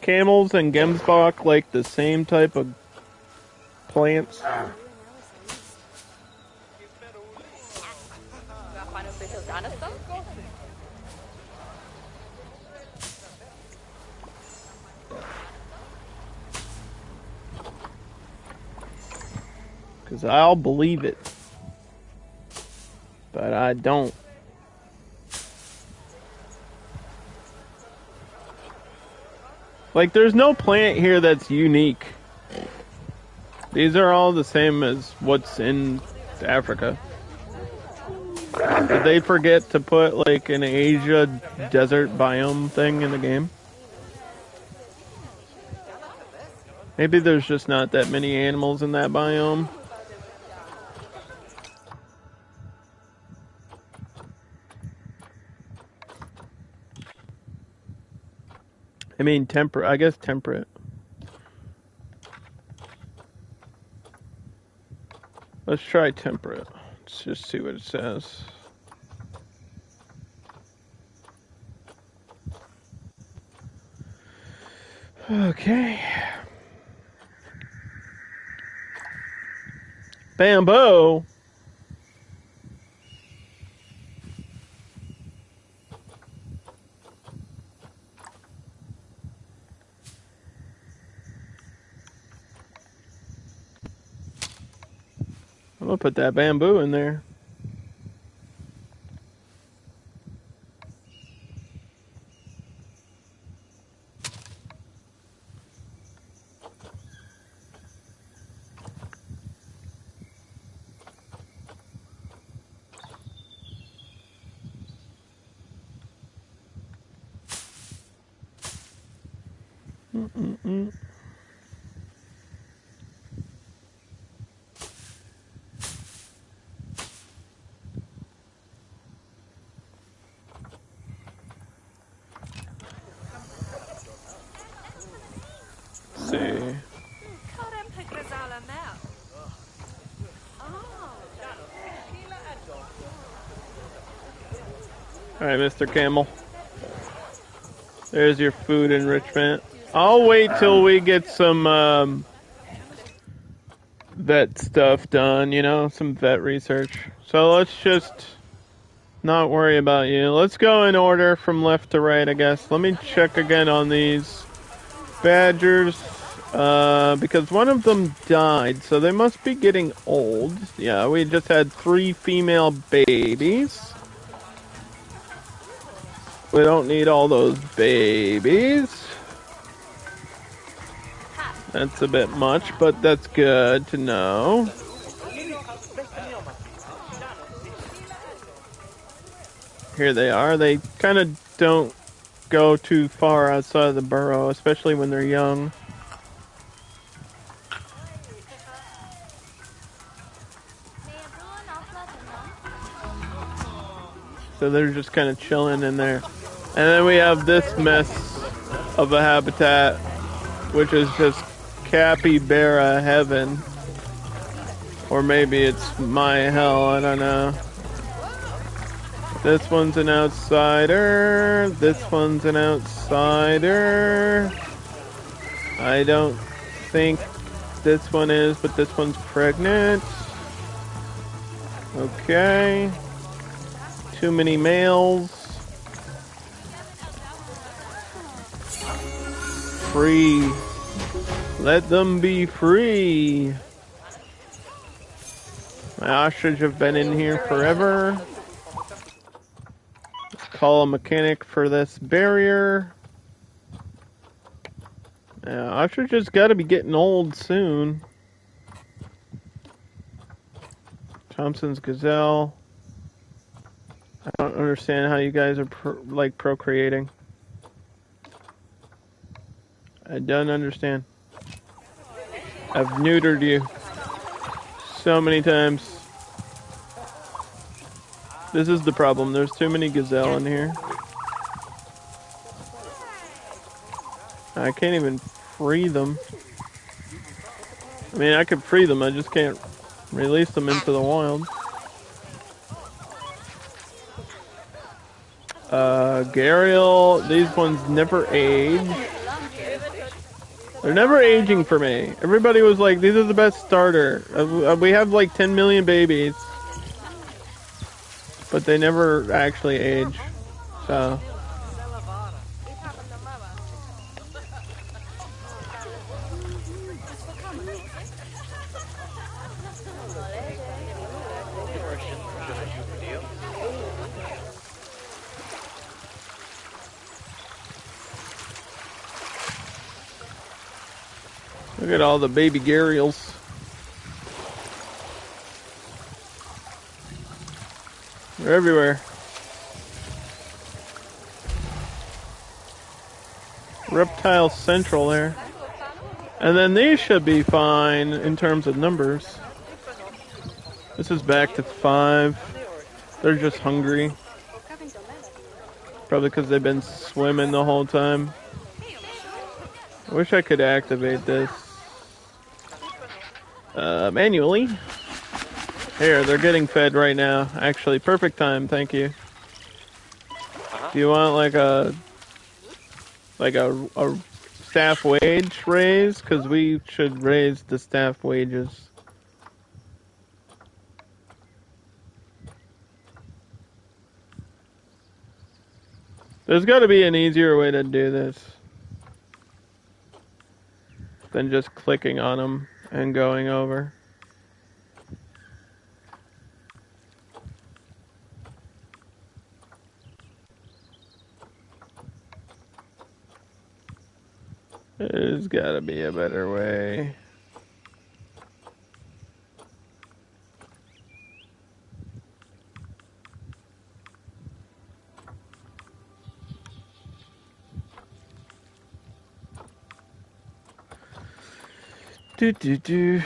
camels and gemsbok like the same type of plants? Because I'll believe it. But I don't. Like, there's no plant here that's unique. These are all the same as what's in Africa. Did they forget to put, like, an Asia desert biome thing in the game? Maybe there's just not that many animals in that biome. I mean, temperate. I guess temperate. Let's try temperate. Let's just see what it says. Okay. Bamboo. I'm gonna put that bamboo in there. See. Alright, Mr. Camel. There's your food enrichment. I'll wait till we get some vet stuff done, you know, some vet research. So let's just not worry about you. Let's go in order from left to right, I guess. Let me check again on these badgers. Because one of them died, so they must be getting old. Yeah, we just had 3 female babies. We don't need all those babies. That's a bit much, but that's good to know. Here they are. They kind of don't go too far outside of the burrow, especially when they're young. So they're just kind of chilling in there. And then we have this mess of a habitat, which is just capybara heaven. Or maybe it's my hell, I don't know. This one's an outsider. This one's an outsider. I don't think this one is, but this one's pregnant. Okay. Too many males. Free. Let them be free. My ostrich have been in here forever. call a mechanic for this barrier. I should just gotta be getting old soon. Thompson's Gazelle. I don't understand how you guys are procreating. I don't understand. I've neutered you so many times. This is the problem. There's too many gazelle in here. I can't even free them. I mean, I could free them. I just can't release them into the wild. Gariel, these ones never age. They're never aging for me. Everybody was like, these are the best starter. We have like 10 million babies. But they never actually age. So. Look at all the baby Gariels. They're everywhere. Reptile Central there. And then these should be fine in terms of numbers. This is back to 5. They're just hungry. Probably because they've been swimming the whole time. I wish I could activate this manually. Here, they're getting fed right now. Actually, perfect time. Thank you. Do you want like a staff wage raise? Because we should raise the staff wages. There's got to be an easier way to do this than just clicking on them and going over. There's gotta be a better way. Do.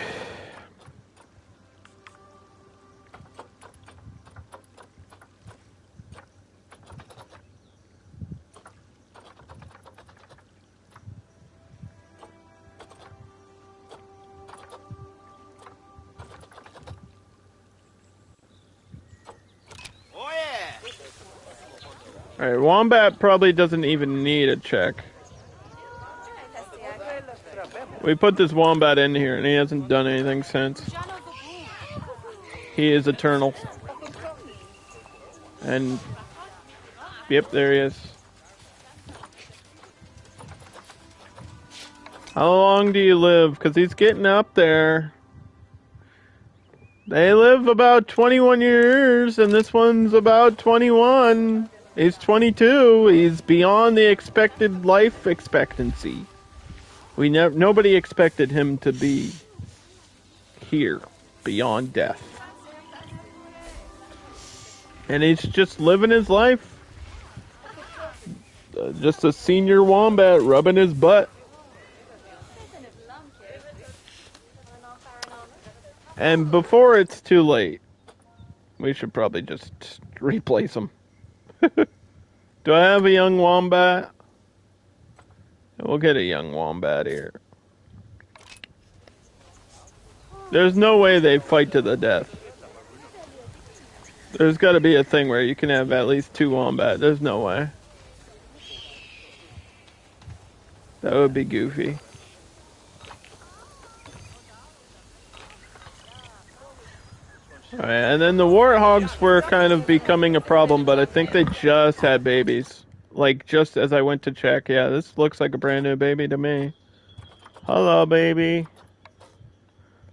Alright, Wombat probably doesn't even need a check. We put this Wombat in here and he hasn't done anything since. He is eternal. And, yep, there he is. How long do you live? Because he's getting up there. They live about 21 years, and this one's about 21. He's 22. He's beyond the expected life expectancy. Nobody expected him to be here, beyond death. And he's just living his life. Just a senior wombat rubbing his butt. And before it's too late, we should probably just replace him. Do I have a young wombat? We'll get a young wombat here. There's no way they fight to the death. There's got to be a thing where you can have at least 2 wombat. There's no way. That would be goofy. Alright, and then the warthogs were kind of becoming a problem, but I think they just had babies. Like, just as I went to check. Yeah, this looks like a brand new baby to me. Hello, baby.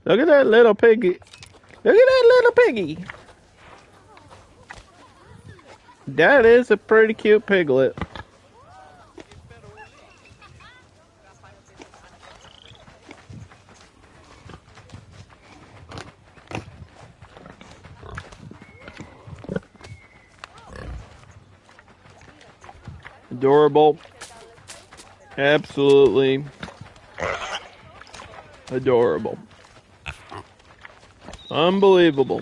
Look at that little piggy. Look at that little piggy. That is a pretty cute piglet. Adorable. Absolutely adorable. Unbelievable.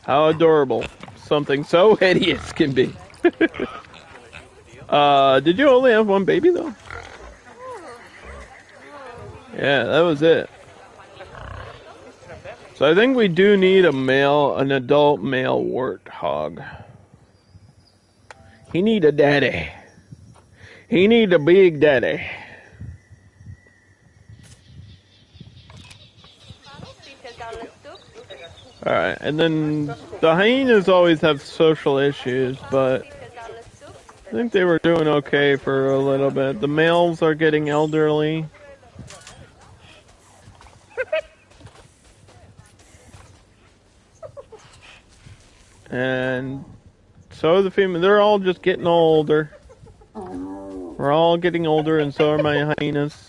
How adorable something so hideous can be. Did you only have one baby though? Yeah, that was it. So I think we do need an adult male warthog. He need a daddy. He need a big daddy. Alright, and then the hyenas always have social issues, but I think they were doing okay for a little bit. The males are getting elderly. And so the female, they're all just getting older. We're all getting older, and so are my hyenas.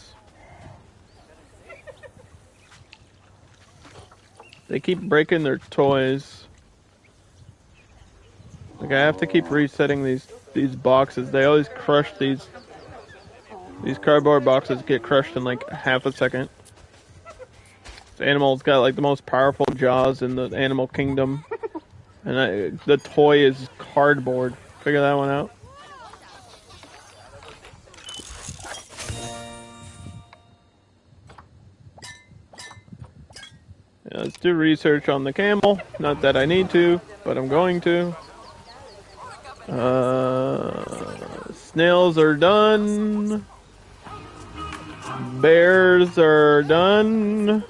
They keep breaking their toys. Like I have to keep resetting these boxes. They always crush these cardboard boxes. Get crushed in like half a second. This animal's got like the most powerful jaws in the animal kingdom, and the toy is cardboard. Figure that one out. Yeah, let's do research on the camel. Not that I need to, but I'm going to. Snails are done. Bears are done.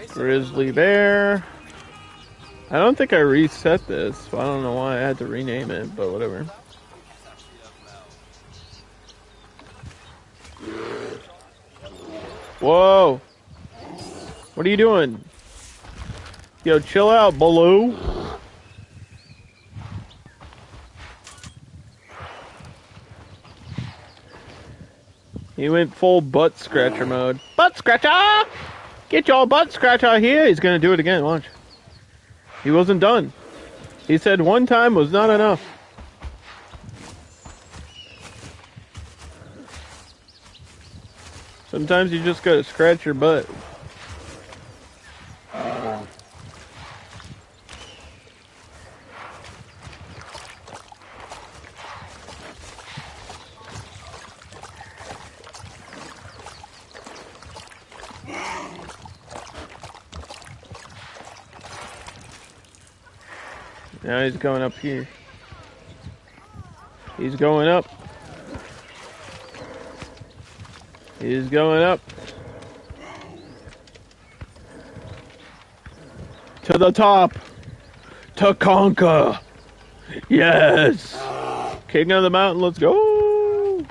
Grizzly bear. I don't think I reset this, so I don't know why I had to rename it, but whatever. Whoa! What are you doing? Yo, chill out, Baloo. He went full butt scratcher mode. Butt scratcher! Get your butt scratcher here! He's gonna do it again, watch. He wasn't done. He said one time was not enough. Sometimes you just gotta scratch your butt. Now he's going up here. He's going up. He's going up. To the top. To conquer. Yes. King of the mountain, let's go.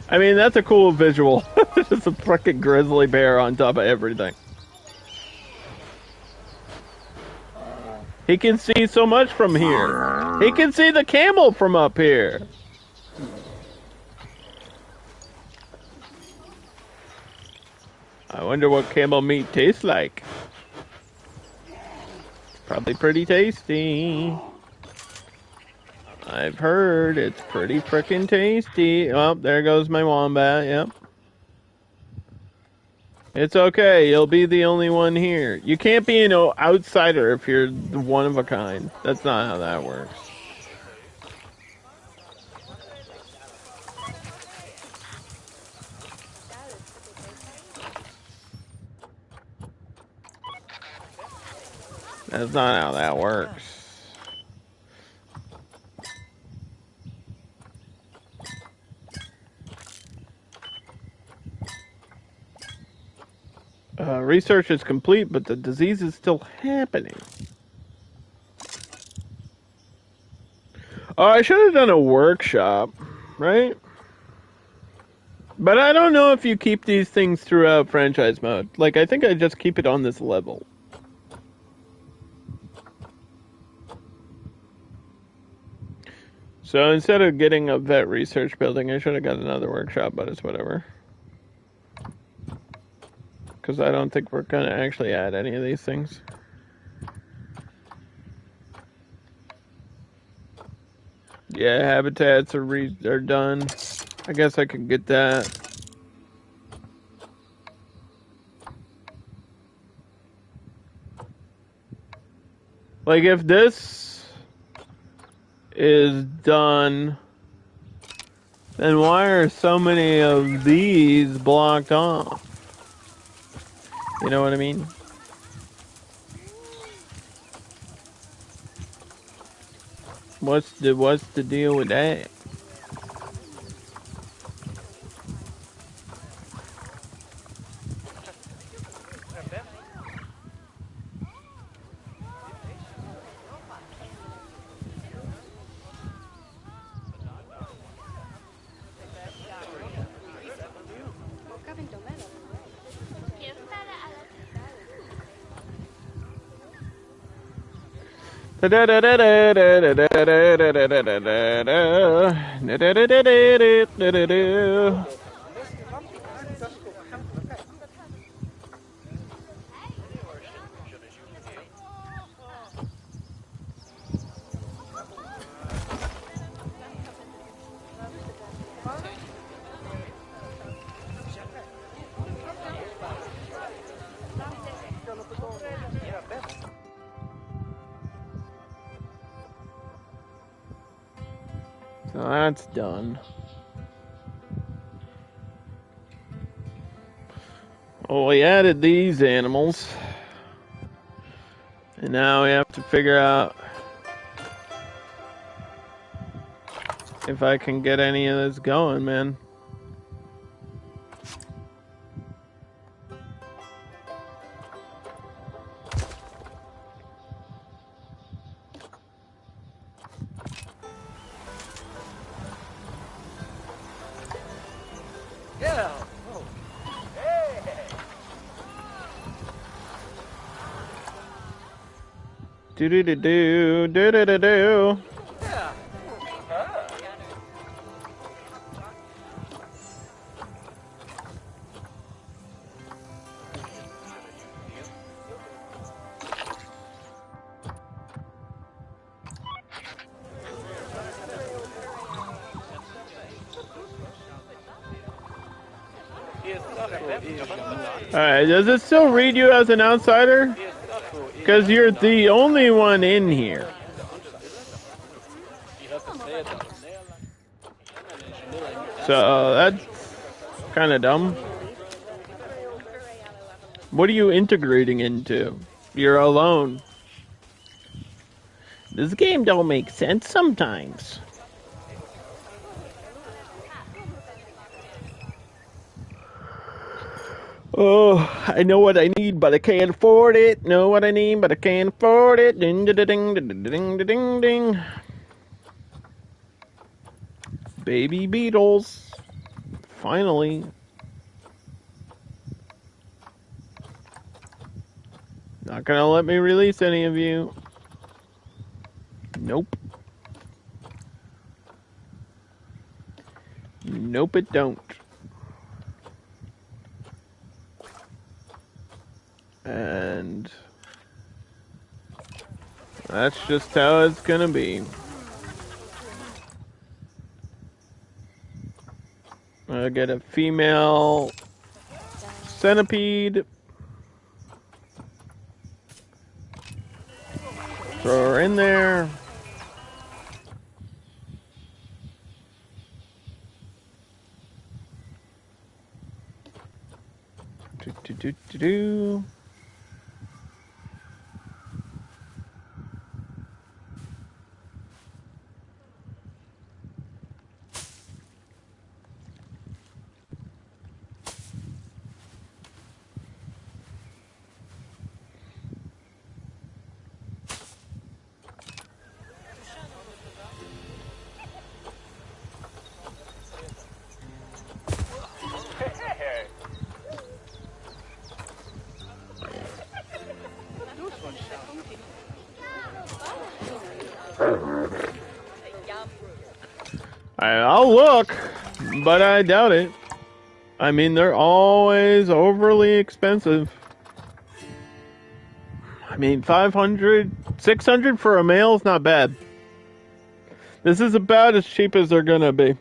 I mean, that's a cool visual. Just a freaking grizzly bear on top of everything. He can see so much from here. He can see the camel from up here. I wonder what camel meat tastes like. Probably pretty tasty. I've heard it's pretty frickin' tasty. Oh, there goes my wombat, yep. It's okay, you'll be the only one here. You can't be an outsider if you're one of a kind. That's not how that works. That's not how that works. Research is complete, but the disease is still happening. Oh, I should have done a workshop, right? But I don't know if you keep these things throughout franchise mode. Like, I think I just keep it on this level. So instead of getting a vet research building, I should have got another workshop, but it's whatever. Because I don't think we're going to actually add any of these things. Yeah, habitats are done. I guess I could get that. Like, if this is done, then why are so many of these blocked off? You know what I mean? What's the deal with that? So that's done. Well, we added these animals. And now we have to figure out if I can get any of this going, man. Yeah. Oh. Hey. Do do do do do do do do. Yeah. Alright, does it still read you as an outsider? Because you're the only one in here. So that's kind of dumb. What are you integrating into? You're alone. This game don't make sense sometimes. Oh, I know what I need, but I can't afford it. Know what I need, but I can't afford it. Ding, ding, ding, ding, ding, ding, ding. Baby beetles. Finally. Not gonna let me release any of you. Nope. Nope, it don't. And that's just how it's gonna be. I get a female centipede. Throw her in there. Do. I'll look, but I doubt it. I mean, they're always overly expensive. I mean, 500, 600 for a male is not bad. This is about as cheap as they're gonna be.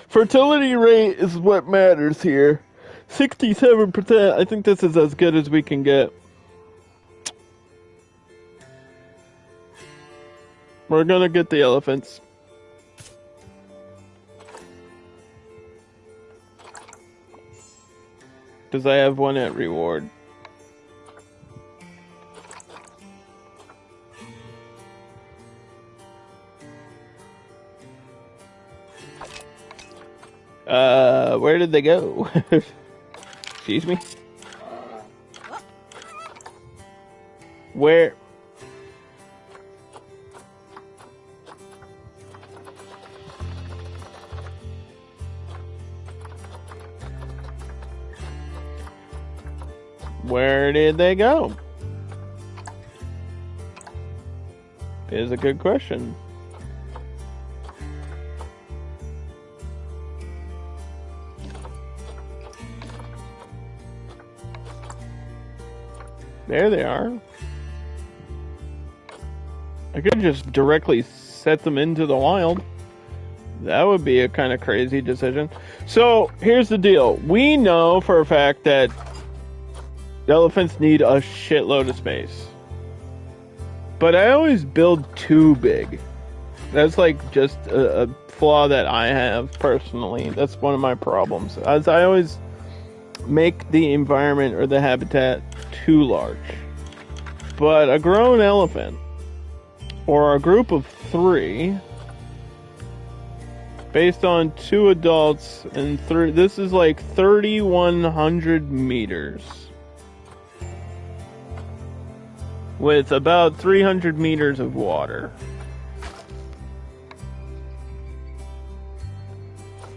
Fertility rate is what matters here. 67%. I think this is as good as we can get. We're gonna get the elephants. Because I have one at reward. Where did they go? Excuse me? Where? Where did they go? Is a good question. There they are. I could just directly set them into the wild. That would be a kind of crazy decision. So, here's the deal. We know for a fact that elephants need a shitload of space. But I always build too big. That's like just a flaw that I have personally. That's one of my problems. As I always make the environment or the habitat too large. But a grown elephant or a group of 3 based on 2 adults and 3, this is like 3,100 meters with about 300 meters of water.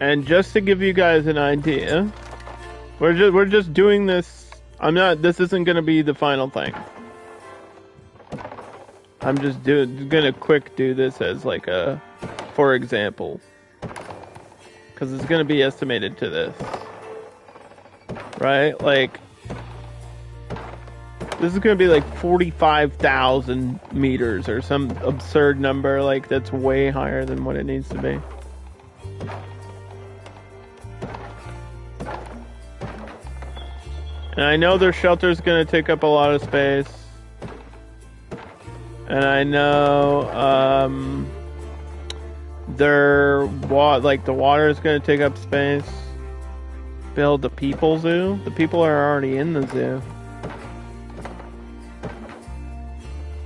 And just to give you guys an idea, we're just doing this. This isn't going to be the final thing. I'm just gonna quick do this as like a, for example, because it's gonna be estimated to this, right? Like, this is gonna be like 45,000 meters or some absurd number, like that's way higher than what it needs to be. And I know their shelter's gonna take up a lot of space. And I know, the water is gonna take up space. Build the people zoo. The people are already in the zoo.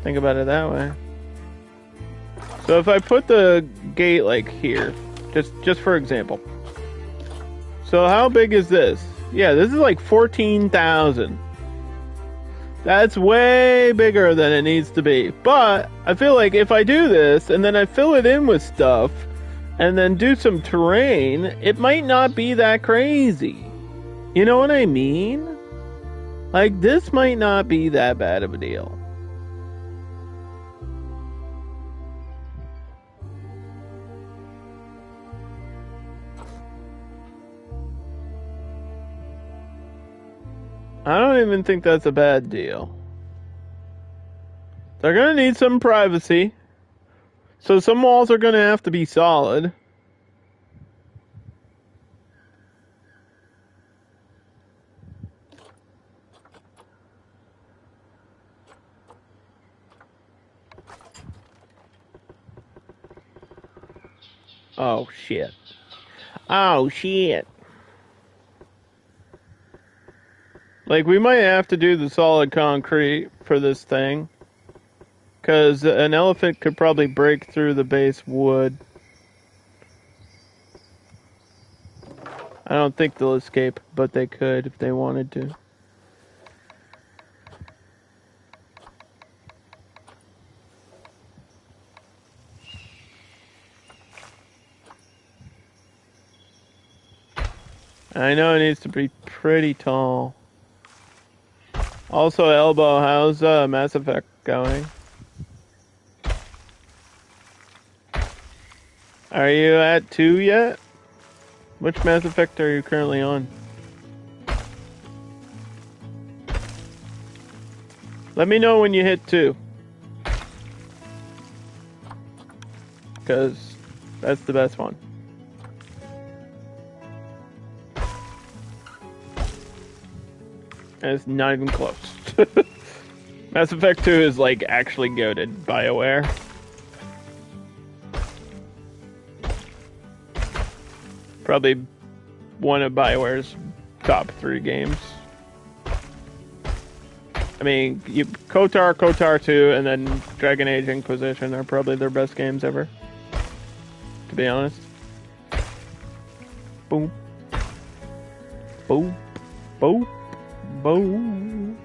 Think about it that way. So if I put the gate like here, just for example. So how big is this? Yeah, this is like 14,000. That's way bigger than it needs to be. But I feel like if I do this and then I fill it in with stuff and then do some terrain, it might not be that crazy. You know what I mean? Like, this might not be that bad of a deal. I don't even think that's a bad deal. They're gonna need some privacy. So some walls are gonna have to be solid. Oh shit. Oh shit. Like, we might have to do the solid concrete for this thing. Because an elephant could probably break through the base wood. I don't think they'll escape, but they could if they wanted to. I know it needs to be pretty tall. Also, Elbow, how's Mass Effect going? Are you at 2 yet? Which Mass Effect are you currently on? Let me know when you hit 2. Because that's the best one. And it's not even close. Mass Effect 2 is like actually goated BioWare. Probably one of BioWare's top 3 games. I mean, KOTOR 2, and then Dragon Age Inquisition are probably their best games ever. To be honest. Boom. Boom. Boom. Boom.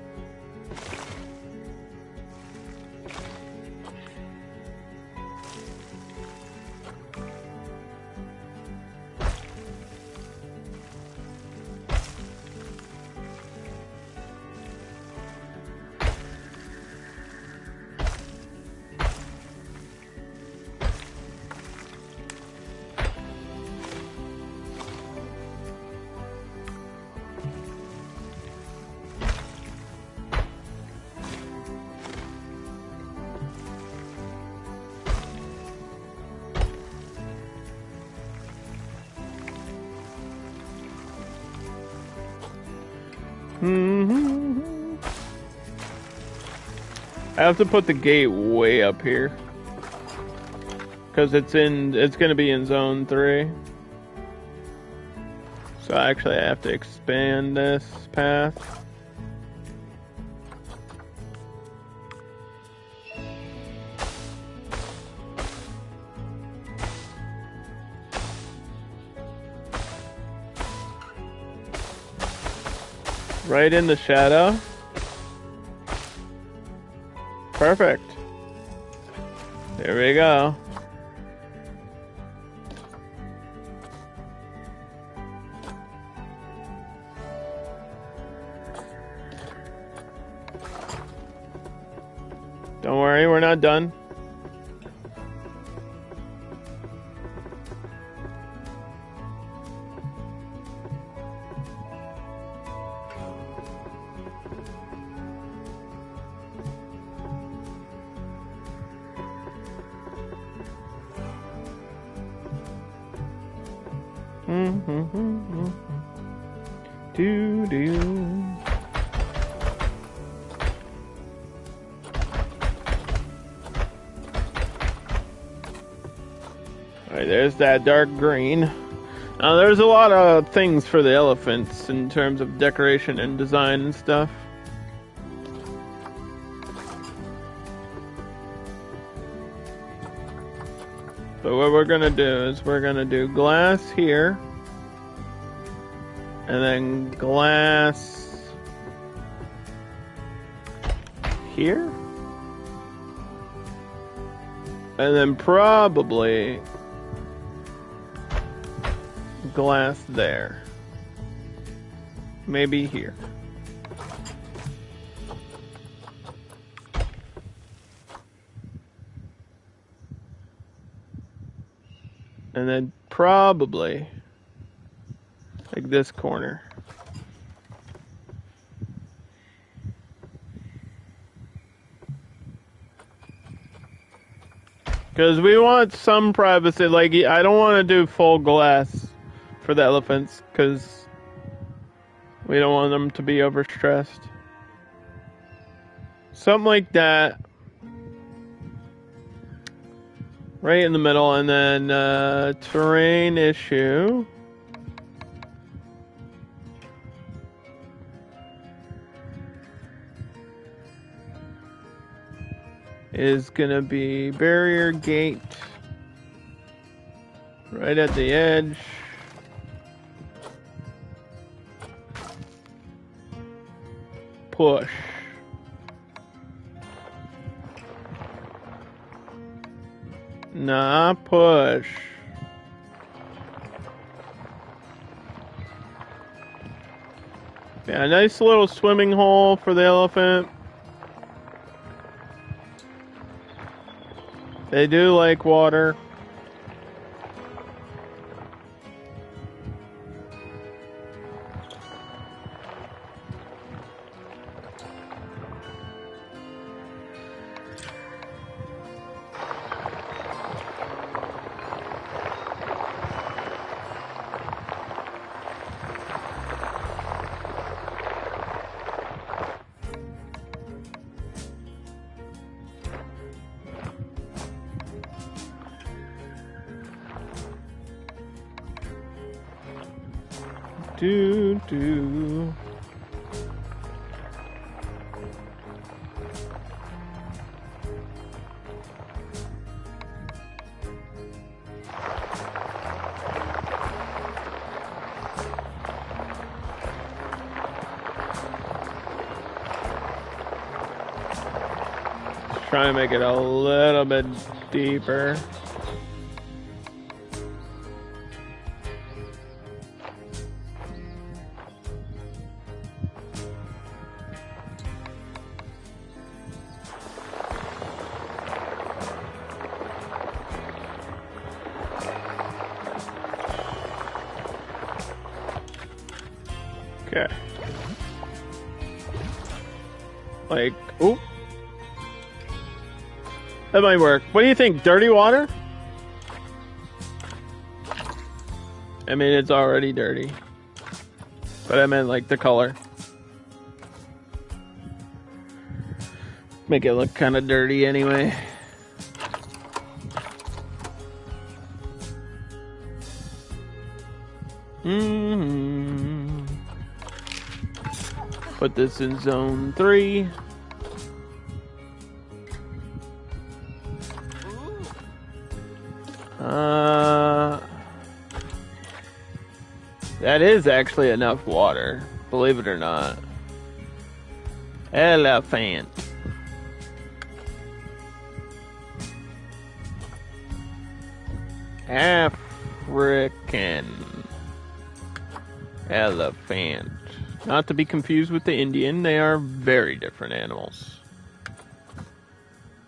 I have to put the gate way up here. Because it's gonna be in zone 3. So actually I have to expand this path. Right in the shadow. Perfect. There we go. Don't worry, we're not done. Alright, there's that dark green. Now, there's a lot of things for the elephants in terms of decoration and design and stuff. But what we're gonna do is we're gonna do glass here. And then glass here. And then probably glass there. Maybe here. And then probably like this corner. Because we want some privacy. Like, I don't want to do full glass for the elephants, because we don't want them to be overstressed. Something like that. Right in the middle, and then terrain issue. Is gonna be barrier gate right at the edge. Push. Nah, push. Yeah, nice little swimming hole for the elephant. They do like water. do, do. Try and make it a little bit deeper. Okay. Like, oop. That might work. What do you think? Dirty water? I mean, it's already dirty. But I meant like the color. Make it look kind of dirty anyway. Put this in zone 3. That is actually enough water, believe it or not. Elephant. African elephant. Not to be confused with the Indian, they are very different animals.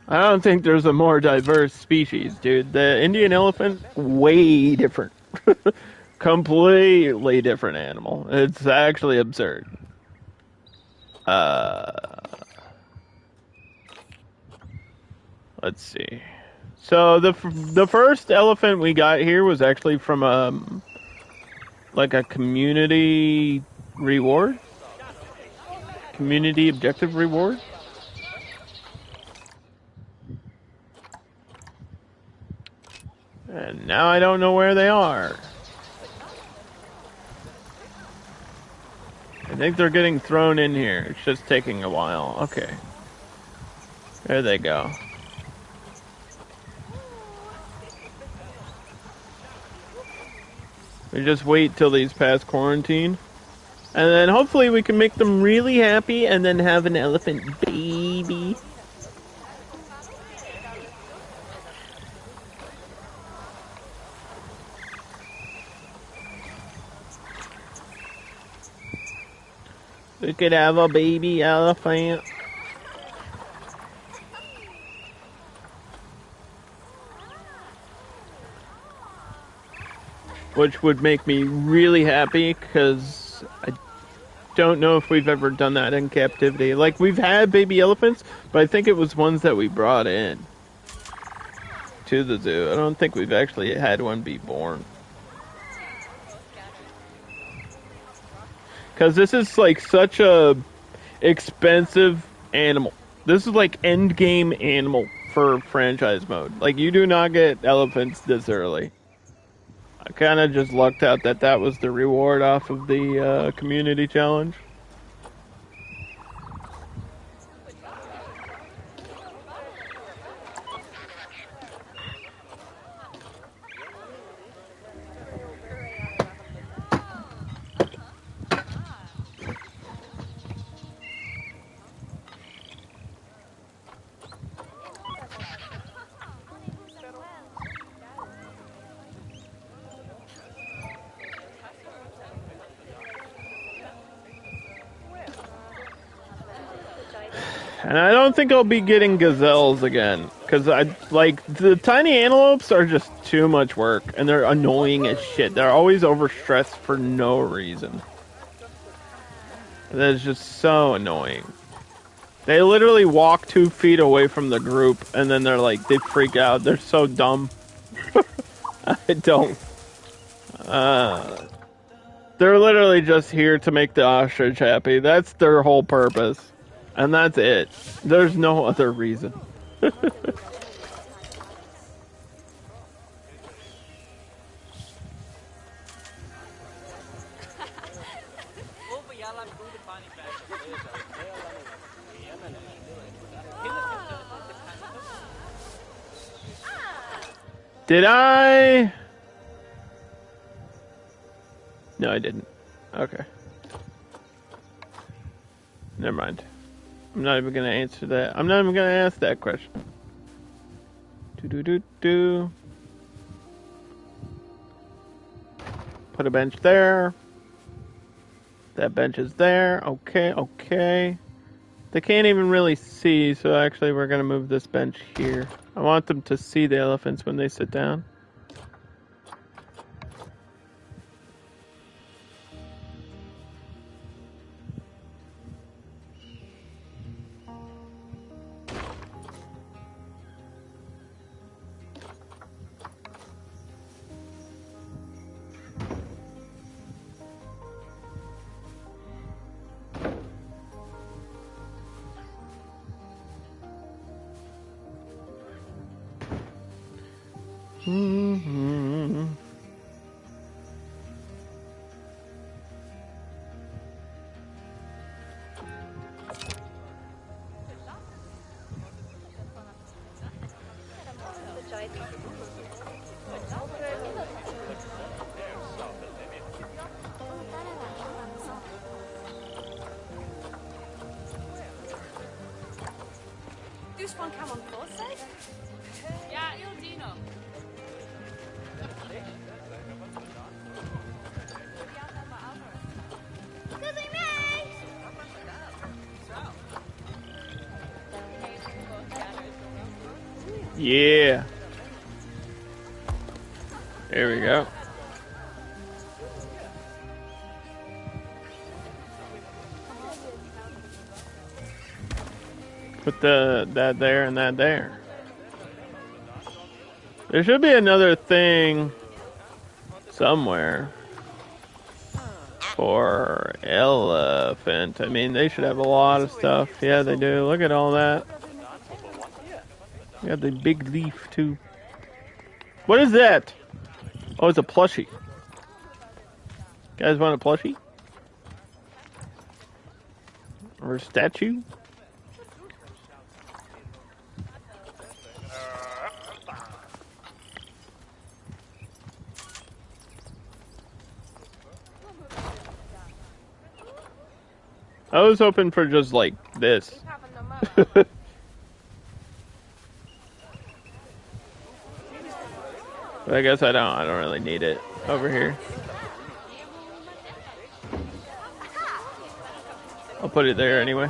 I don't think there's a more diverse species, dude. The Indian elephant, way different. Completely different animal. It's actually absurd. Let's see. So the first elephant we got here was actually from like a community reward, community objective reward. And now I don't know where they are. I think they're getting thrown in here. It's just taking a while. Okay. There they go. We just wait till these pass quarantine. And then hopefully we can make them really happy and then have an elephant baby. We could have a baby elephant. Which would make me really happy, because I don't know if we've ever done that in captivity. Like, we've had baby elephants, but I think it was ones that we brought in to the zoo. I don't think we've actually had one be born. Because this is like such a expensive animal. This is like end game animal for franchise mode. Like, you do not get elephants this early. I kind of just lucked out that was the reward off of the community challenge. And I don't think I'll be getting gazelles again, because the tiny antelopes are just too much work, and they're annoying as shit. They're always overstressed for no reason. That's just so annoying. They literally walk 2 feet away from the group, and then they freak out. They're so dumb. I don't. They're literally just here to make the ostrich happy. That's their whole purpose. And that's it. There's no other reason. Did I? No, I didn't. Okay. Never mind. I'm not even gonna answer that. I'm not even gonna ask that question. Do. Put a bench there. That bench is there. Okay, okay. They can't even really see, so actually we're gonna move this bench here. I want them to see the elephants when they sit down. Mm-hmm. Du sprang kan man på seg? Ja, jo, Dino. Yeah. There we go. Put that there and that there. There should be another thing somewhere for elephant. I mean, they should have a lot of stuff. Yeah, they do. Look at all that. You got the big leaf too. What is that? Oh, it's a plushie. Guys want a plushie? Or a statue? I was hoping for just like this. But I guess I don't really need it over here. I'll put it there anyway.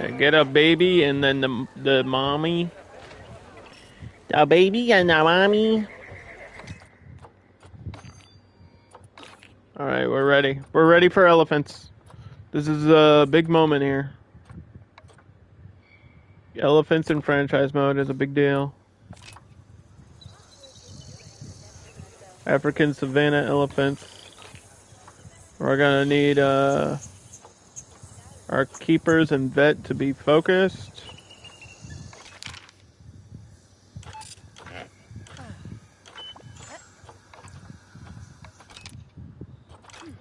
Yeah, get a baby and then the mommy. The baby and the mommy. Alright, we're ready. We're ready for elephants. This is a big moment here. Elephants in franchise mode is a big deal. African savanna elephants. We're gonna need our keepers and vet to be focused.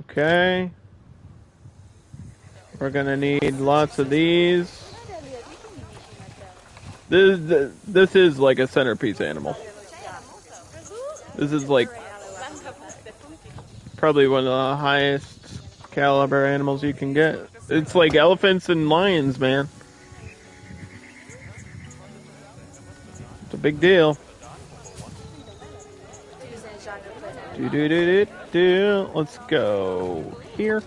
Okay. We're gonna need lots of these. This is like a centerpiece animal. This is like probably one of the highest caliber animals you can get. It's like elephants and lions, man. It's a big deal. Let's go here.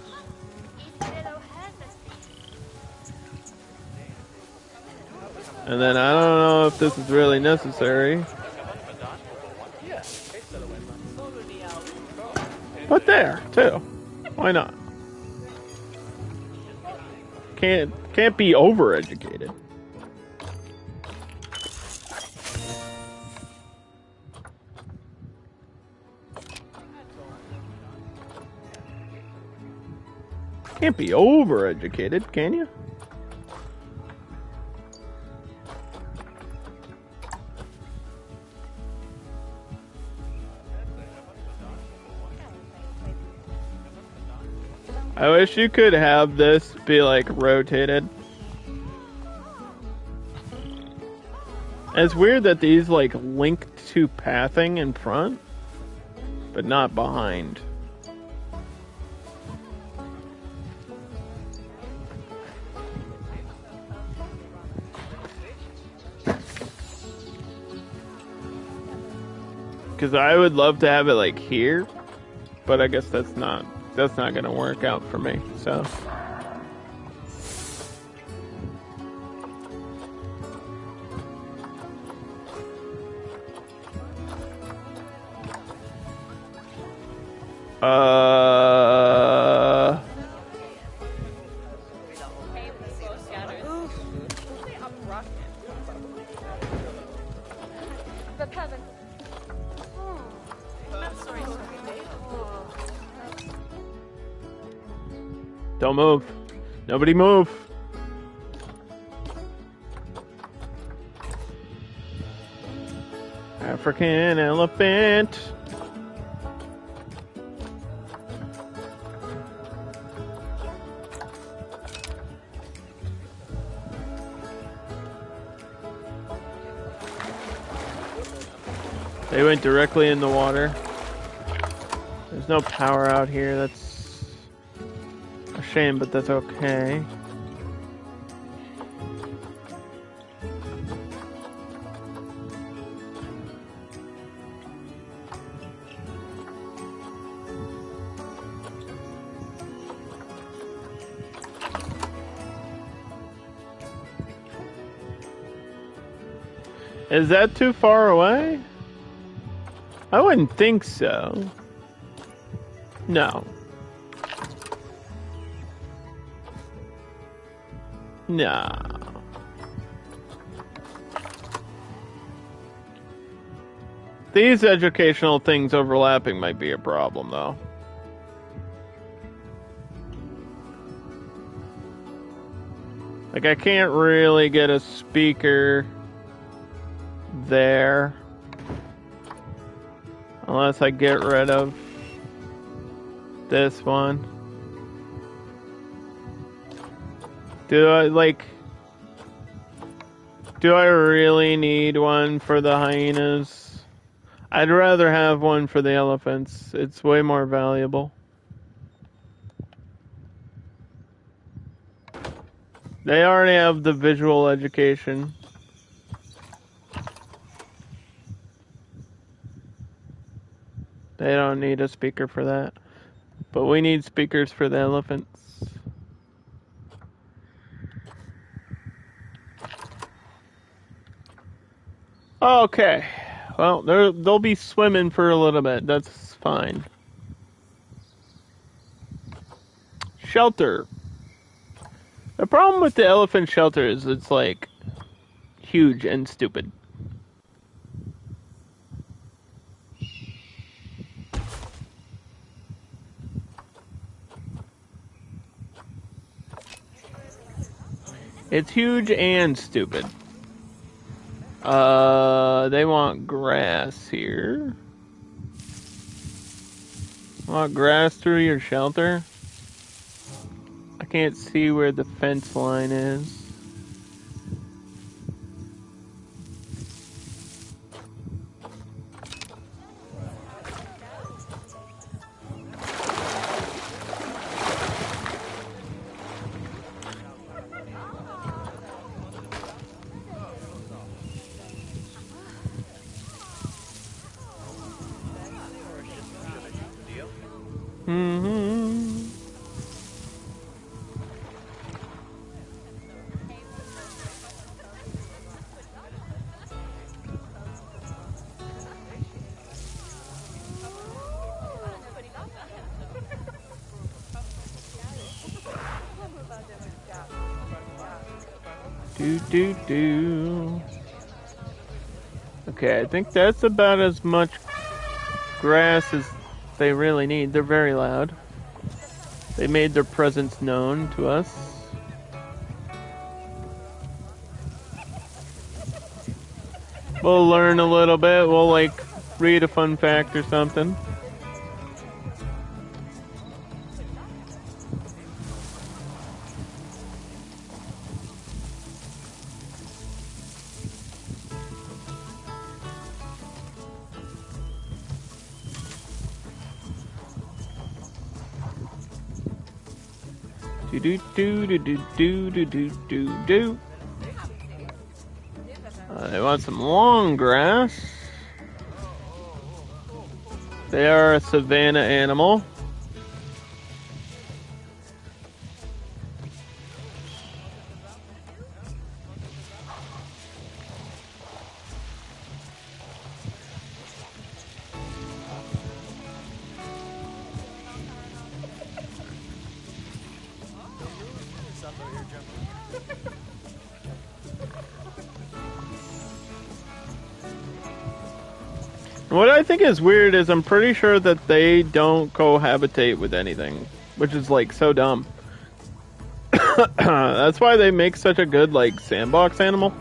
And then I don't know if this is really necessary. But there, too. Why not? Can't be overeducated. Can't be overeducated, can you? I wish you could have this be like rotated. It's weird that these like link to pathing in front, but not behind. Because I would love to have it like here, but I guess that's not gonna work out for me. So. Don't move. Nobody move. African elephant. They went directly in the water. There's no power out here. That's a shame, but that's okay. Is that too far away? I wouldn't think so. No. No. These educational things overlapping might be a problem, though. Like, I can't really get a speaker there. Unless I get rid of this one. Do I really need one for the hyenas? I'd rather have one for the elephants. It's way more valuable. They already have the visual education. They don't need a speaker for that. But we need speakers for the elephants. Okay. Well, they'll be swimming for a little bit. That's fine. Shelter. The problem with the elephant shelter is it's like huge and stupid. It's huge and stupid. They want grass here. Want grass through your shelter? I can't see where the fence line is. Okay, I think that's about as much grass as they really need. They're very loud. They made their presence known to us. We'll learn a little bit. We'll, like, read a fun fact or something. Do do do do do do do do do do. I want some long grass. They are a savanna animal. What I think is weird is I'm pretty sure that they don't cohabitate with anything, which is like so dumb. That's why they make such a good like sandbox animal.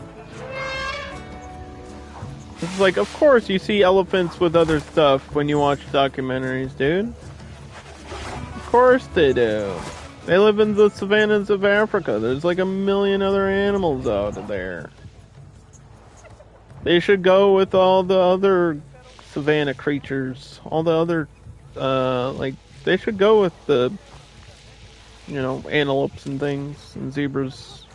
It's like, of course you see elephants with other stuff when you watch documentaries, dude. Of course they do. They live in the savannas of Africa. There's like a million other animals out there. They should go with all the other savanna creatures, all the other, like, they should go with the, you know, antelopes and things, and zebras,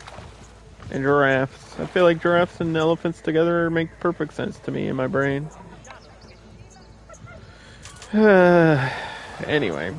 and giraffes. I feel like giraffes and elephants together make perfect sense to me in my brain. Anyway.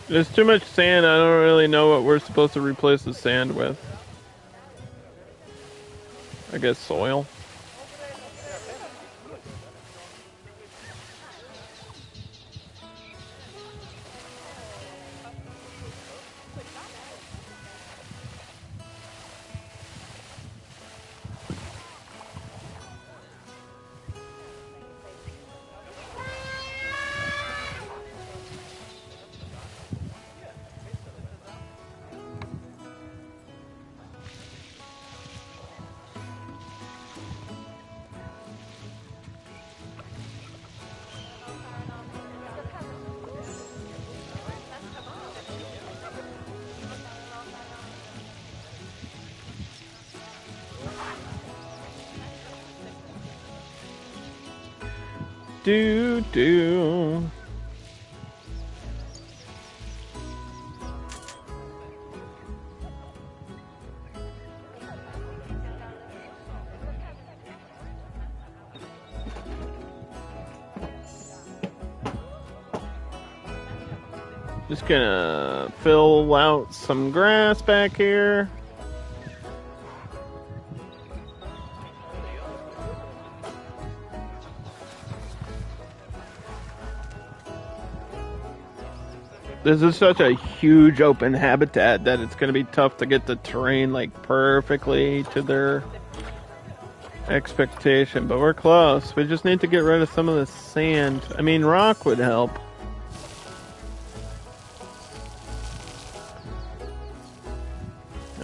There's too much sand, I don't really know what we're supposed to replace the sand with. I guess soil. Do. Just gonna fill out some grass back here. This is such a huge open habitat that it's going to be tough to get the terrain like perfectly to their expectation, but we're close. We just need to get rid of some of the sand. I mean, rock would help.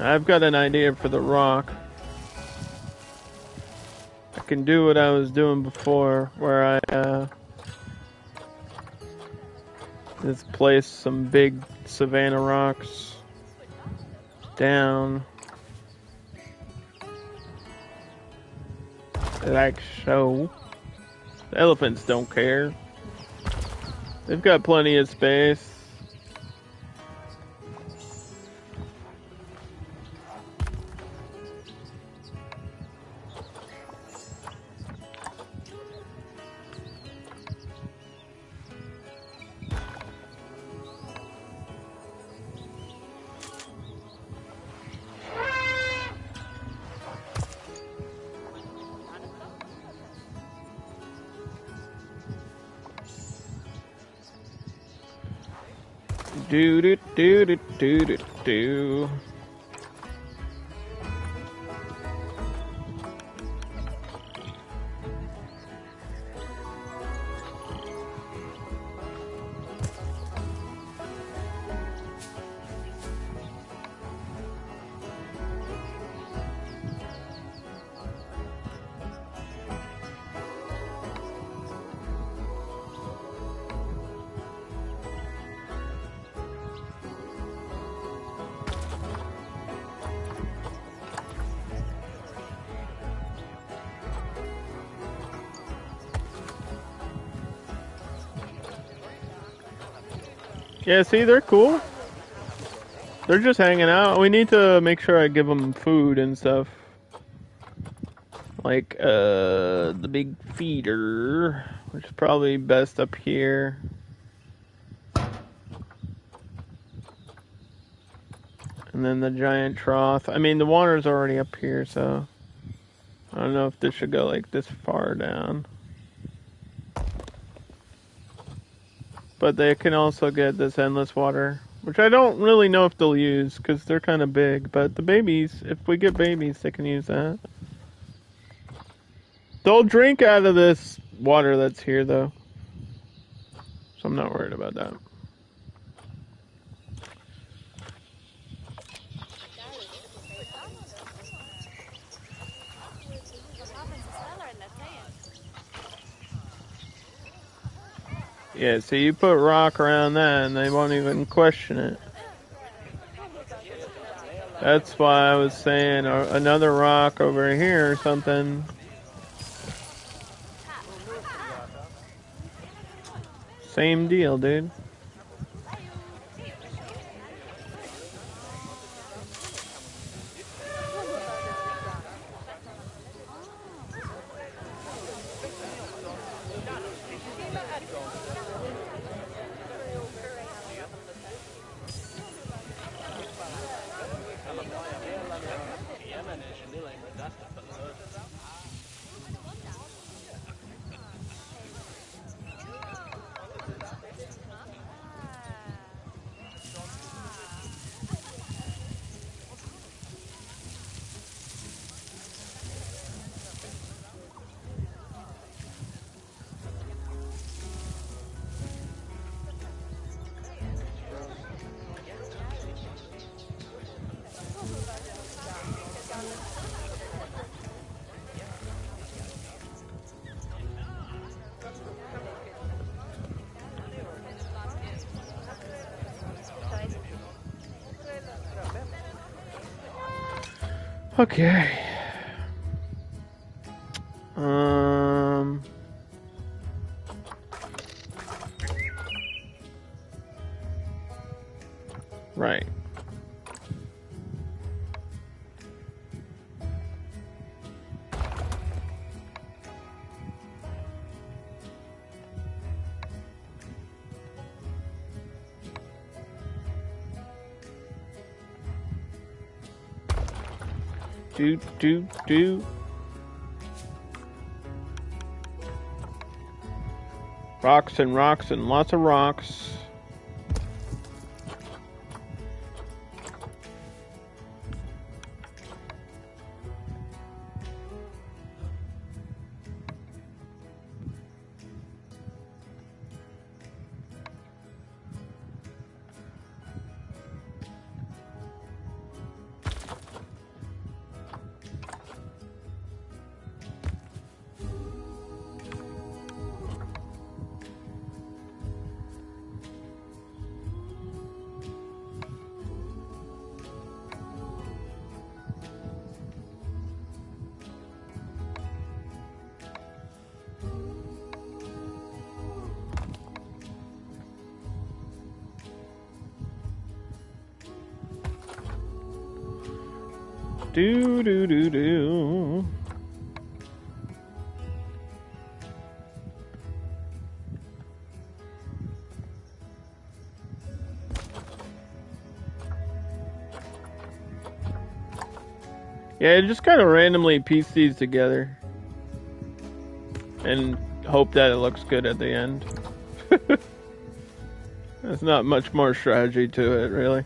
I've got an idea for the rock. I can do what I was doing before, where I just place some big savanna rocks down, like so. The elephants don't care. They've got plenty of space. Do do do do do do do. Yeah, see, they're cool. They're just hanging out. We need to make sure I give them food and stuff. Like, the big feeder, which is probably best up here. And then the giant trough. I mean, the water's already up here, so I don't know if this should go like this far down. But they can also get this endless water, which I don't really know if they'll use because they're kind of big. But the babies, if we get babies, they can use that. They'll drink out of this water that's here, though. So I'm not worried about that. Yeah, so you put rock around that and they won't even question it. That's why I was saying another rock over here or something. Same deal, dude. Okay. Right. Do. Rocks and rocks and lots of rocks. Do. Yeah, just kind of randomly piece these together and hope that it looks good at the end. There's not much more strategy to it, really.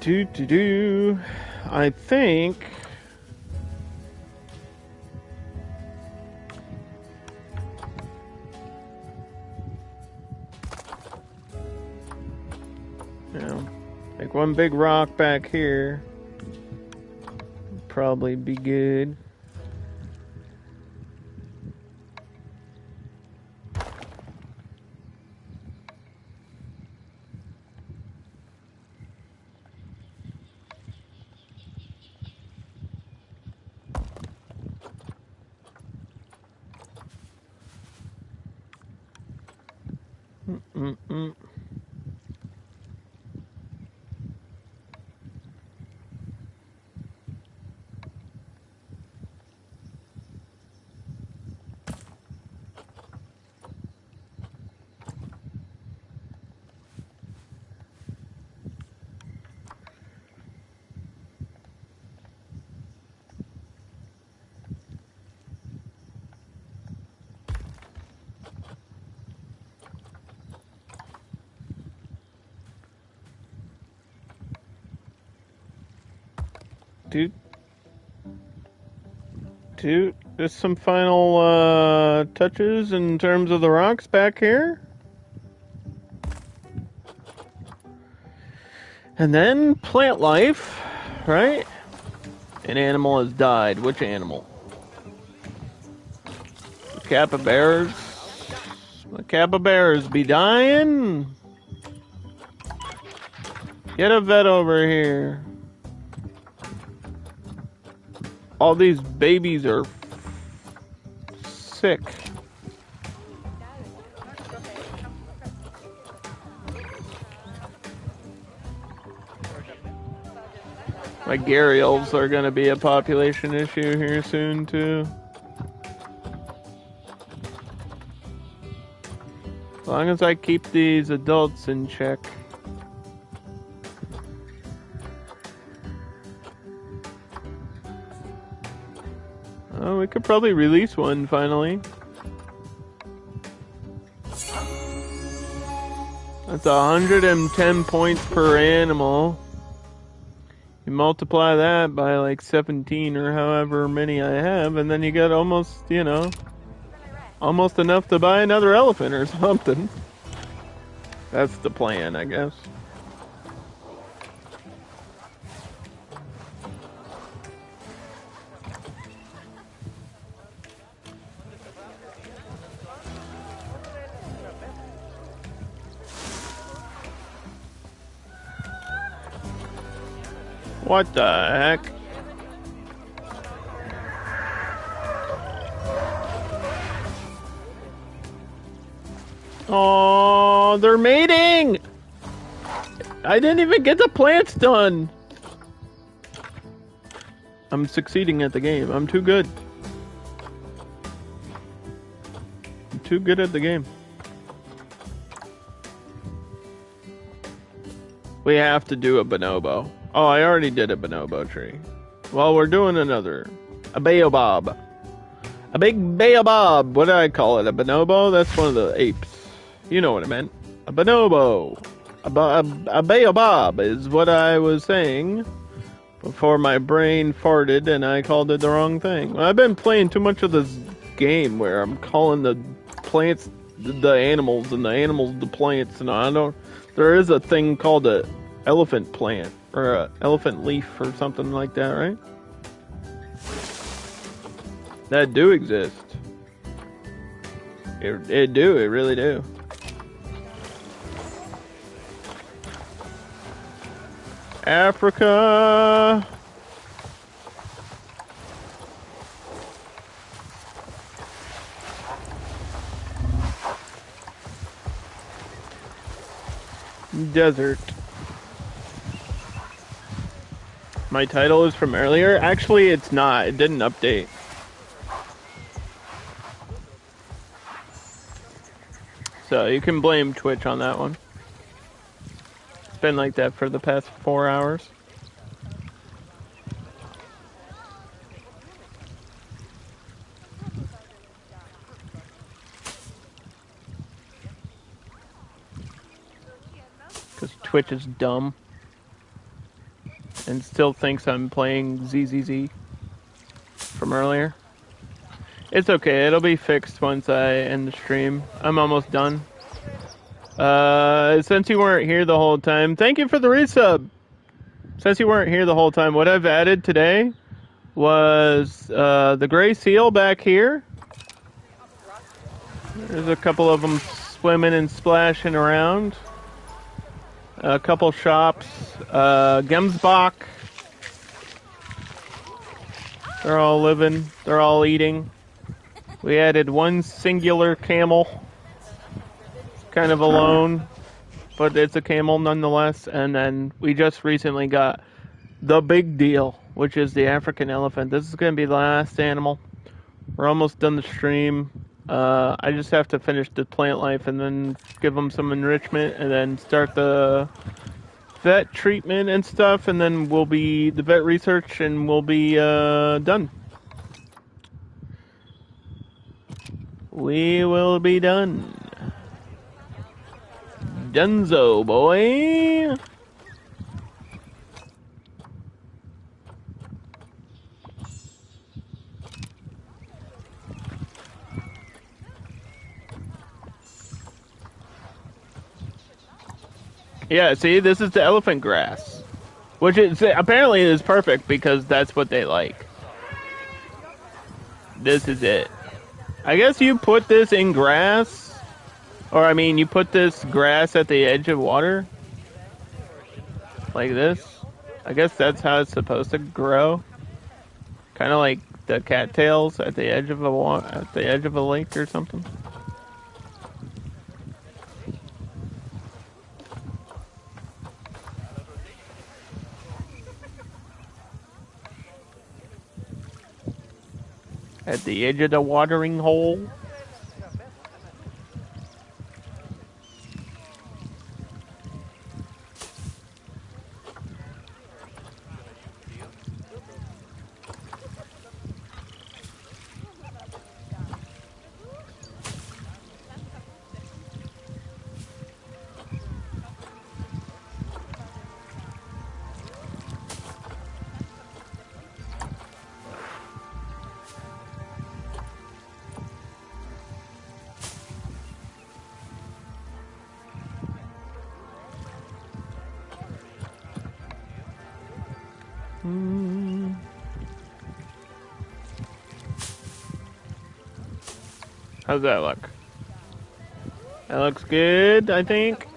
Do. I think. one big rock back here. Probably be good. Mm-mm-mm. Dude, just some final touches in terms of the rocks back here. And then plant life, right? An animal has died. Which animal? The capybaras. The capybaras be dying. Get a vet over here. All these babies are sick. My Gary elves are going to be a population issue here soon, too. As long as I keep these adults in check. Oh, we could probably release one finally. That's 110 points per animal. You multiply that by like 17 or however many I have, and then you get almost, you know, almost enough to buy another elephant or something. That's the plan, I guess. What the heck? Oh, they're mating! I didn't even get the plants done. I'm succeeding at the game. I'm too good. I'm too good at the game. We have to do a bonobo. Oh, I already did a bonobo tree. Well, we're doing another. A baobab. A big baobab. What did I call it? A bonobo? That's one of the apes. You know what I meant. A bonobo. A baobab is what I was saying before my brain farted and I called it the wrong thing. I've been playing too much of this game where I'm calling the plants the animals and the animals the plants, and I don't. There is a thing called a elephant plant or a elephant leaf or something like that, right? That do exist. It do. It really do. Africa. Desert. My title is from earlier. Actually, it's not. It didn't update. So you can blame Twitch on that one. It's been like that for the past 4 hours. Because Twitch is dumb. And still thinks I'm playing ZZZ from earlier. It's okay, it'll be fixed once I end the stream. I'm almost done. Since you weren't here the whole time, thank you for the resub. since you weren't here the whole time, what I've added today was the gray seal back here. There's a couple of them swimming and splashing around. A couple shops. Gemsbach. They're all living. They're all eating. We added one singular camel. Kind of alone, but it's a camel nonetheless. And then we just recently got the big deal, which is the African elephant. This is going to be the last animal. We're almost done the stream. I just have to finish the plant life and then give them some enrichment and then start the vet treatment and stuff, and then we'll be the vet research and we'll be done. We will be done. Dunzo, boy. Yeah, see, this is the elephant grass, which is apparently is perfect because that's what they like. This is it. I guess you put this in grass, or I mean, you put this grass at the edge of water, like this. I guess that's how it's supposed to grow. Kind of like the cattails at the edge of a lake or something. At the edge of the watering hole. How's that look? That looks good, I think.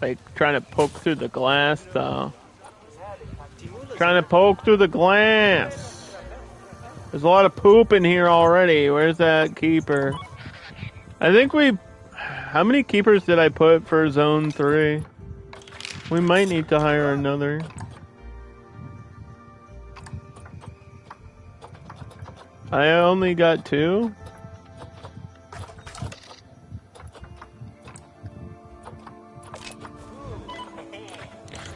Like trying to poke through the glass, though. Trying to poke through the glass. There's a lot of poop in here already. Where's that keeper? I think we... How many keepers did I put for Zone 3? We might need to hire another. I only got 2?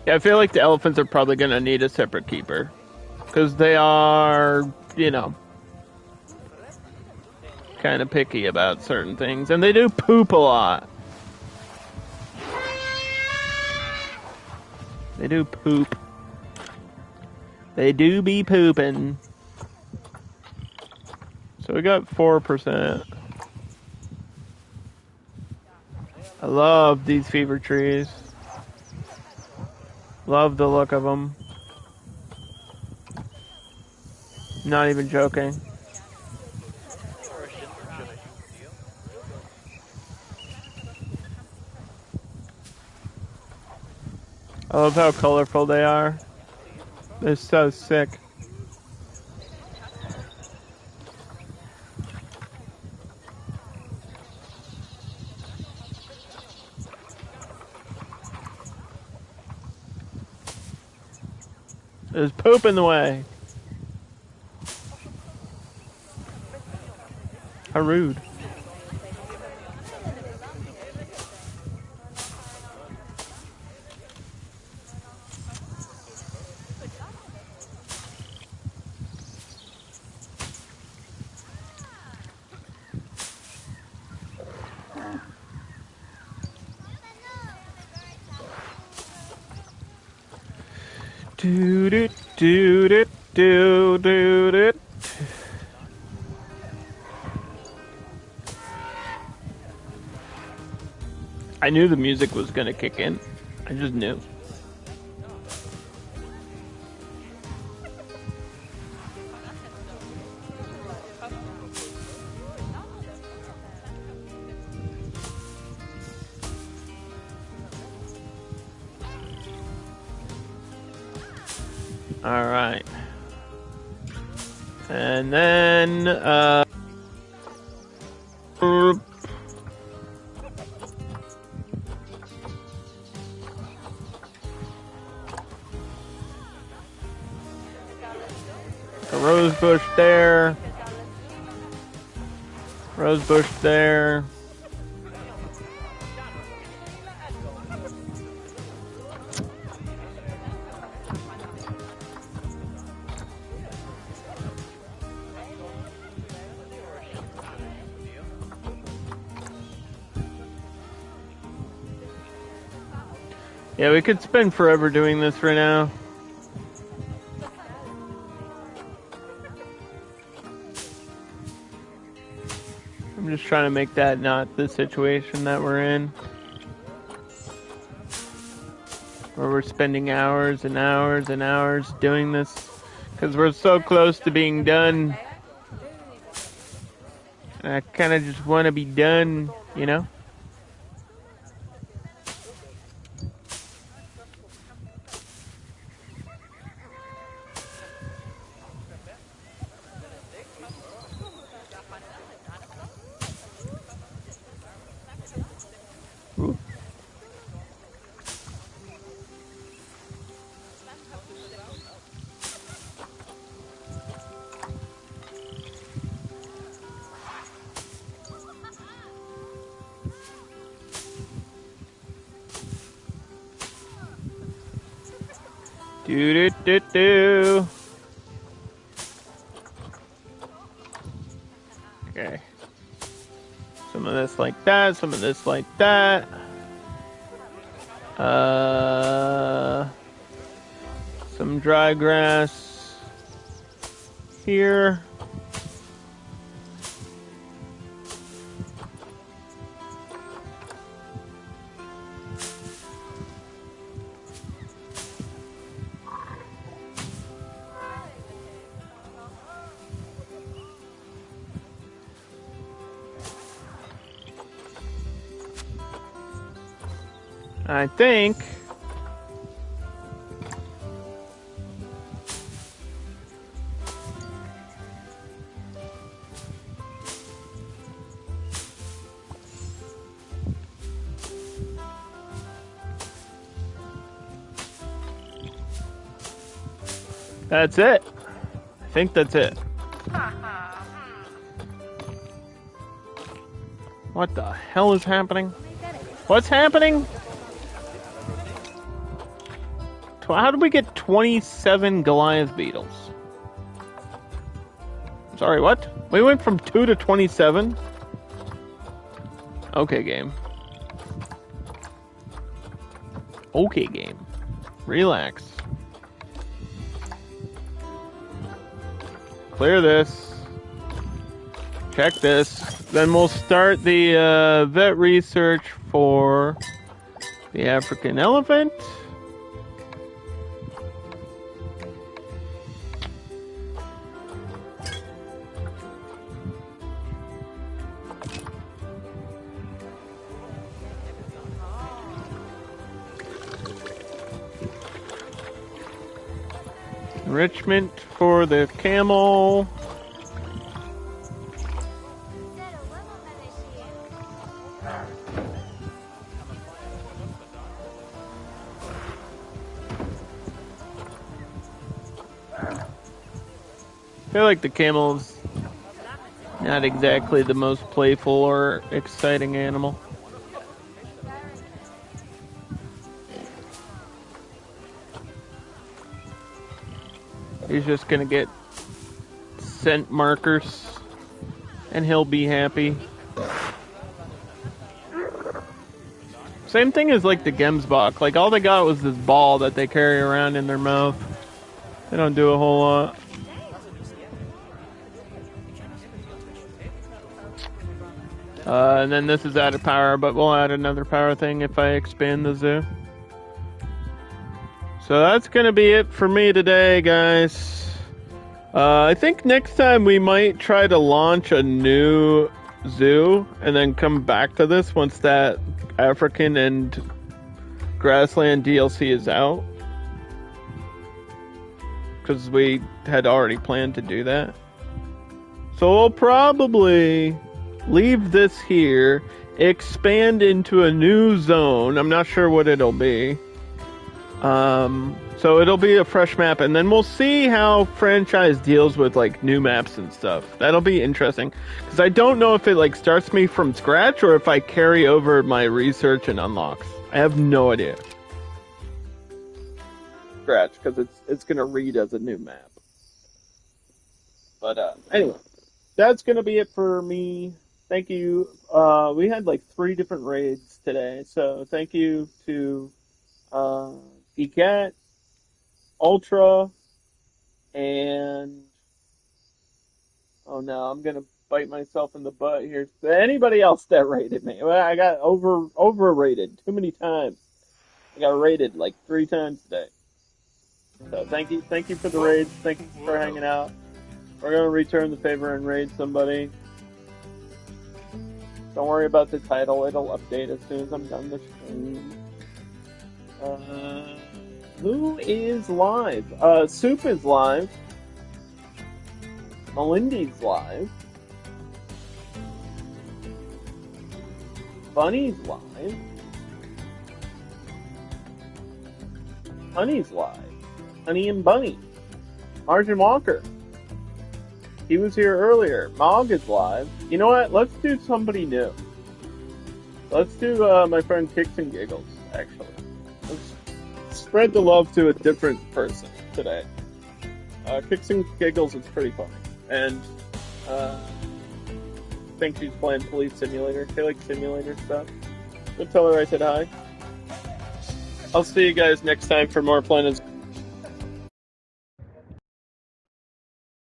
Yeah, I feel like the elephants are probably going to need a separate keeper. Because they are, you know, kind of picky about certain things. And they do poop a lot. They do poop. They do be pooping. So we got 4%. I love these fever trees. Love the look of them. Not even joking. I love how colorful they are. They're so sick. There's poop in the way. How rude. Do do do do do do do. I knew the music was gonna kick in. I just knew. All right. And then a rose bush there. Rose bush there. Yeah, we could spend forever doing this right now. I'm just trying to make that not the situation that we're in. Where we're spending hours and hours and hours doing this. Because we're so close to being done. And I kind of just want to be done, you know? Ooh. Do do do do. Okay. Some of this like that, some of this like that. Some dry grass here. I think that's it. I think that's it. What the hell is happening? What's happening? How did we get 27 Goliath beetles? Sorry, what? We went from 2 to 27? Okay, game. Okay, game. Relax. Clear this. Check this. Then we'll start the vet research for the African elephant. Enrichment for the camel. I feel like the camel's not exactly the most playful or exciting animal. He's just gonna get scent markers and he'll be happy. Same thing as like the Gemsbach. Like all they got was this ball that they carry around in their mouth. They don't do a whole lot. And then this is added power, but we'll add another power thing if I expand the zoo. So that's gonna be it for me today, guys. I think next time we might try to launch a new zoo and then come back to this once that African and Grassland DLC is out. Because we had already planned to do that. So we'll probably leave this here, expand into a new zone. I'm not sure what it'll be. So it'll be a fresh map, and then we'll see how franchise deals with like new maps and stuff. That'll be interesting, because I don't know if it like starts me from scratch or if I carry over my research and unlocks. I have no idea. Scratch, because it's gonna read as a new map. But anyway, that's gonna be it for me. Thank you. We had like 3 different raids today, so thank you to Geekette, Ultra, and oh no, I'm gonna bite myself in the butt here. Anybody else that rated me? Well, I got overrated too many times. I got rated like 3 times today. So thank you for the raids. Thank you for hanging out. We're gonna return the favor and raid somebody. Don't worry about the title; it'll update as soon as I'm done the stream. Who is live? Soup is live. Melindy's live. Bunny's live. Honey's live. Honey and Bunny. Margin Walker. He was here earlier. Mog is live. You know what? Let's do somebody new. Let's do my friend Kicks and Giggles, actually. Let's spread the love to a different person today. Kicks and Giggles is pretty funny. And I think she's playing Police Simulator. She likes simulator stuff. Go tell her I said hi. I'll see you guys next time for more Planet